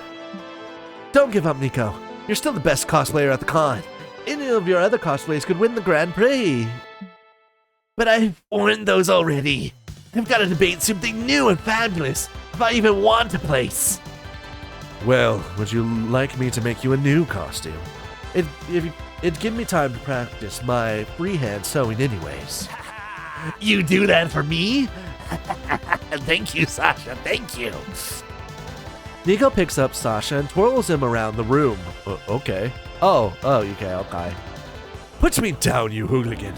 Don't give up, Nico. You're still the best cosplayer at the con. Any of your other cosplays could win the Grand Prix. But I've won those already. I've got to debate something new and fabulous if I even want a place. Well, would you like me to make you a new costume? It'd give me time to practice my freehand sewing anyways. You do that for me? Thank you, Sasha. Thank you. Nico picks up Sasha and twirls him around the room. Okay. Okay. Put me down, you hooligan.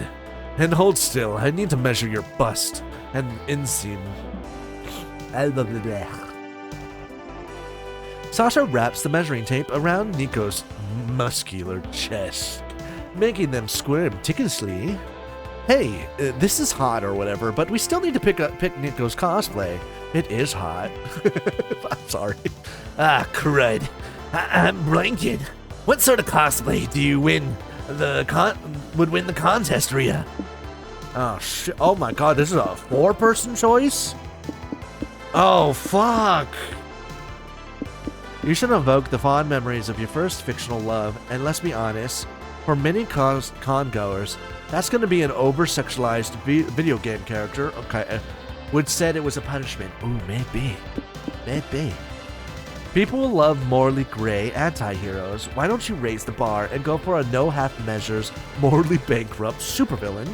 And hold still. I need to measure your bust and inseam. Sasha wraps the measuring tape around Nico's muscular chest, making them squirm tickishly. Hey, this is hot or whatever, but we still need to pick Nico's cosplay. It is hot. I'm sorry. Ah, crud. I'm blanking. What sort of cosplay do you win would win the contest, Rhea? Oh shit! Oh my god, this is a 4-person choice? Oh fuck! You should evoke the fond memories of your first fictional love, and let's be honest, for many con-goers, that's gonna be an over-sexualized video game character. Okay, would said it was a punishment. Ooh, maybe. People will love morally gray anti-heroes. Why don't you raise the bar and go for a no half measures, morally bankrupt supervillain?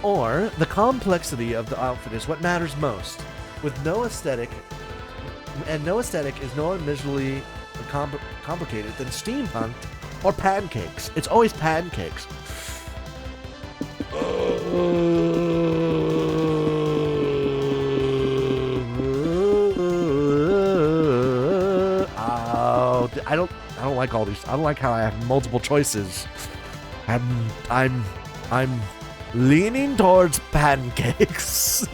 Or the complexity of the outfit is what matters most. With no aesthetic, and no aesthetic is no more visually complicated than steampunk or pancakes. It's always pancakes. I don't like all these. I don't like how I have multiple choices. I'm leaning towards pancakes.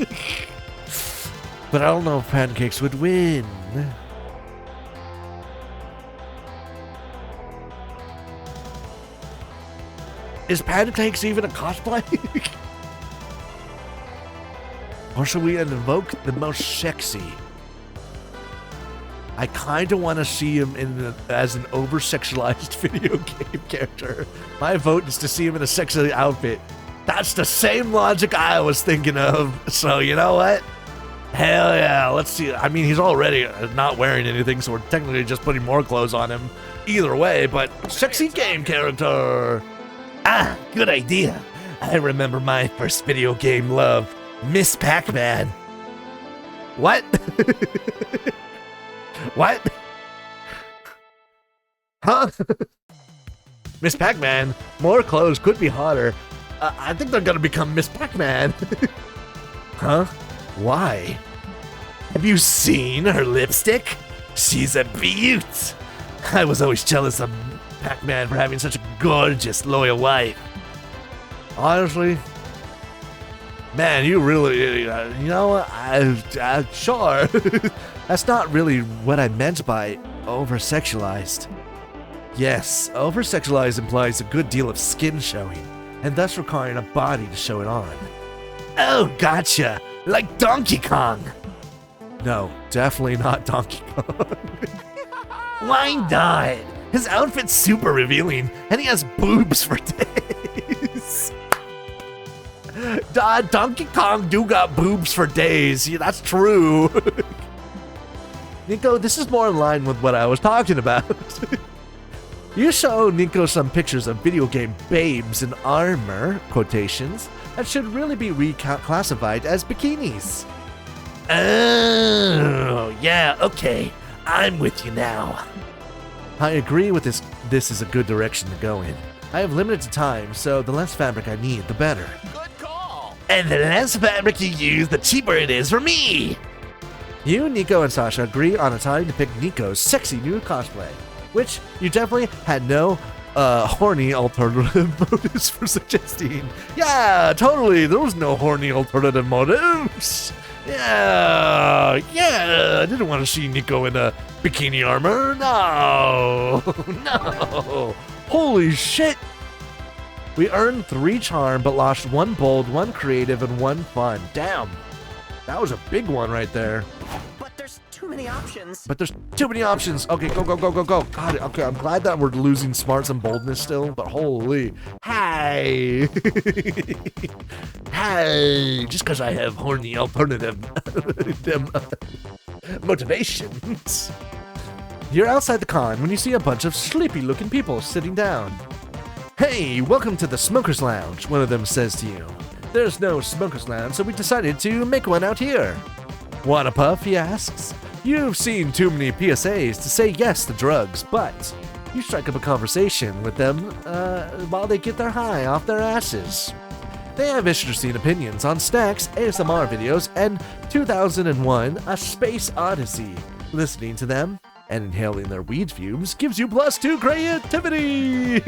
But I don't know if pancakes would win. Is pancakes even a cosplay? Or should we invoke the most sexy? I kind of want to see him as an over-sexualized video game character. My vote is to see him in a sexy outfit. That's the same logic I was thinking of. So you know what? Hell yeah, let's see. I mean, he's already not wearing anything, so we're technically just putting more clothes on him. Either way, but sexy game character. Ah, good idea. I remember my first video game love, Miss Pac-Man. What? What? Huh? Miss Pac-Man, more clothes could be hotter. I think they're gonna become Miss Pac-Man. Huh? Why? Have you seen her lipstick? She's a beaut. I was always jealous of Pac-Man for having such a gorgeous, loyal wife. Honestly, man, you really, you know, sure. That's not really what I meant by over-sexualized. Yes, over-sexualized implies a good deal of skin showing, and thus requiring a body to show it on. Oh, gotcha. Like Donkey Kong. No, definitely not Donkey Kong. Why not? His outfit's super revealing, and he has boobs for days. Donkey Kong do got boobs for days. Yeah, that's true. Nico, this is more in line with what I was talking about. You show Nico some pictures of video game babes in armor, quotations, that should really be reclassified as bikinis. Oh, yeah, okay. I'm with you now. I agree with this. This is a good direction to go in. I have limited time, so the less fabric I need, the better. Good call. And the less fabric you use, the cheaper it is for me. You, Nico, and Sasha agree on a time to pick Nico's sexy new cosplay, which you definitely had no horny alternative motives for suggesting. Yeah, totally. There was no horny alternative motives. Yeah, I didn't want to see Nico in a bikini armor. No, no. Holy shit. We earned 3 charm, but lost 1 bold, 1 creative, and 1 fun. Damn. That was a big one right there. But there's too many options. Okay, go. God, okay, I'm glad that we're losing smarts and boldness still, but holy. Hey. Hey. Just because I have horny alternative motivations. You're outside the con when you see a bunch of sleepy-looking people sitting down. Hey, welcome to the Smoker's Lounge, one of them says to you. There's no Smoker's Lounge, so we decided to make one out here. Want a puff, he asks. You've seen too many PSAs to say yes to drugs, but you strike up a conversation with them while they get their high off their asses. They have interesting opinions on snacks, ASMR videos, and 2001 A Space Odyssey. Listening to them and inhaling their weed fumes gives you +2 creativity!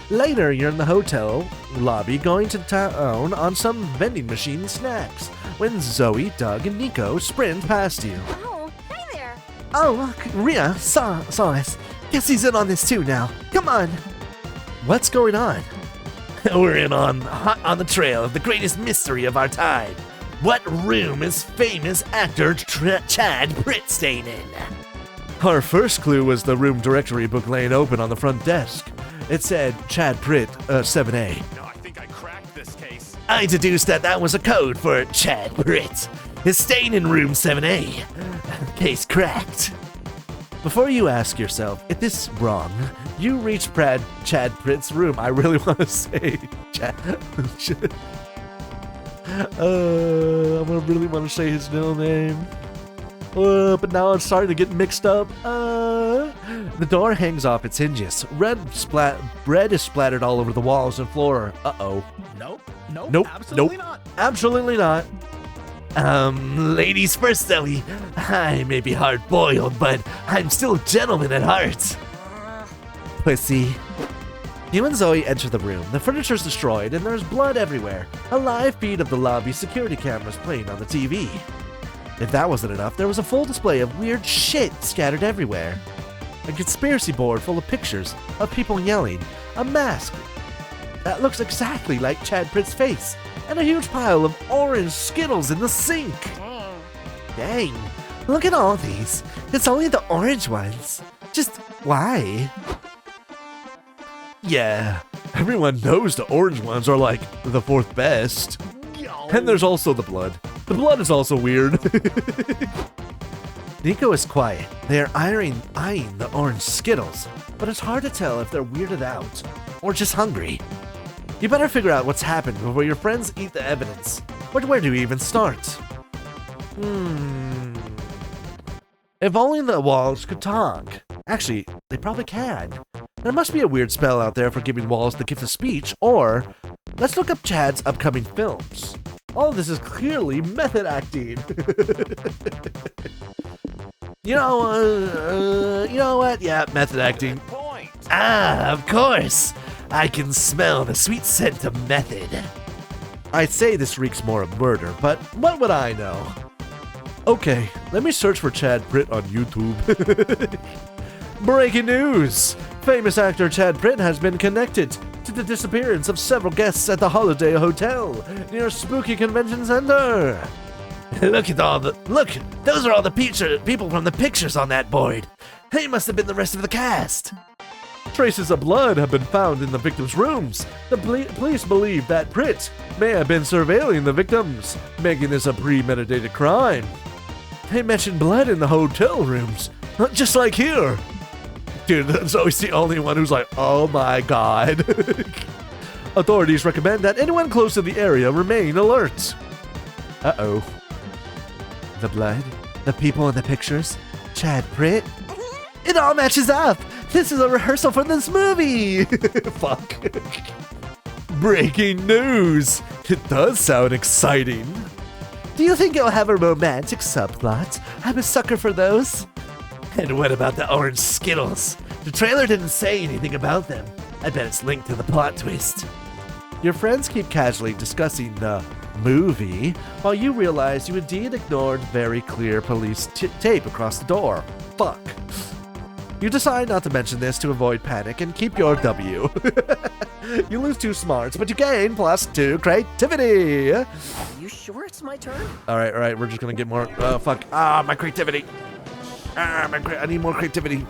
Later, you're in the hotel lobby going to town on some vending machine snacks when Zoe, Doug, and Nico sprint past you. Oh, hey there. Oh, look, Rhea saw us. Guess he's in on this too now. Come on. What's going on? We're hot on the trail of the greatest mystery of our time. What room is famous actor Chad Pritt staying in? Our first clue was the room directory book laying open on the front desk. It said Chad Pritt, 7A. No, I think I cracked this case. I deduced that was a code for Chad Pritt is staying in room 7A. Case cracked. Before you ask yourself if this is wrong, you reach Chad Pritt's room. I really want to say Chad. I really want to say his middle name. But now I'm starting to get mixed up. The door hangs off its hinges. Bread is splattered all over the walls and floor. Uh-oh. Nope. Absolutely not. Absolutely not. Ladies first, Zoe. I may be hard-boiled, but I'm still a gentleman at heart. Pussy. You and Zoe enter the room. The furniture's destroyed and there's blood everywhere. A live feed of the lobby security cameras playing on the TV. If that wasn't enough, there was a full display of weird shit scattered everywhere. A conspiracy board full of pictures of people yelling, a mask that looks exactly like Chad Pritt's face, and a huge pile of orange Skittles in the sink. Dang. Dang. Look at all these. It's only the orange ones. Just why? Yeah, everyone knows the orange ones are like the fourth best. And there's also the blood. The blood is also weird. Nico is quiet. They are eyeing the orange Skittles, but it's hard to tell if they're weirded out or just hungry. You better figure out what's happened before your friends eat the evidence. But where do we even start? If only the walls could talk. Actually, they probably can. There must be a weird spell out there for giving walls the gift of speech, or let's look up Chad's upcoming films. All of this is clearly method acting. You know what? Yeah, method acting. Point. Ah, of course. I can smell the sweet scent of method. I'd say this reeks more of murder, but what would I know? Okay, let me search for Chad Pritt on YouTube. Breaking news! Famous actor Chad Pritt has been connected to the disappearance of several guests at the Holiday Hotel near Spooky Convention Center. Look, those are all the people from the pictures on that board. They must have been the rest of the cast. Traces of blood have been found in the victims' rooms. The police believe that Pritt may have been surveilling the victims, making this a premeditated crime. They mentioned blood in the hotel rooms, just like here. Dude, that's always the only one who's like, oh my god. Authorities recommend that anyone close to the area remain alert. Uh-oh. The blood? The people in the pictures? Chad Pritt? It all matches up! This is a rehearsal for this movie! Fuck. Breaking news! It does sound exciting. Do you think it'll have a romantic subplot? I'm a sucker for those. And what about the orange Skittles? The trailer didn't say anything about them. I bet it's linked to the plot twist. Your friends keep casually discussing the movie while you realize you indeed ignored very clear police tape across the door. Fuck. You decide not to mention this to avoid panic and keep your W. You lose 2 smarts, but you gain +2 creativity. Are you sure it's my turn? Alright, we're just gonna get more. Fuck. My creativity. I need more creativity.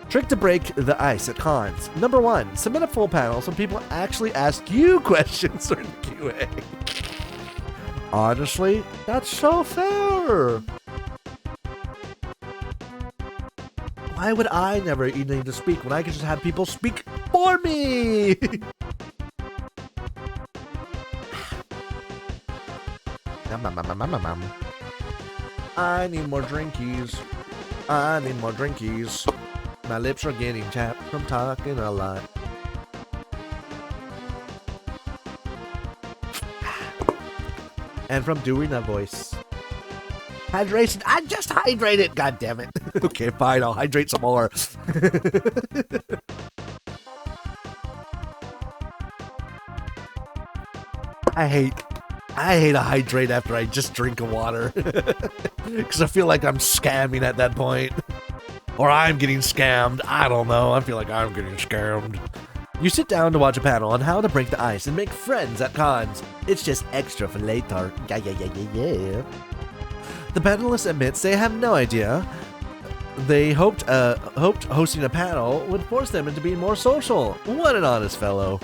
Trick to break the ice at cons. Number 1, submit a full panel so people actually ask you questions during the QA. Honestly, that's so fair. Why would I never need to speak when I can just have people speak for me? I need more drinkies. I need more drinkies. My lips are getting chapped from talking a lot. And from doing a voice. Hydration. I just hydrated. God damn it. Okay, fine. I'll hydrate some more. I hate to hydrate after I just drink a water. Because I feel like I'm scamming at that point. Or I'm getting scammed. I don't know. I feel like I'm getting scammed. You sit down to watch a panel on how to break the ice and make friends at cons. It's just extra for later. Yeah. The panelists admits they have no idea. They hoped hosting a panel would force them into being more social. What an honest fellow.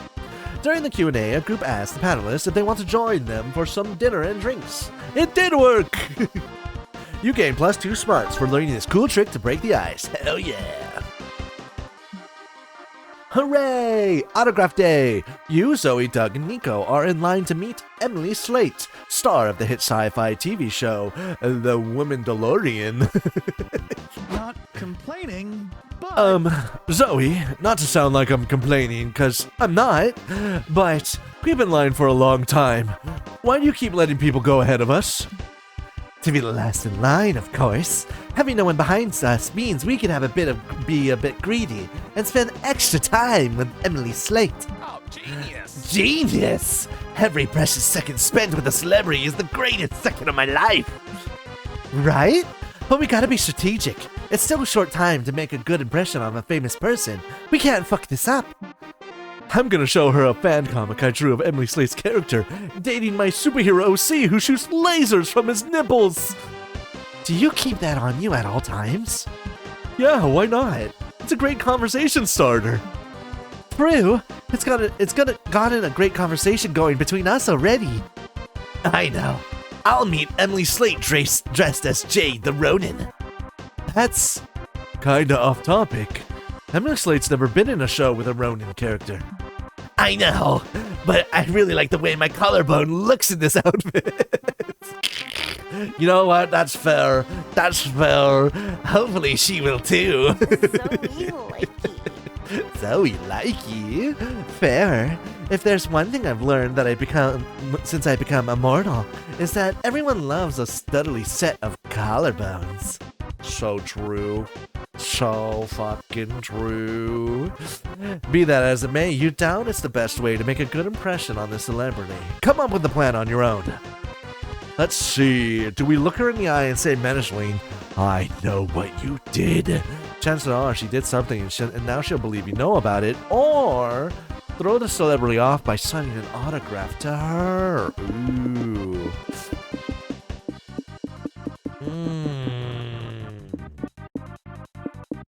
During the Q&A, a group asked the panelists if they want to join them for some dinner and drinks. It did work! You gain +2 smarts for learning this cool trick to break the ice. Hell yeah! Hooray! Autograph Day! You, Zoe, Doug, and Nico are in line to meet Emily Slate, star of the hit sci-fi TV show, The Woman DeLorean. Not complaining, but... Zoe, not to sound like I'm complaining, cause I'm not, but we've been in line for a long time. Why do you keep letting people go ahead of us? To be the last in line, of course. Having no one behind us means we can be a bit greedy and spend extra time with Emily Slate. Oh, genius. Genius! Every precious second spent with a celebrity is the greatest second of my life. Right? But we gotta be strategic. It's still a short time to make a good impression on a famous person. We can't fuck this up. I'm gonna show her a fan comic I drew of Emily Slate's character, dating my superhero OC who shoots lasers from his nipples. Do you keep that on you at all times? Yeah, why not? It's a great conversation starter. True. It's gotten a great conversation going between us already. I know. I'll meet Emily Slate dressed as Jade the Ronin. That's kinda off topic. Emily Slate's never been in a show with a Ronin character. I know, but I really like the way my collarbone looks in this outfit. You know what? That's fair. That's fair. Hopefully she will too. Zoe likey. Fair. If there's one thing I've learned since I become immortal, is that everyone loves a studly set of collarbones. So true. So fucking true. Be that as it may, you doubt it's the best way to make a good impression on this celebrity. Come up with the plan on your own. Let's see. Do we look her in the eye and say menacingly, I know what you did? Chances are she did something and now she'll believe you know about it. Or throw the celebrity off by signing an autograph to her. Ooh.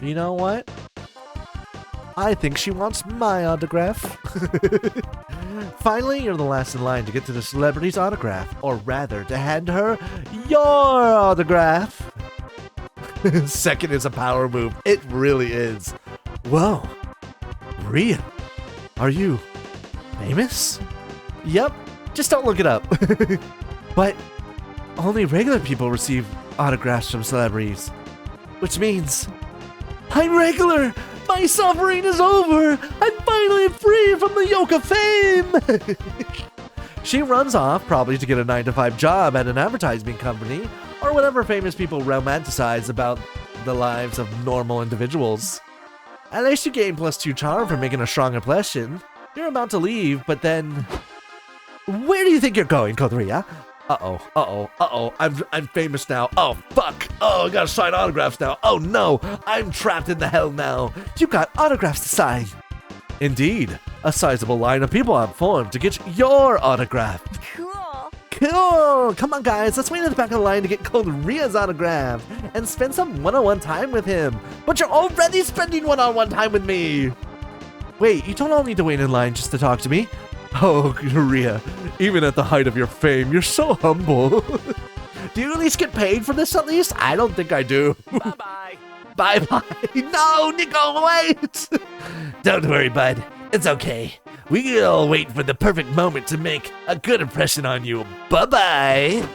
You know what? I think she wants my autograph. Finally, you're the last in line to get to the celebrity's autograph, or rather, to hand her your autograph. Second is a power move. It really is. Whoa. Rhea, are you famous? Yep, just don't look it up. But only regular people receive autographs from celebrities, which means I'm regular! My suffering is over! I'm finally free from the yoke of fame! She runs off, probably to get a 9-to-5 job at an advertising company, or whatever famous people romanticize about the lives of normal individuals. At least you gain +2 charm for making a strong impression. You're about to leave, but then... Where do you think you're going, Coldria? I'm famous now. Oh, fuck. Oh, I gotta sign autographs now. Oh, no. I'm trapped in the hell now. You got autographs to sign. Indeed. A sizable line of people have formed to get your autograph. Cool. Come on, guys. Let's wait in the back of the line to get Coldria's autograph and spend some one-on-one time with him. But you're already spending one-on-one time with me. Wait, you don't all need to wait in line just to talk to me. Oh, Coldria, even at the height of your fame, you're so humble. Do you at least get paid for this at least? I don't think I do. Bye-bye. Bye-bye. No, Nico, wait. Don't worry, bud. It's okay. We can all wait for the perfect moment to make a good impression on you. Bye-bye.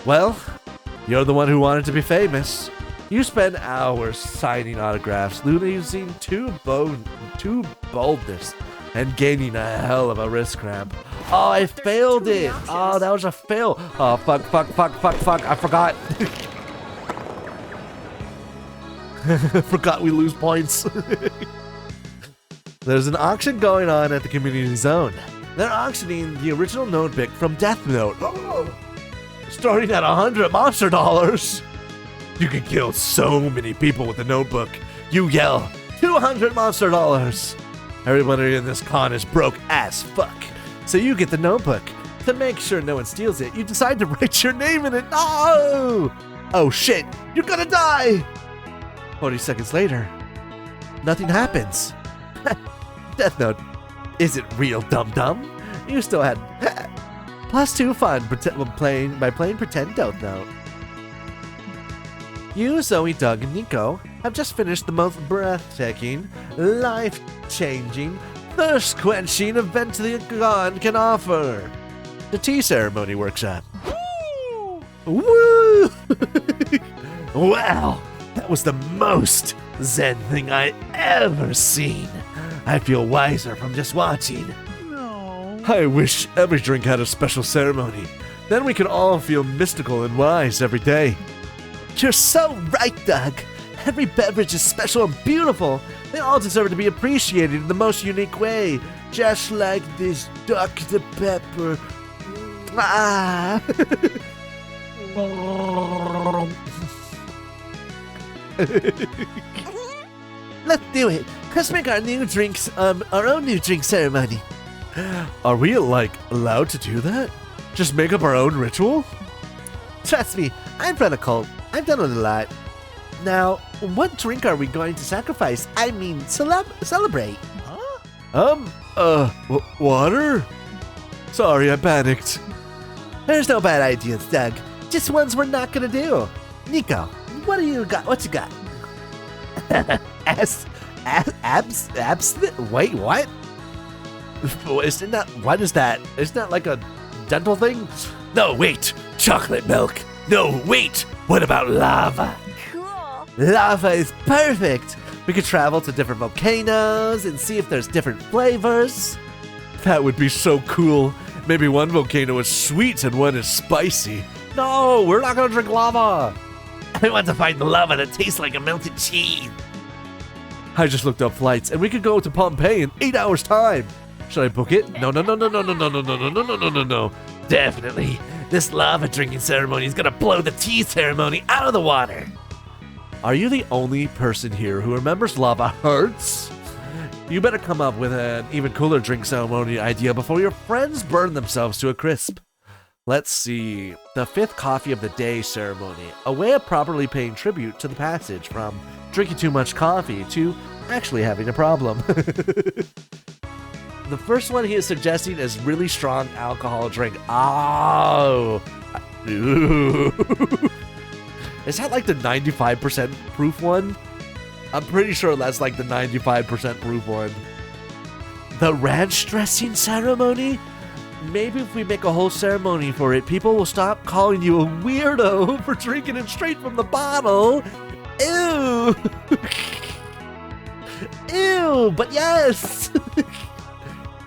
Well, You're the one who wanted to be famous. You spend hours signing autographs, losing to boldness, and gaining a hell of a wrist cramp. Oh, I failed it. Oh, that was a fail. Oh, fuck. I forgot. Forgot we lose points. There's an auction going on at the community zone. They're auctioning the original notebook from Death Note. Starting at 100 monster dollars. You can kill so many people with the notebook. You yell, 200 monster dollars. Everybody in this con is broke as fuck. So you get the notebook. To make sure no one steals it, you decide to write your name in it. No! Oh shit, you're gonna die! 40 seconds later, nothing happens. Death Note isn't real dum-dum. You still had +2 fun by playing pretend Death Note. You, Zoe, Doug, and Nico have just finished the most breathtaking, life-changing, thirst-quenching event the god can offer. The tea ceremony workshop. Woo! Wow, that was the most zen thing I ever seen. I feel wiser from just watching. No. I wish every drink had a special ceremony. Then we could all feel mystical and wise every day. You're so right, Doug. Every beverage is special and beautiful. They all deserve to be appreciated in the most unique way. Just like this Dr. Pepper. Ah. Let's do it. Let's make our own new drink ceremony. Are we, allowed to do that? Just make up our own ritual? Trust me, I'm from a cult. I've done it a lot. Now, what drink are we going to sacrifice? I mean, celebrate. Water? Sorry, I panicked. There's no bad ideas, Doug. Just ones we're not gonna do. Nico, what do you got? What you got? Wait, what? Isn't that, what is that? Isn't that like a dental thing? No, wait, chocolate milk. No, wait, what about lava? Cool. Lava is perfect. We could travel to different volcanoes and see if there's different flavors. That would be so cool. Maybe one volcano is sweet and one is spicy. No, we're not gonna drink lava. I want to find the lava that tastes like a melted cheese. I just looked up flights, and we could go to Pompeii in 8 hours' time. Should I book it? No. Definitely. This lava drinking ceremony is gonna blow the tea ceremony out of the water. Are you the only person here who remembers lava hurts? You better come up with an even cooler drink ceremony idea before your friends burn themselves to a crisp. Let's see. The 5th coffee of the day ceremony. A way of properly paying tribute to the passage from drinking too much coffee to actually having a problem. The first one he is suggesting is really strong alcohol drink. Oh. Ooh. Is that like the 95% proof one? I'm pretty sure that's like the 95% proof one. The ranch dressing ceremony? Maybe if we make a whole ceremony for it, people will stop calling you a weirdo for drinking it straight from the bottle. Ew. Ew, but yes.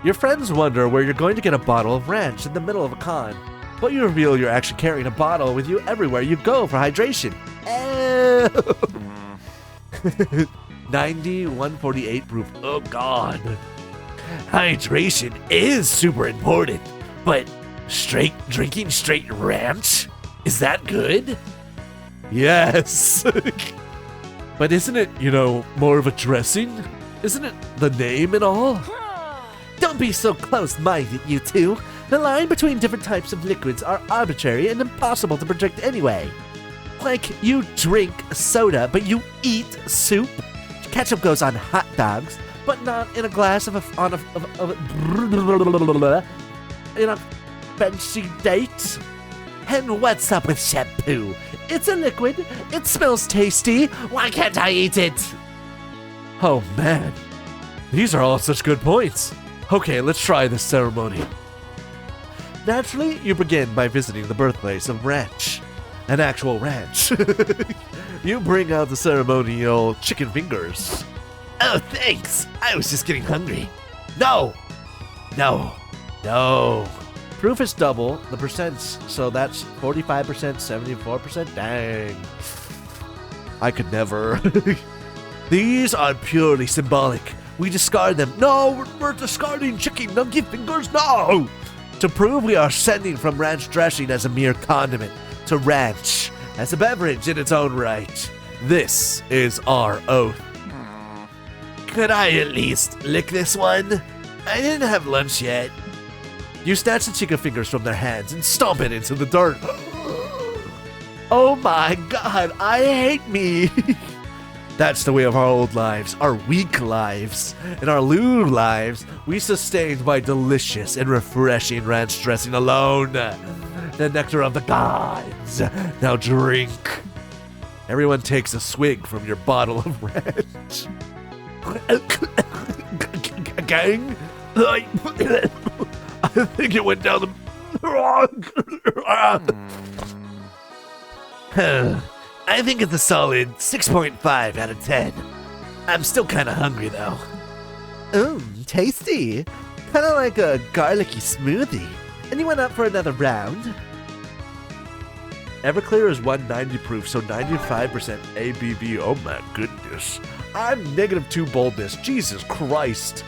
Your friends wonder where you're going to get a bottle of ranch in the middle of a con, but you reveal you're actually carrying a bottle with you everywhere you go for hydration. Ew. 9148 proof. Oh god. Hydration is super important, but drinking straight ranch? Is that good? Yes. But isn't it, more of a dressing? Isn't it the name and all? Don't be so close-minded, you two. The line between different types of liquids are arbitrary and impossible to predict anyway. Like, you drink soda, but you eat soup. Ketchup goes on hot dogs, but not in a glass in a fancy date. And what's up with shampoo? It's a liquid. It smells tasty. Why can't I eat it? Oh man, these are all such good points. Okay, let's try this ceremony. Naturally, you begin by visiting the birthplace of ranch. an actual ranch. You bring out the ceremonial chicken fingers. Oh, thanks. I was just getting hungry. No! Proof is double the percents, so that's 45%, 74%. Dang. I could never. These are purely symbolic. We discard them. No, we're discarding chicken nugget fingers. No! To prove we are sending from ranch dressing as a mere condiment to ranch as a beverage in its own right. This is our oath. Could I at least lick this one? I didn't have lunch yet. You snatch the chicken fingers from their hands and stomp it into the dirt. Oh my god, I hate me. That's the way of our old lives, our weak lives. In our lewd lives, we sustained by delicious and refreshing ranch dressing alone. The nectar of the gods. Now drink. Everyone takes a swig from your bottle of ranch. Gang? I think it went down the wrong. I think it's a solid 6.5 out of 10. I'm still kind of hungry though. Tasty. Kind of like a garlicky smoothie. Anyone up for another round? Everclear is 190 proof, so 95% ABV. Oh my goodness. I'm -2 boldness. Jesus Christ.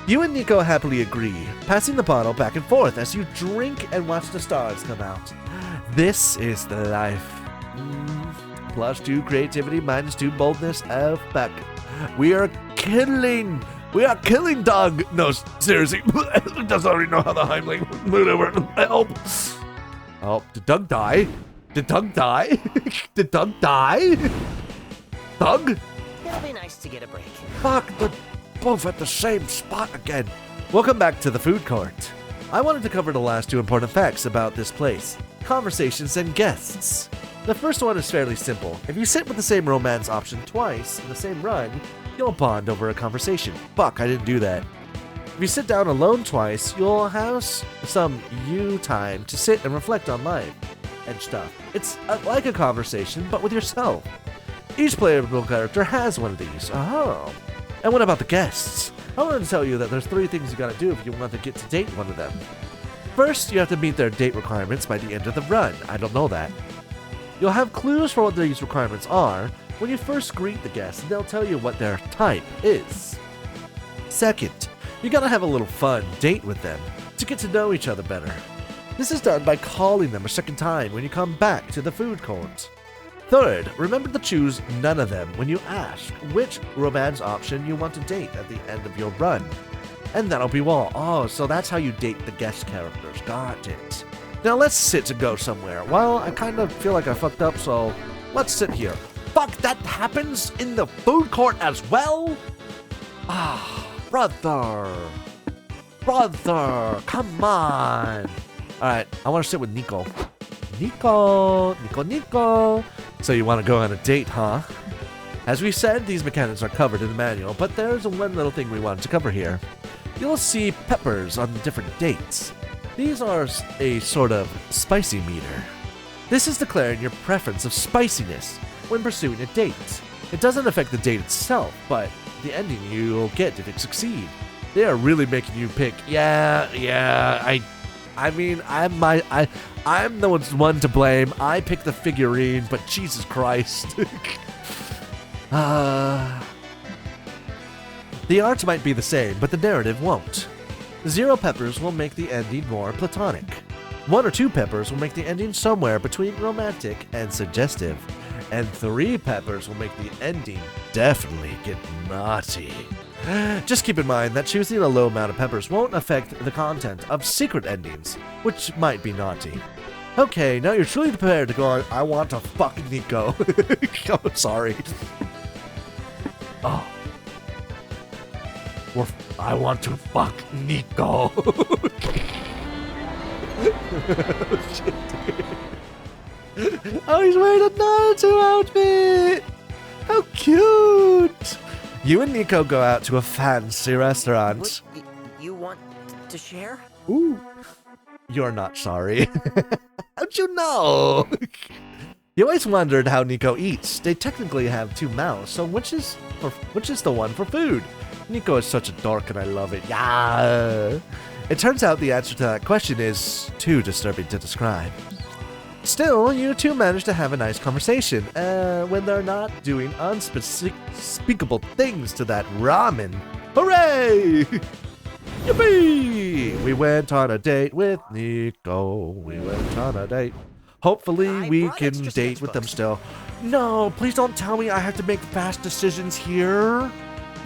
You and Nico happily agree, passing the bottle back and forth as you drink and watch the stars come out. This is the life. +2 creativity, -2 boldness. Oh, fuck. We are killing dog. No, seriously. Does already know how the Heimlich maneuver. Help. Oh, did Doug die? Did Doug die? Did Doug die? Doug? It'll be nice to get a break. Fuck, they're both at the same spot again. Welcome back to the food court. I wanted to cover the last 2 important facts about this place. Conversations and guests. The first one is fairly simple. If you sit with the same romance option twice in the same run, you'll bond over a conversation. Fuck, I didn't do that. If you sit down alone twice, you'll have some you time to sit and reflect on life and stuff. It's like a conversation, but with yourself. Each playable character has one of these. Oh. And what about the guests? I wanted to tell you that there's 3 things you gotta do if you want to get to date one of them. First, you have to meet their date requirements by the end of the run. I don't know that. You'll have clues for what these requirements are when you first greet the guests, and they'll tell you what their type is. Second, you gotta have a little fun date with them to get to know each other better. This is done by calling them a second time when you come back to the food court. Third, remember to choose none of them when you ask which romance option you want to date at the end of your run. And that'll be all. Oh, so that's how you date the guest characters. Got it. Now let's sit to go somewhere. Well, I kind of feel like I fucked up, so let's sit here. Fuck, that happens in the food court as well? Ah, brother. Brother, come on. Alright, I want to sit with Nico. Nico. So you want to go on a date, huh? As we said, these mechanics are covered in the manual, but there's one little thing we wanted to cover here. You'll see peppers on different dates. These are a sort of spicy meter. This is declaring your preference of spiciness when pursuing a date. It doesn't affect the date itself, but the ending you'll get if it succeed. They are really making you pick. I mean, I'm the one to blame. I picked the figurine, but Jesus Christ. The art might be the same, but the narrative won't. 0 peppers will make the ending more platonic. 1 or 2 peppers will make the ending somewhere between romantic and suggestive. And 3 peppers will make the ending definitely get naughty. Just keep in mind that choosing a low amount of peppers won't affect the content of secret endings, which might be naughty. Okay, now you're truly prepared to go on, I want to fuck Nico. I'm sorry. Oh. I want to fuck Nico. Oh, he's wearing a Naruto outfit. How cute. You and Nico go out to a fancy restaurant. What, you want to share? Ooh. You're not sorry. Don't you know? You always wondered how Nico eats. They technically have 2 mouths, so which is the one for food? Nico is such a dork and I love it. Yeah. It turns out the answer to that question is too disturbing to describe. Still, you two manage to have a nice conversation when they're not doing unspeakable things to that ramen. Hooray! Yippee! We went on a date with Nico. We went on a date. Hopefully we can date with them still. No, please don't tell me I have to make fast decisions here.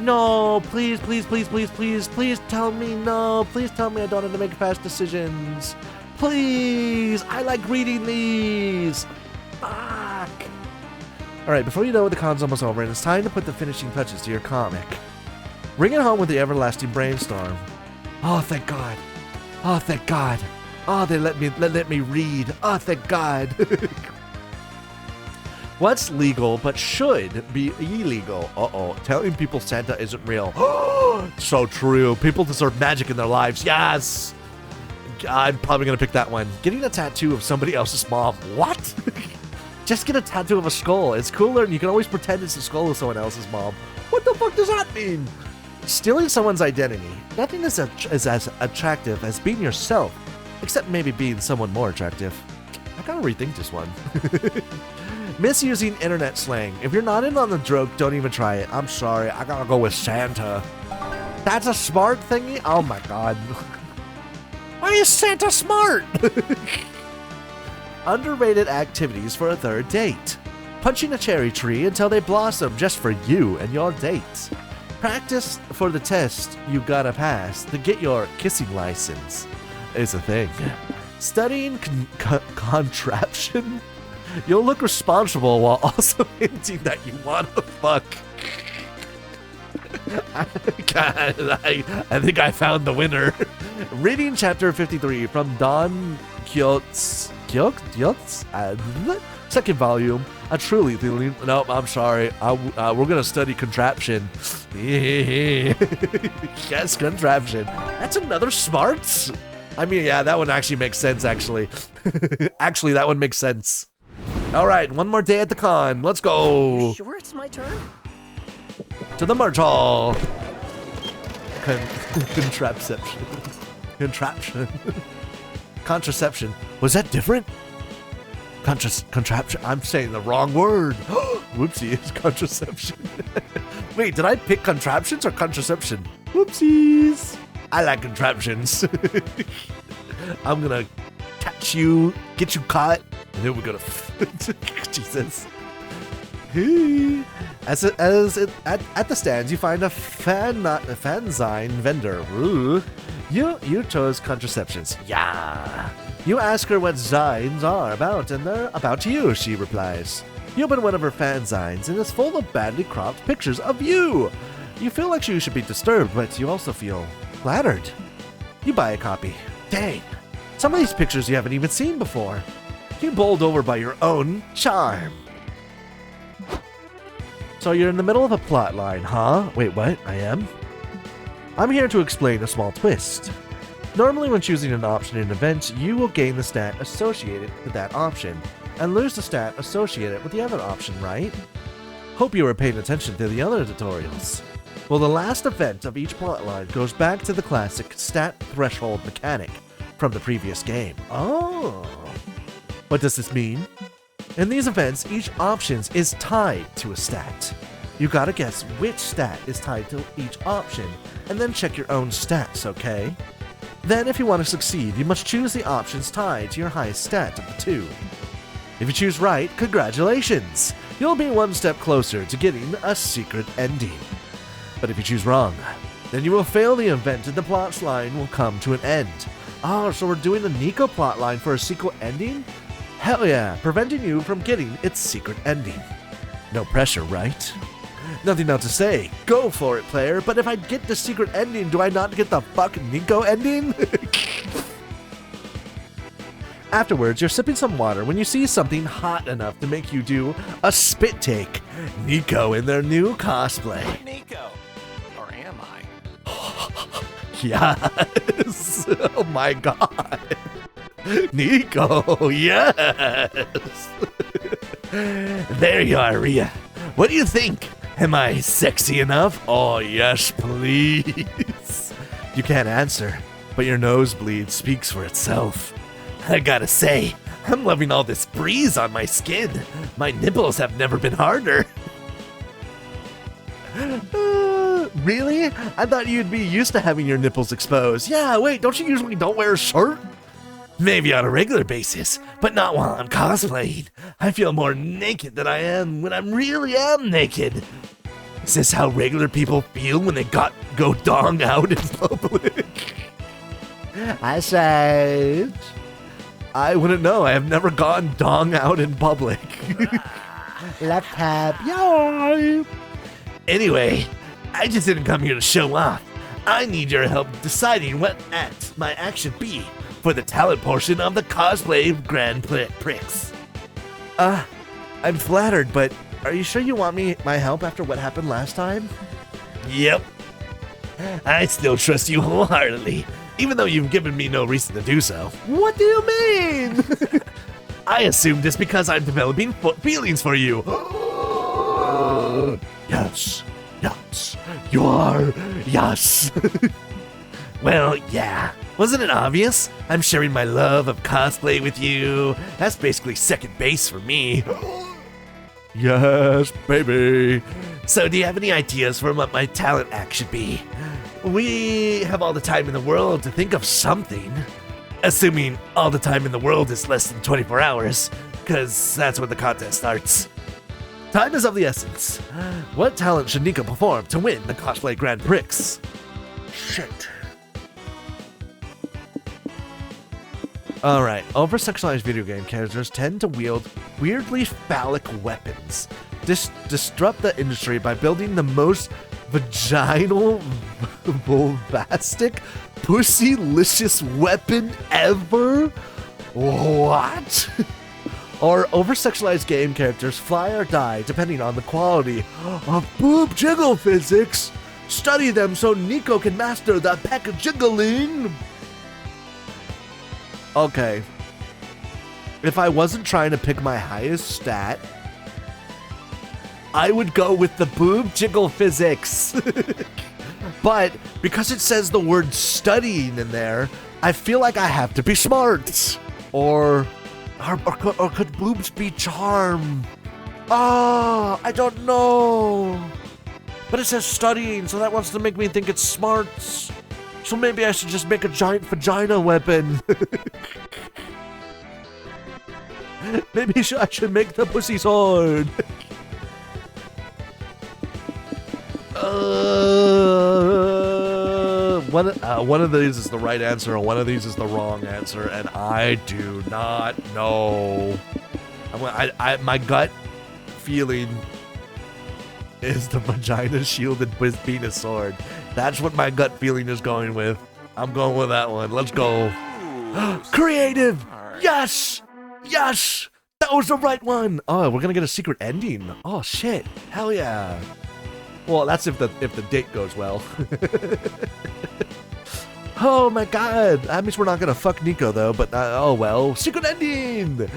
No, please, please, please, please, please, please tell me no. Please tell me I don't have to make fast decisions. Please, I like reading these. Fuck. All right, before you know it, the con's almost over, and it's time to put the finishing touches to your comic. Bring it home with the everlasting brainstorm. Oh, thank God. Oh, thank God. Oh, they let me read. Oh, thank God. What's legal but should be illegal? Uh-oh. Telling people Santa isn't real. So true. People deserve magic in their lives. Yes. I'm probably going to pick that one. Getting a tattoo of somebody else's mom. What? Just get a tattoo of a skull. It's cooler and you can always pretend it's the skull of someone else's mom. What the fuck does that mean? Stealing someone's identity. Nothing is as attractive as being yourself. Except maybe being someone more attractive. I gotta rethink this one. Misusing internet slang. If you're not in on the joke, don't even try it. I'm sorry, I gotta go with Santa. That's a smart thingy? Oh my God. Why is Santa smart? Underrated activities for a third date. Punching a cherry tree until they blossom just for you and your date. Practice for the test you gotta pass to get your kissing license. Is a thing. Studying contraption. You'll look responsible while also hinting that you want to fuck. God, I think I found the winner. Reading chapter 53 from Don Quixote's second volume. A truly thrilling. No, I'm sorry. We're gonna study contraption. Yes, contraption. That's another smarts. I mean, yeah, that one actually makes sense, actually. Actually, that one makes sense. All right, one more day at the con. Let's go. You sure it's my turn? To the merch hall. Contraption. Contraption. Contraception. Was that different? Contraption. I'm saying the wrong word. Whoopsie, it's contraception. Wait, did I pick contraptions or contraception? Whoopsies. I like contraptions. I'm gonna catch you, get you caught, and then we're gonna. Jesus. At the stands, you find a fanzine vendor. Ooh. You chose contraceptions. Yeah. You ask her what zines are about, and they're about you, she replies. You open one of her fanzines, and it's full of badly cropped pictures of you. You feel like you should be disturbed, but you also feel flattered. You buy a copy. Dang. Some of these pictures you haven't even seen before. You're bowled over by your own charm. So you're in the middle of a plot line, huh? Wait, what? I am? I'm here to explain a small twist. Normally when choosing an option in an event, you will gain the stat associated with that option, and lose the stat associated with the other option, right? Hope you were paying attention to the other tutorials. Well, the last event of each plotline goes back to the classic stat threshold mechanic from the previous game. Oh. What does this mean? In these events, each option is tied to a stat. You gotta guess which stat is tied to each option, and then check your own stats, okay? Then, if you want to succeed, you must choose the options tied to your highest stat of the two. If you choose right, congratulations! You'll be one step closer to getting a secret ending. But if you choose wrong, then you will fail the event and the plot line will come to an end. Oh, so we're doing the Nico plotline for a secret ending? Hell yeah, preventing you from getting its secret ending. No pressure, right? Nothing else to say. Go for it, player. But if I get the secret ending, do I not get the fuck Nico ending? Afterwards, you're sipping some water when you see something hot enough to make you do a spit take. Nico in their new cosplay. Nico. Or am I? Yes. Oh my God. Nico, yes. There you are, Rhea. What do you think? Am I sexy enough? Oh, yes, please. You can't answer, but your nosebleed speaks for itself. I gotta say, I'm loving all this breeze on my skin. My nipples have never been harder. Really? I thought you'd be used to having your nipples exposed. Yeah, wait, don't you usually don't wear a shirt? Maybe on a regular basis, but not while I'm cosplaying. I feel more naked than I am when I really am naked. Is this how regular people feel when they go dong out in public? I said... I wouldn't know. I have never gone dong out in public. Left tab. Yay! Anyway, I just didn't come here to show off. I need your help deciding what act my act should be for the talent portion of the cosplay Grand Prix. I'm flattered, but are you sure you want my help after what happened last time? Yep. I still trust you wholeheartedly, even though you've given me no reason to do so. What do you mean? I assumed it's because I'm developing feelings for you. Yes, you are, yes. Well, yeah. Wasn't it obvious? I'm sharing my love of cosplay with you. That's basically second base for me. Yes, baby. So do you have any ideas for what my talent act should be? We have all the time in the world to think of something. Assuming all the time in the world is less than 24 hours, because that's when the contest starts. Time is of the essence. What talent should Nico perform to win the Cosplay Grand Prix? Shit. Alright, over-sexualized video game characters tend to wield weirdly phallic weapons. Disrupt the industry by building the most vaginal, vulvastic, pussy-licious weapon ever? What? Or over-sexualized game characters fly or die depending on the quality of boob jiggle physics. Study them so Nico can master the peck jiggling. Okay. If I wasn't trying to pick my highest stat, I would go with the boob jiggle physics. But because it says the word studying in there, I feel like I have to be smart. Or could boobs be charm? Ah, I don't know. But it says studying, so that wants to make me think it's smarts. So maybe I should just make a giant vagina weapon. Maybe I should make the pussy sword. One of these is the right answer, and one of these is the wrong answer, and I do not know. My gut feeling is the vagina shielded with penis sword. That's what my gut feeling is going with. I'm going with that one. Let's go. Creative! Yes! Yes! That was the right one! Oh, we're gonna get a secret ending. Oh, shit. Hell yeah. Well, that's if the date goes well. Oh my god. That means we're not gonna fuck Nico though, but oh well. Secret ending!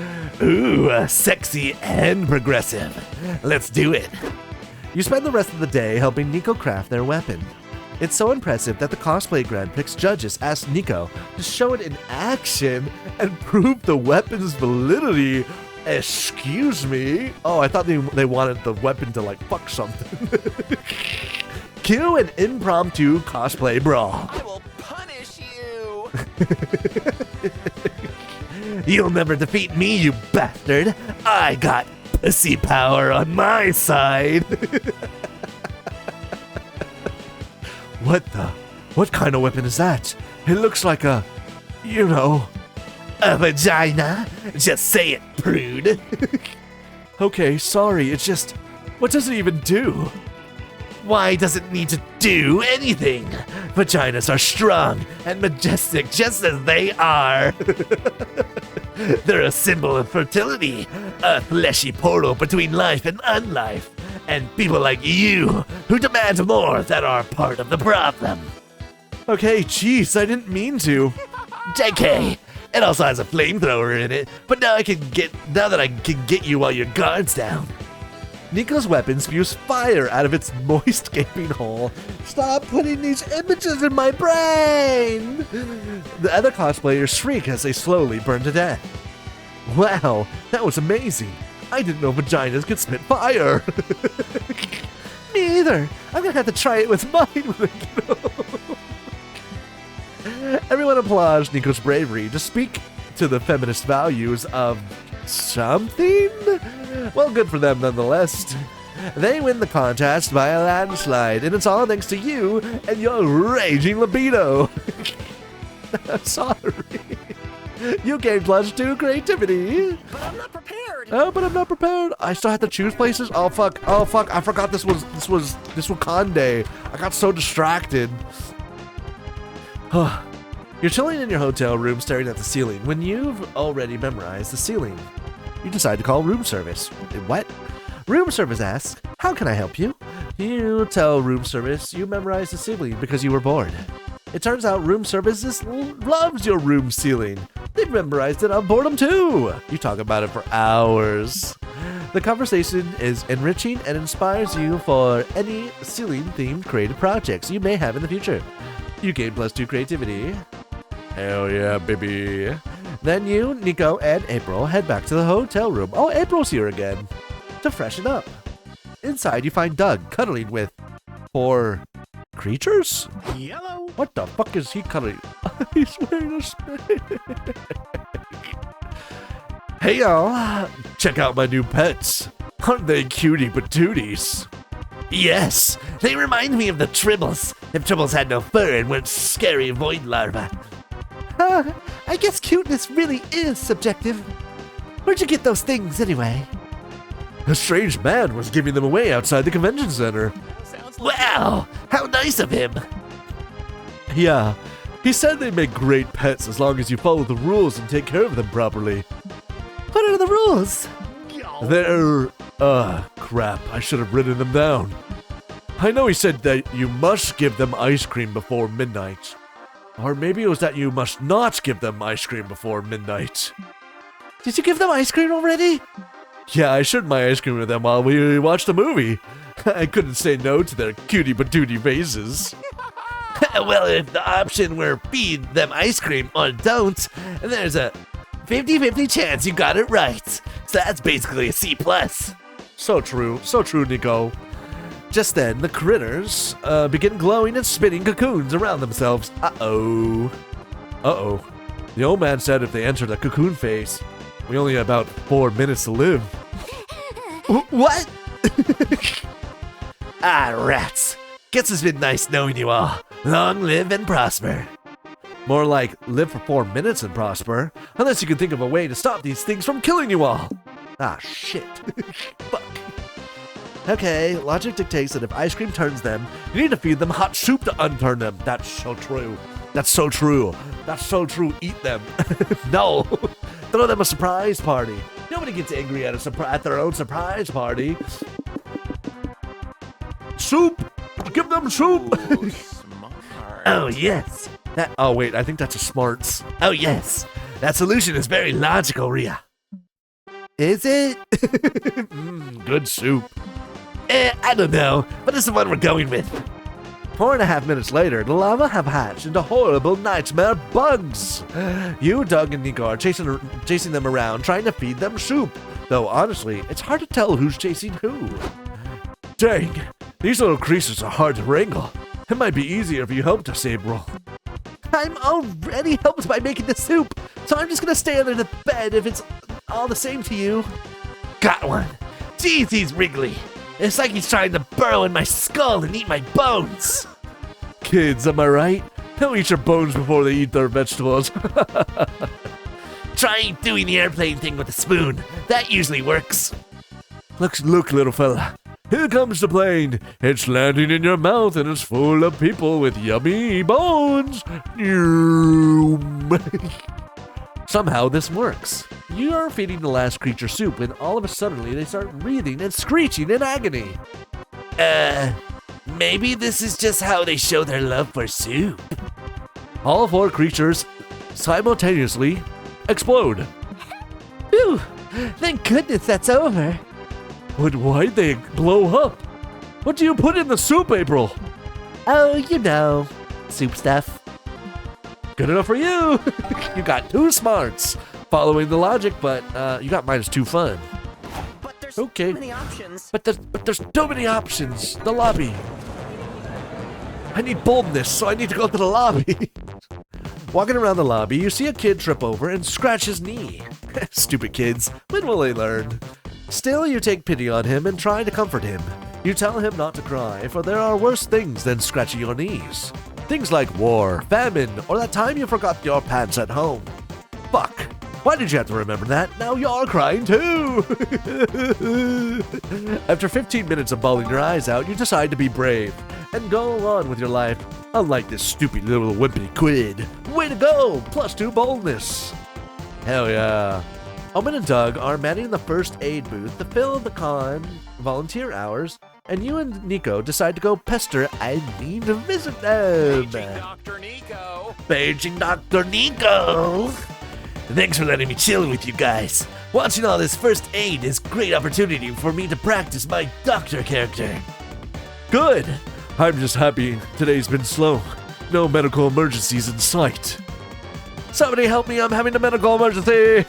Ooh, sexy and progressive. Let's do it. You spend the rest of the day helping Nico craft their weapon. It's so impressive that the Cosplay Grand Prix judges asked Nico to show it in action and prove the weapon's validity. Excuse me? Oh, I thought they wanted the weapon to, like, fuck something. Cue an impromptu cosplay brawl. I will punish you. You'll never defeat me, you bastard. I got pussy power on my side. What kind of weapon is that? It looks like a vagina. Just say it, prude. Okay, sorry, it's just, what does it even do? Why does it need to do anything? Vaginas are strong and majestic just as they are. They're a symbol of fertility, a fleshy portal between life and unlife, and people like you who demand more that are part of the problem. Okay, jeez, I didn't mean to. JK, It also has a flamethrower in it, but now that I can get you while your guard's down. Nico's weapon spews fire out of its moist gaping hole. Stop putting these images in my brain! The other cosplayers shriek as they slowly burn to death. Wow, that was amazing. I didn't know vaginas could spit fire. Me either. I'm gonna have to try it with mine. Everyone applauds Nico's bravery to speak to the feminist values of something? Well, good for them nonetheless. They win the contest by a landslide, and it's all thanks to you and your raging libido. Sorry. You gained +2 creativity. But I'm not prepared. Oh, but I'm not prepared. I still have to choose places. Oh fuck. I forgot this was Conde. I got so distracted. You're chilling in your hotel room staring at the ceiling when you've already memorized the ceiling. You decide to call room service. What? Room service asks, how can I help you? You tell room service you memorized the ceiling because you were bored. It turns out room service loves your room ceiling. They've memorized it on boredom too. You talk about it for hours. The conversation is enriching and inspires you for any ceiling-themed creative projects you may have in the future. You gain +2 creativity. Hell yeah, baby. Then you, Nico, and April head back to the hotel room. Oh, April's here again. To freshen up. Inside, you find Doug cuddling with 4 creatures? Yellow. What the fuck is he cuddling? He's wearing a spade. Hey y'all, check out my new pets. Aren't they cutie patooties? Yes, they remind me of the Tribbles. If Tribbles had no fur and weren't scary void larvae. I guess cuteness really is subjective. Where'd you get those things anyway? A strange man was giving them away outside the convention center. Wow, how nice of him. Yeah, he said they make great pets as long as you follow the rules and take care of them properly. What are the rules? They're... crap, I should have written them down. I know he said that you must give them ice cream before midnight. Or maybe it was that you must not give them ice cream before midnight. Did you give them ice cream already? Yeah, I shared my ice cream with them while we watched the movie. I couldn't say no to their cutie patootie faces. Well, if the option were feed them ice cream or don't, there's a 50-50 chance you got it right. So that's basically a C+. So true, Nico. Just then, the critters begin glowing and spinning cocoons around themselves. Uh-oh. The old man said if they enter the cocoon phase, we only have about 4 minutes to live. What? Rats. Guess it's been nice knowing you all. Long live and prosper. More like live for 4 minutes and prosper, unless you can think of a way to stop these things from killing you all. Ah, shit. Fuck. Okay, logic dictates that if ice cream turns them, you need to feed them hot soup to unturn them. That's so true. That's so true. That's so true. Eat them. No. Throw them a surprise party. Nobody gets angry at their own surprise party. Soup. Give them soup. Ooh, smart. Oh, yes. Oh, wait. I think that's a smarts. Oh, yes. That solution is very logical, Rhea. Is it? Good soup. I don't know, but it's the one we're going with. 4.5 minutes later, the larvae have hatched into horrible nightmare bugs. You, Doug, and Nico are chasing them around, trying to feed them soup. Though, honestly, it's hard to tell who's chasing who. Dang, these little creatures are hard to wrangle. It might be easier if you helped us, April. I'm already helped by making the soup, so I'm just gonna stay under the bed if it's all the same to you. Got one. Jeez, he's wriggly. It's like he's trying to burrow in my skull and eat my bones. Kids, am I right? They'll eat your bones before they eat their vegetables. Try doing the airplane thing with a spoon. That usually works. Look, little fella. Here comes the plane. It's landing in your mouth and it's full of people with yummy bones. Somehow this works. You are feeding the last creature soup and all of a sudden they start breathing and screeching in agony. Maybe this is just how they show their love for soup. All 4 creatures simultaneously explode. Phew! Thank goodness that's over. But why'd they blow up? What do you put in the soup, April? Oh, you know, soup stuff. Good enough for you. You got 2 smarts. Following the logic, but you got -2 fun. But there's Okay. so many options. But there's too many options. The lobby. I need boldness, so I need to go to the lobby. Walking around the lobby, you see a kid trip over and scratch his knee. Stupid kids. When will they learn? Still, you take pity on him and try to comfort him. You tell him not to cry, for there are worse things than scratching your knees. Things like war, famine, or that time you forgot your pants at home. Fuck. Why did you have to remember that? Now you're crying too! After 15 minutes of bawling your eyes out, you decide to be brave and go on with your life, unlike this stupid little wimpy quid. Way to go! +2 boldness! Hell yeah. Omen and Doug are manning the first aid booth to fill the con volunteer hours, and you and Nico decide to go pester I need to visit them. Paging Dr. Nico. Paging Dr. Nico! Thanks for letting me chill with you guys. Watching all this first aid is a great opportunity for me to practice my doctor character. Good! I'm just happy today's been slow. No medical emergencies in sight. Somebody help me, I'm having a medical emergency!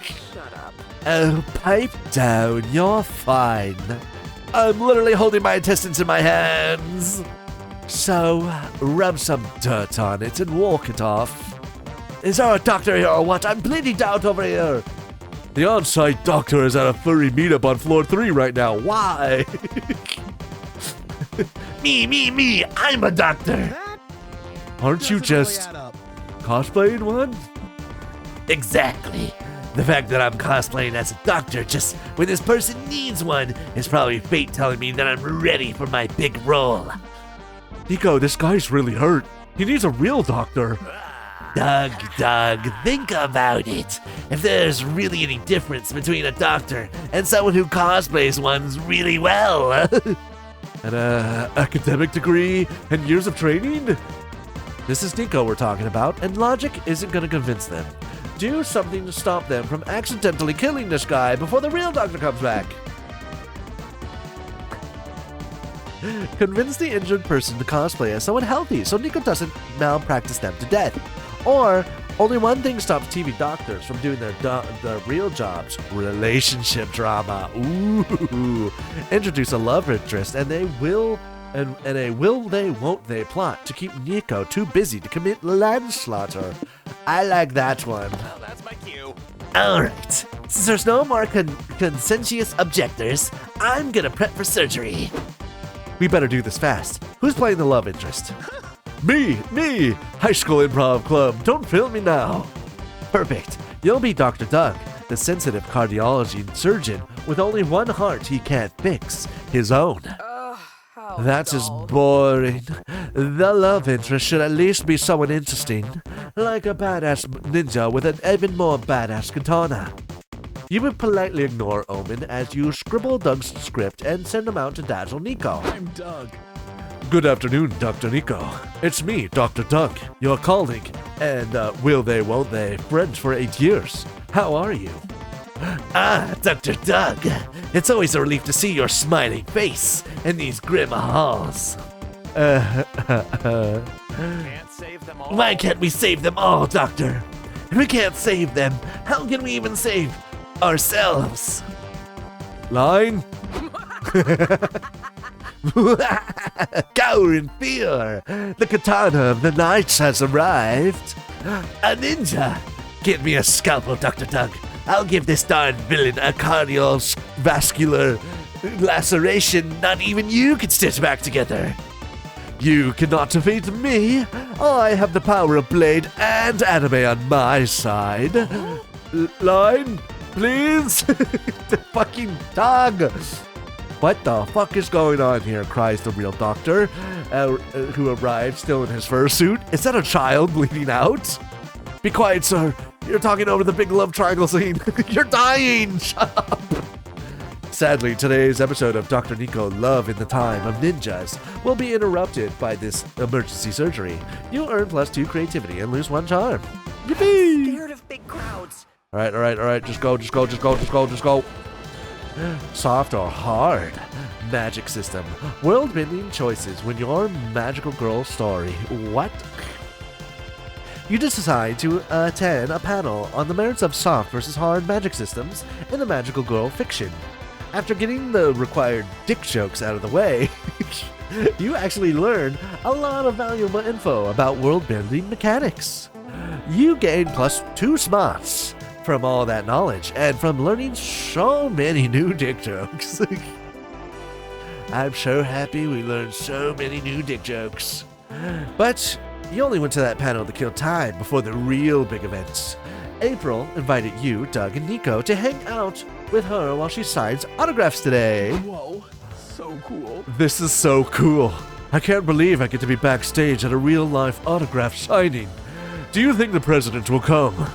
Shut up. Oh, pipe down, you're fine. I'm literally holding my intestines in my hands. So, rub some dirt on it and walk it off. Is there a doctor here or what? I'm bleeding out over here. The on-site doctor is at a furry meetup on floor 3 right now. Why? Me, I'm a doctor. That Aren't you doesn't really just add up. cosplaying one? Exactly. The fact that I'm cosplaying as a doctor just when this person needs one is probably fate telling me that I'm ready for my big role. Nico, this guy's really hurt. He needs a real doctor. Doug, think about it. If there's really any difference between a doctor and someone who cosplays ones really well. An academic degree and years of training? This is Nico we're talking about, and logic isn't going to convince them. Do something to stop them from accidentally killing this guy before the real doctor comes back. Convince the injured person to cosplay as someone healthy so Nico doesn't malpractice them to death. Or, only one thing stops TV doctors from doing their real jobs: relationship drama. Ooh. Introduce a love interest and they will... And a will-they, won't-they plot to keep Nico too busy to commit manslaughter. I like that one. Well, that's my cue. Alright, since there's no more conscientious objectors, I'm gonna prep for surgery. We better do this fast. Who's playing the love interest? Me! High school improv club. Don't film me now. Perfect. You'll be Dr. Doug, the sensitive cardiology surgeon with only one heart he can't fix, his own. How That is dull. boring. The love interest should at least be someone interesting, like a badass ninja with an even more badass katana. You would politely ignore Omen as you scribble Doug's script and send him out to dazzle Nico. I'm Doug. Good afternoon, Dr. Nico. It's me, Dr. Doug, your colleague, and will they, won't they, friends for 8 years. How are you? Ah, Dr. Doug. It's always a relief to see your smiling face in these grim halls. Can't save them all. Why can't we save them all, Doctor? If we can't save them, how can we even save ourselves? Line? Cower in fear. The katana of the knights has arrived. A ninja. Get me a scalpel, Dr. Doug. I'll give this darn villain a cardiovascular laceration not even you can stitch back together. You cannot defeat me. I have the power of Blade and anime on my side. Line, please. The fucking dog. What the fuck is going on here? Cries the real doctor, who arrived still in his fursuit. Is that a child bleeding out? Be quiet, sir. You're talking over the big love triangle scene. You're dying. Shut up. Sadly, today's episode of Dr. Nico Love in the Time of Ninjas will be interrupted by this emergency surgery. You earn +2 creativity and lose 1 charm. Yippee! Scared of big crowds. Alright. Just go. Soft or hard? Magic system. World-bending choices when your magical girl story. What? You just decide to attend a panel on the merits of soft versus hard magic systems in the magical girl fiction. After getting the required dick jokes out of the way, you actually learn a lot of valuable info about world-bending mechanics. You gain +2 smarts from all that knowledge and from learning so many new dick jokes. I'm so happy we learned so many new dick jokes. But you only went to that panel to kill time before the real big events. April invited you, Doug, and Nico to hang out with her while she signs autographs today. Whoa, so cool. This is so cool. I can't believe I get to be backstage at a real-life autograph signing. Do you think the president will come?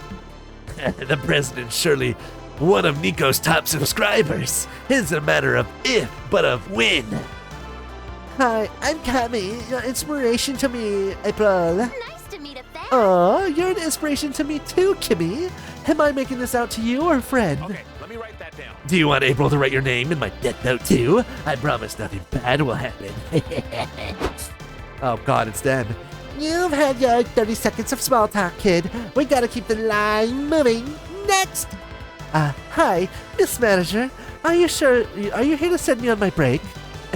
The president's surely one of Nico's top subscribers. It's a matter of if, but of when. Hi, I'm Cammy. You're an inspiration to me, April. Nice to meet a fan. Aw, you're an inspiration to me too, Kimmy. Am I making this out to you or a friend? Okay, let me write that down. Do you want April to write your name in my death note too? I promise nothing bad will happen. Oh God, it's them. You've had your 30 seconds of small talk, kid. We gotta keep the line moving. Next! Hi, Miss Manager. Are you sure? Are you here to send me on my break?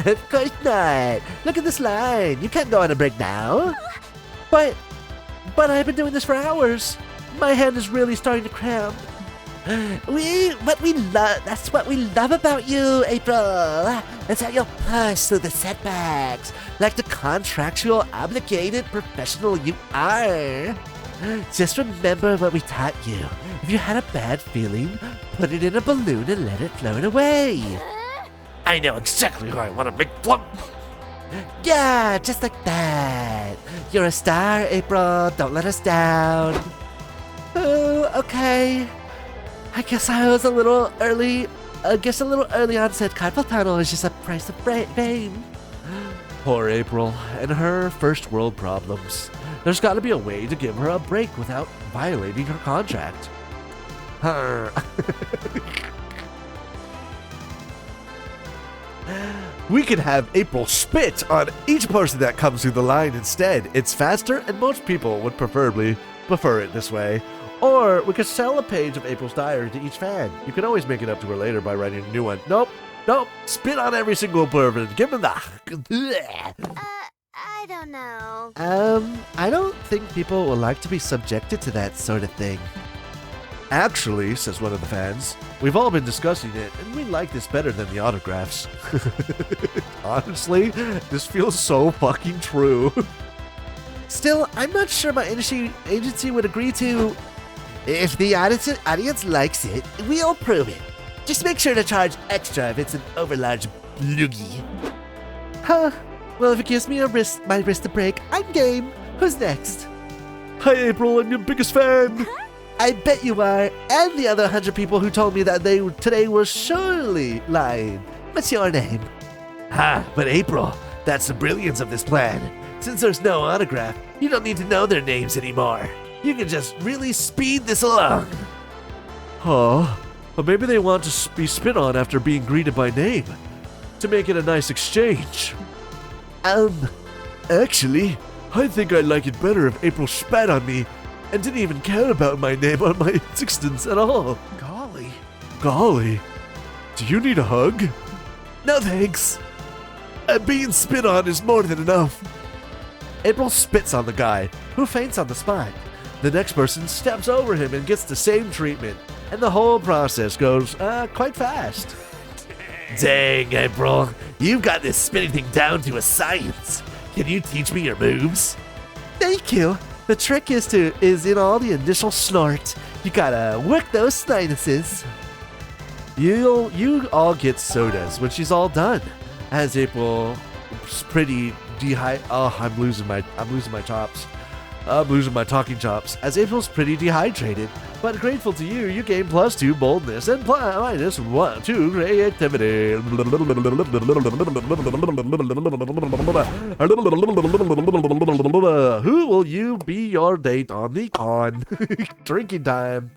Of course not. Look at this line. You can't go on a break now. But I've been doing this for hours. My hand is really starting to cramp. That's what we love about you, April. That's how you'll push through the setbacks, like the contractual, obligated professional you are. Just remember what we taught you. If you had a bad feeling, put it in a balloon and let it float away. I know exactly who I want to make flump. Yeah, just like that. You're a star, April. Don't let us down. Oh, okay. I guess I was a little early. A little early on said carpal tunnel is just a price of fame. Poor April and her first world problems. There's got to be a way to give her a break without violating her contract. We can have April spit on each person that comes through the line instead. It's faster, and most people would prefer it this way. Or we could sell a page of April's diary to each fan. You can always make it up to her later by writing a new one. Nope. Spit on every single person. Give them the. I don't know. I don't think people will like to be subjected to that sort of thing. Actually, says one of the fans, we've all been discussing it, and we like this better than the autographs. Honestly, this feels so fucking true. Still, I'm not sure my agency would agree to. If the audience likes it, we'll prove it. Just make sure to charge extra if it's an overlarge loogie. Huh. Well, if it gives me my wrist a break, I'm game. Who's next? Hi, April, I'm your biggest fan. I bet you are, and the other 100 people who told me that they today were surely lying. What's your name? But April, that's the brilliance of this plan. Since there's no autograph, you don't need to know their names anymore. You can just really speed this along. Oh, but maybe they want to be spit on after being greeted by name, to make it a nice exchange. Actually, I think I'd like it better if April spat on me and didn't even care about my name or my existence at all. Golly. Do you need a hug? No thanks. Being spit on is more than enough. April spits on the guy, who faints on the spot. The next person steps over him and gets the same treatment, and the whole process goes quite fast. Dang, April, you've got this spinning thing down to a science. Can you teach me your moves? Thank you. The trick is in all the initial snort. You gotta work those sinuses. You all get sodas when she's all done. As April's pretty I'm losing my chops. I'm losing my talking chops. As April's pretty dehydrated, but grateful to you, you gain +2 boldness and -2 creativity. Who will you be your date on the con? Drinking time.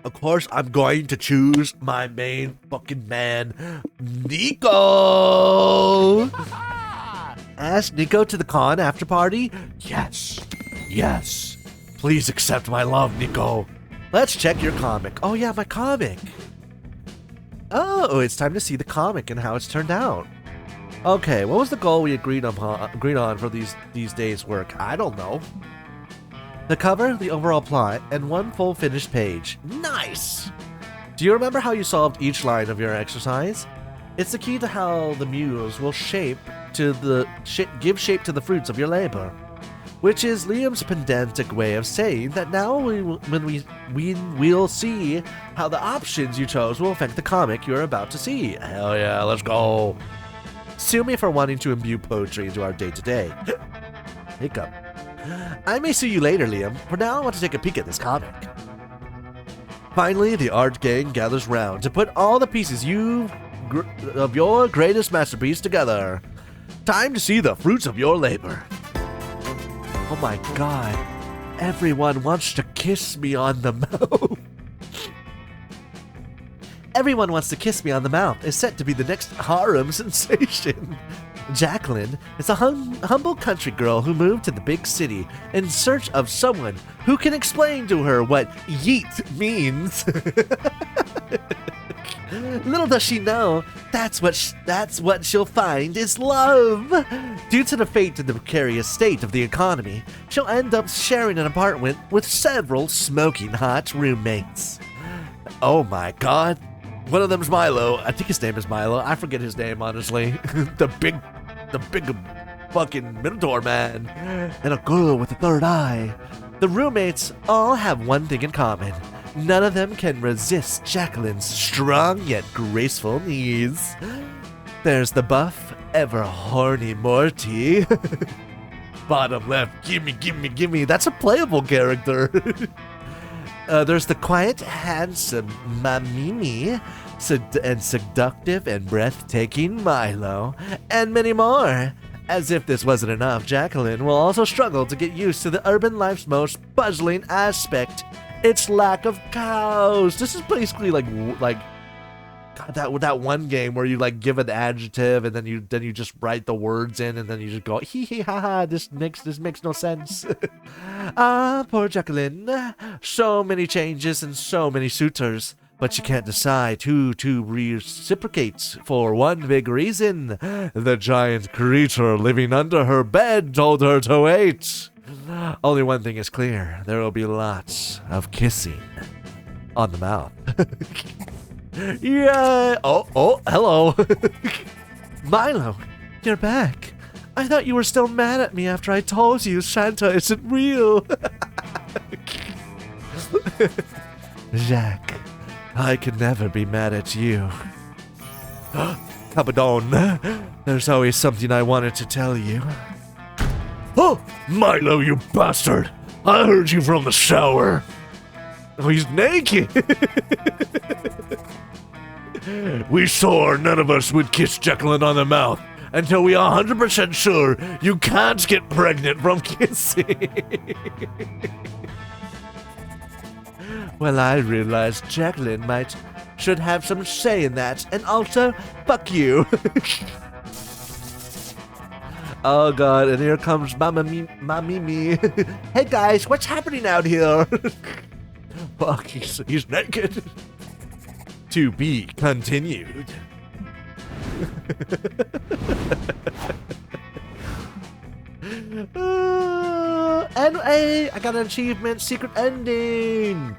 Of course, I'm going to choose my main fucking man, Nico. Ask Nico to the con after party? Yes. Yes. Please accept my love, Nico. Let's check your comic. Oh yeah, my comic. Oh, it's time to see the comic and how it's turned out. Okay, what was the goal we agreed on for these days' work? I don't know. The cover, the overall plot, and one full finished page. Nice! Do you remember how you solved each line of your exercise? It's the key to how the muse will give shape to the fruits of your labor. Which is Liam's pedantic way of saying that now we'll see how the options you chose will affect the comic you're about to see. Hell yeah, let's go. Sue me for wanting to imbue poetry into our day-to-day. Hiccup. I may sue you later, Liam. For now, I want to take a peek at this comic. Finally, the art gang gathers round to put all the pieces of your greatest masterpiece together. Time to see the fruits of your labor. Oh my god. Everyone wants to kiss me on the mouth. Everyone Wants to Kiss Me on the Mouth is set to be the next harem sensation. Jacqueline is a humble country girl who moved to the big city in search of someone who can explain to her what yeet means. Little does she know, that's what she'll find is love. Due to the fate and the precarious state of the economy, she'll end up sharing an apartment with several smoking hot roommates. Oh my god. One of them's Milo. I think his name is Milo. I forget his name, honestly. the big fucking Minotaur man. And a girl with a third eye. The roommates all have one thing in common. None of them can resist Jacqueline's strong yet graceful knees. There's the buff, ever horny Morty. Bottom left, gimme. That's a playable character. There's the quiet, handsome Mamimi, and seductive and breathtaking Milo, and many more. As if this wasn't enough, Jacqueline will also struggle to get used to the urban life's most puzzling aspect, its lack of cows. This is basically like God, that one game where you like give an adjective and then you just write the words in and then you just go hee hee ha ha. This makes no sense. Poor Jacqueline. So many changes and so many suitors, but she can't decide who to reciprocate for one big reason. The giant creature living under her bed told her to wait. Only one thing is clear: there will be lots of kissing on the mouth. Yeah. Oh, hello. Milo, you're back. I thought you were still mad at me after I told you Santa isn't real. Jacques, I could never be mad at you. Cabadon, there's always something I wanted to tell you. Oh, Milo, you bastard! I heard you from the shower. Oh, he's naked. We swore none of us would kiss Jacqueline on the mouth until we are 100% sure you can't get pregnant from kissing. Well, I realized Jacqueline should have some say in that, and also, fuck you. Oh god, and here comes Mimi. Hey guys, what's happening out here? Fuck, he's naked. To be continued. And I got an achievement, secret ending.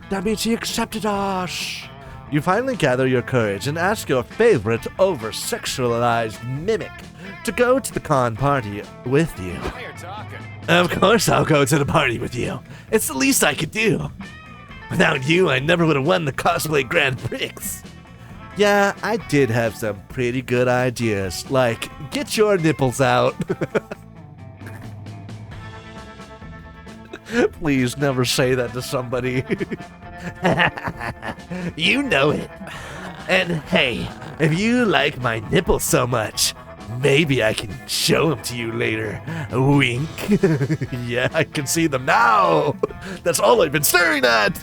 That means he accepted us. You finally gather your courage and ask your favorite over-sexualized mimic to go to the con party with you. Now you're talking. Of course I'll go to the party with you. It's the least I could do. Without you, I never would have won the cosplay Grand Prix. Yeah, I did have some pretty good ideas, like, get your nipples out. Please never say that to somebody. You know it. And hey, if you like my nipples so much, maybe I can show them to you later. Wink. Yeah, I can see them now. That's all I've been staring at.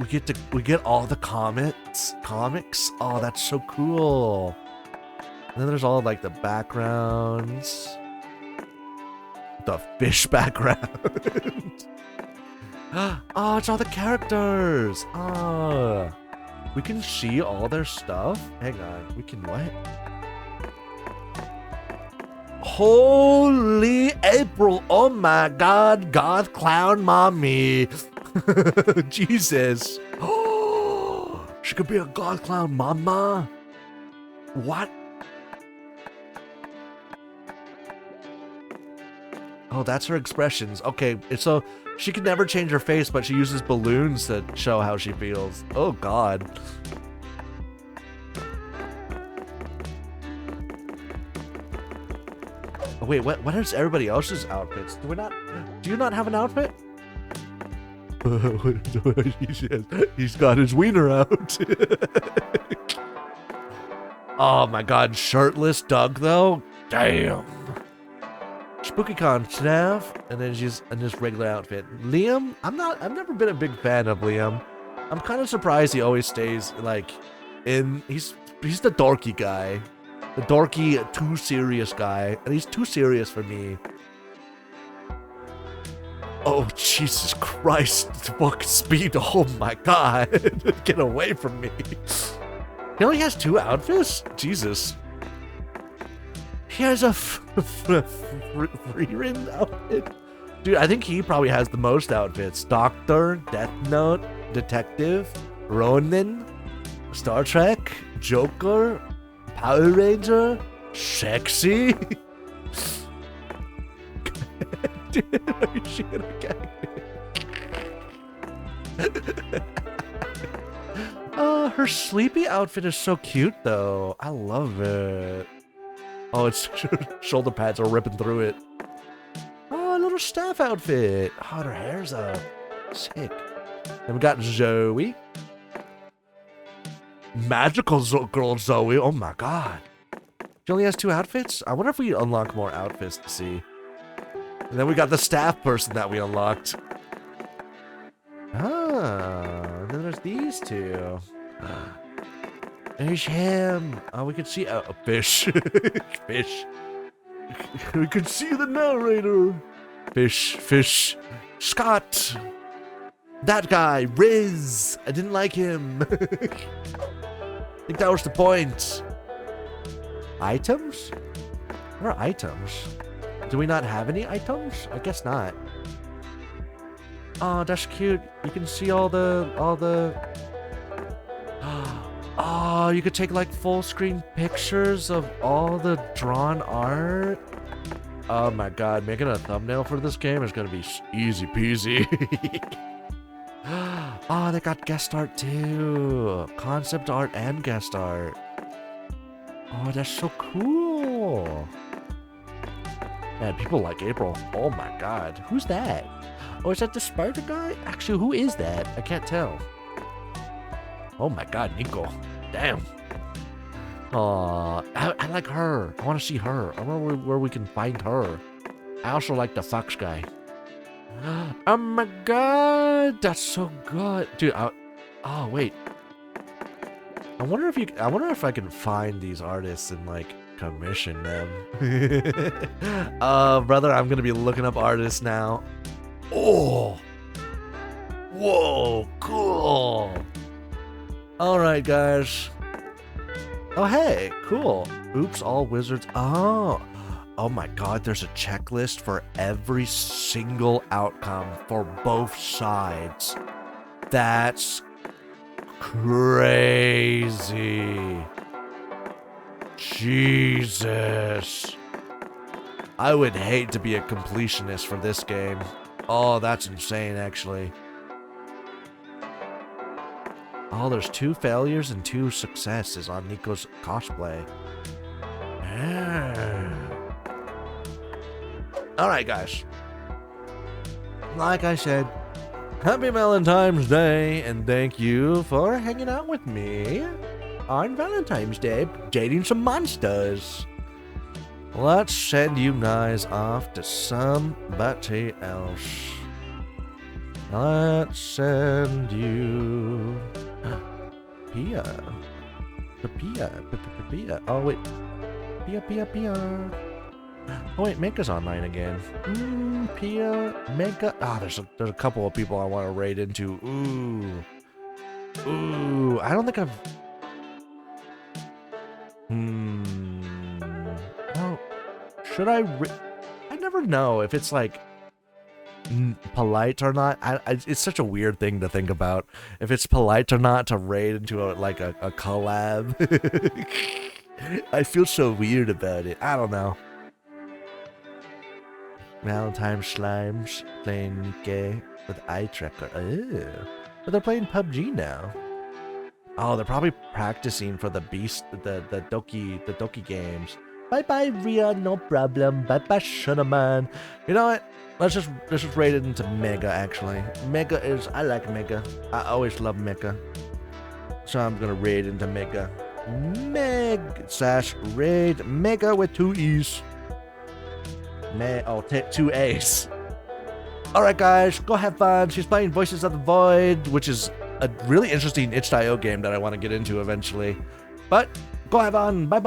we get all the comics. Oh, that's so cool. And then there's all like the backgrounds. The fish background. Oh, it's all the characters. Oh, we can see all their stuff. Hang on, we can what? Holy April! Oh my God, God Clown Mommy. Jesus. Oh, she could be a God Clown Mama. What? Oh, that's her expressions. Okay, so she can never change her face, but she uses balloons to show how she feels. Oh, God. Oh, wait, what is everybody else's outfits? Do you not have an outfit? He's got his wiener out. Oh my God, shirtless Doug though? Damn. SpookyCon Snav, and then she's in this regular outfit. Liam, I've never been a big fan of Liam. I'm kind of surprised he always stays like he's the dorky guy. The dorky, too serious guy. And he's too serious for me. Oh, Jesus Christ. Fuck speed. Oh my God. Get away from me. He only has 2 outfits? Jesus. He has a Freerin outfit. Dude, I think he probably has the most outfits. Doctor, Death Note, Detective, Ronin, Star Trek, Joker, Power Ranger, Sexy. Dude, are you shit okay? Her sleepy outfit is so cute though. I love it. Oh, its shoulder pads are ripping through it. Oh, a little staff outfit. Oh, her hair's up. Sick. Then we got Zoe. Magical girl Zoe. Oh my God. She only has 2 outfits? I wonder if we unlock more outfits to see. And then we got the staff person that we unlocked. Ah, and then there's these 2. There's him. Oh, we can see a fish. Fish. We can see the narrator. Fish. Scott. That guy, Riz. I didn't like him. I think that was the point. Items? What are items? Do we not have any items? I guess not. Oh, that's cute. You can see all the... Oh, you could take like full screen pictures of all the drawn art. Oh my God, making a thumbnail for this game is gonna be easy peasy. Oh, they got guest art too. Concept art and guest art. Oh, that's so cool. Man, people like April. Oh my God, who's that? Oh, is that the spider guy? Actually, who is that? I can't tell. Oh my God, Nico. Damn. Aw, I like her. I want to see her. I wonder where we can find her. I also like the fox guy. Oh my God, that's so good, dude. Oh wait. I wonder if I can find these artists and like commission them. Brother, I'm gonna be looking up artists now. Oh. Whoa, cool. All right, guys. Oh, hey, cool. Oops, all wizards. Oh my God, there's a checklist for every single outcome for both sides. That's crazy. Jesus. I would hate to be a completionist for this game. Oh, that's insane, actually. Oh, there's 2 failures and 2 successes on Nico's cosplay. Alright, guys. Like I said, happy Valentine's Day, and thank you for hanging out with me on Valentine's Day, dating some monsters. Let's send you guys off to somebody else. Let's send you Pia. Pia. Oh wait. Pia. Oh wait, Mega's online again. Pia, Mega. Ah, there's a couple of people I want to raid into. Ooh. I don't think I've. Well, should I? I never know if it's like polite or not. It's such a weird thing to think about. If it's polite or not to raid into a collab. I feel so weird about it. I don't know. Valentine Slimes playing Nikke with eye tracker. Ew. But they're playing PUBG now. Oh, they're probably practicing for the Doki games. Bye bye Ria, no problem. Bye bye Shunnaman. You know what? Let's just raid it into Mega actually. I like Mega. I always love Mega. So I'm gonna raid into Mega. Meg/raid Mega with 2 E's. 2 A's. Alright guys, go have fun. She's playing Voices of the Void, which is a really interesting itch.io game that I want to get into eventually. But go have fun. Bye.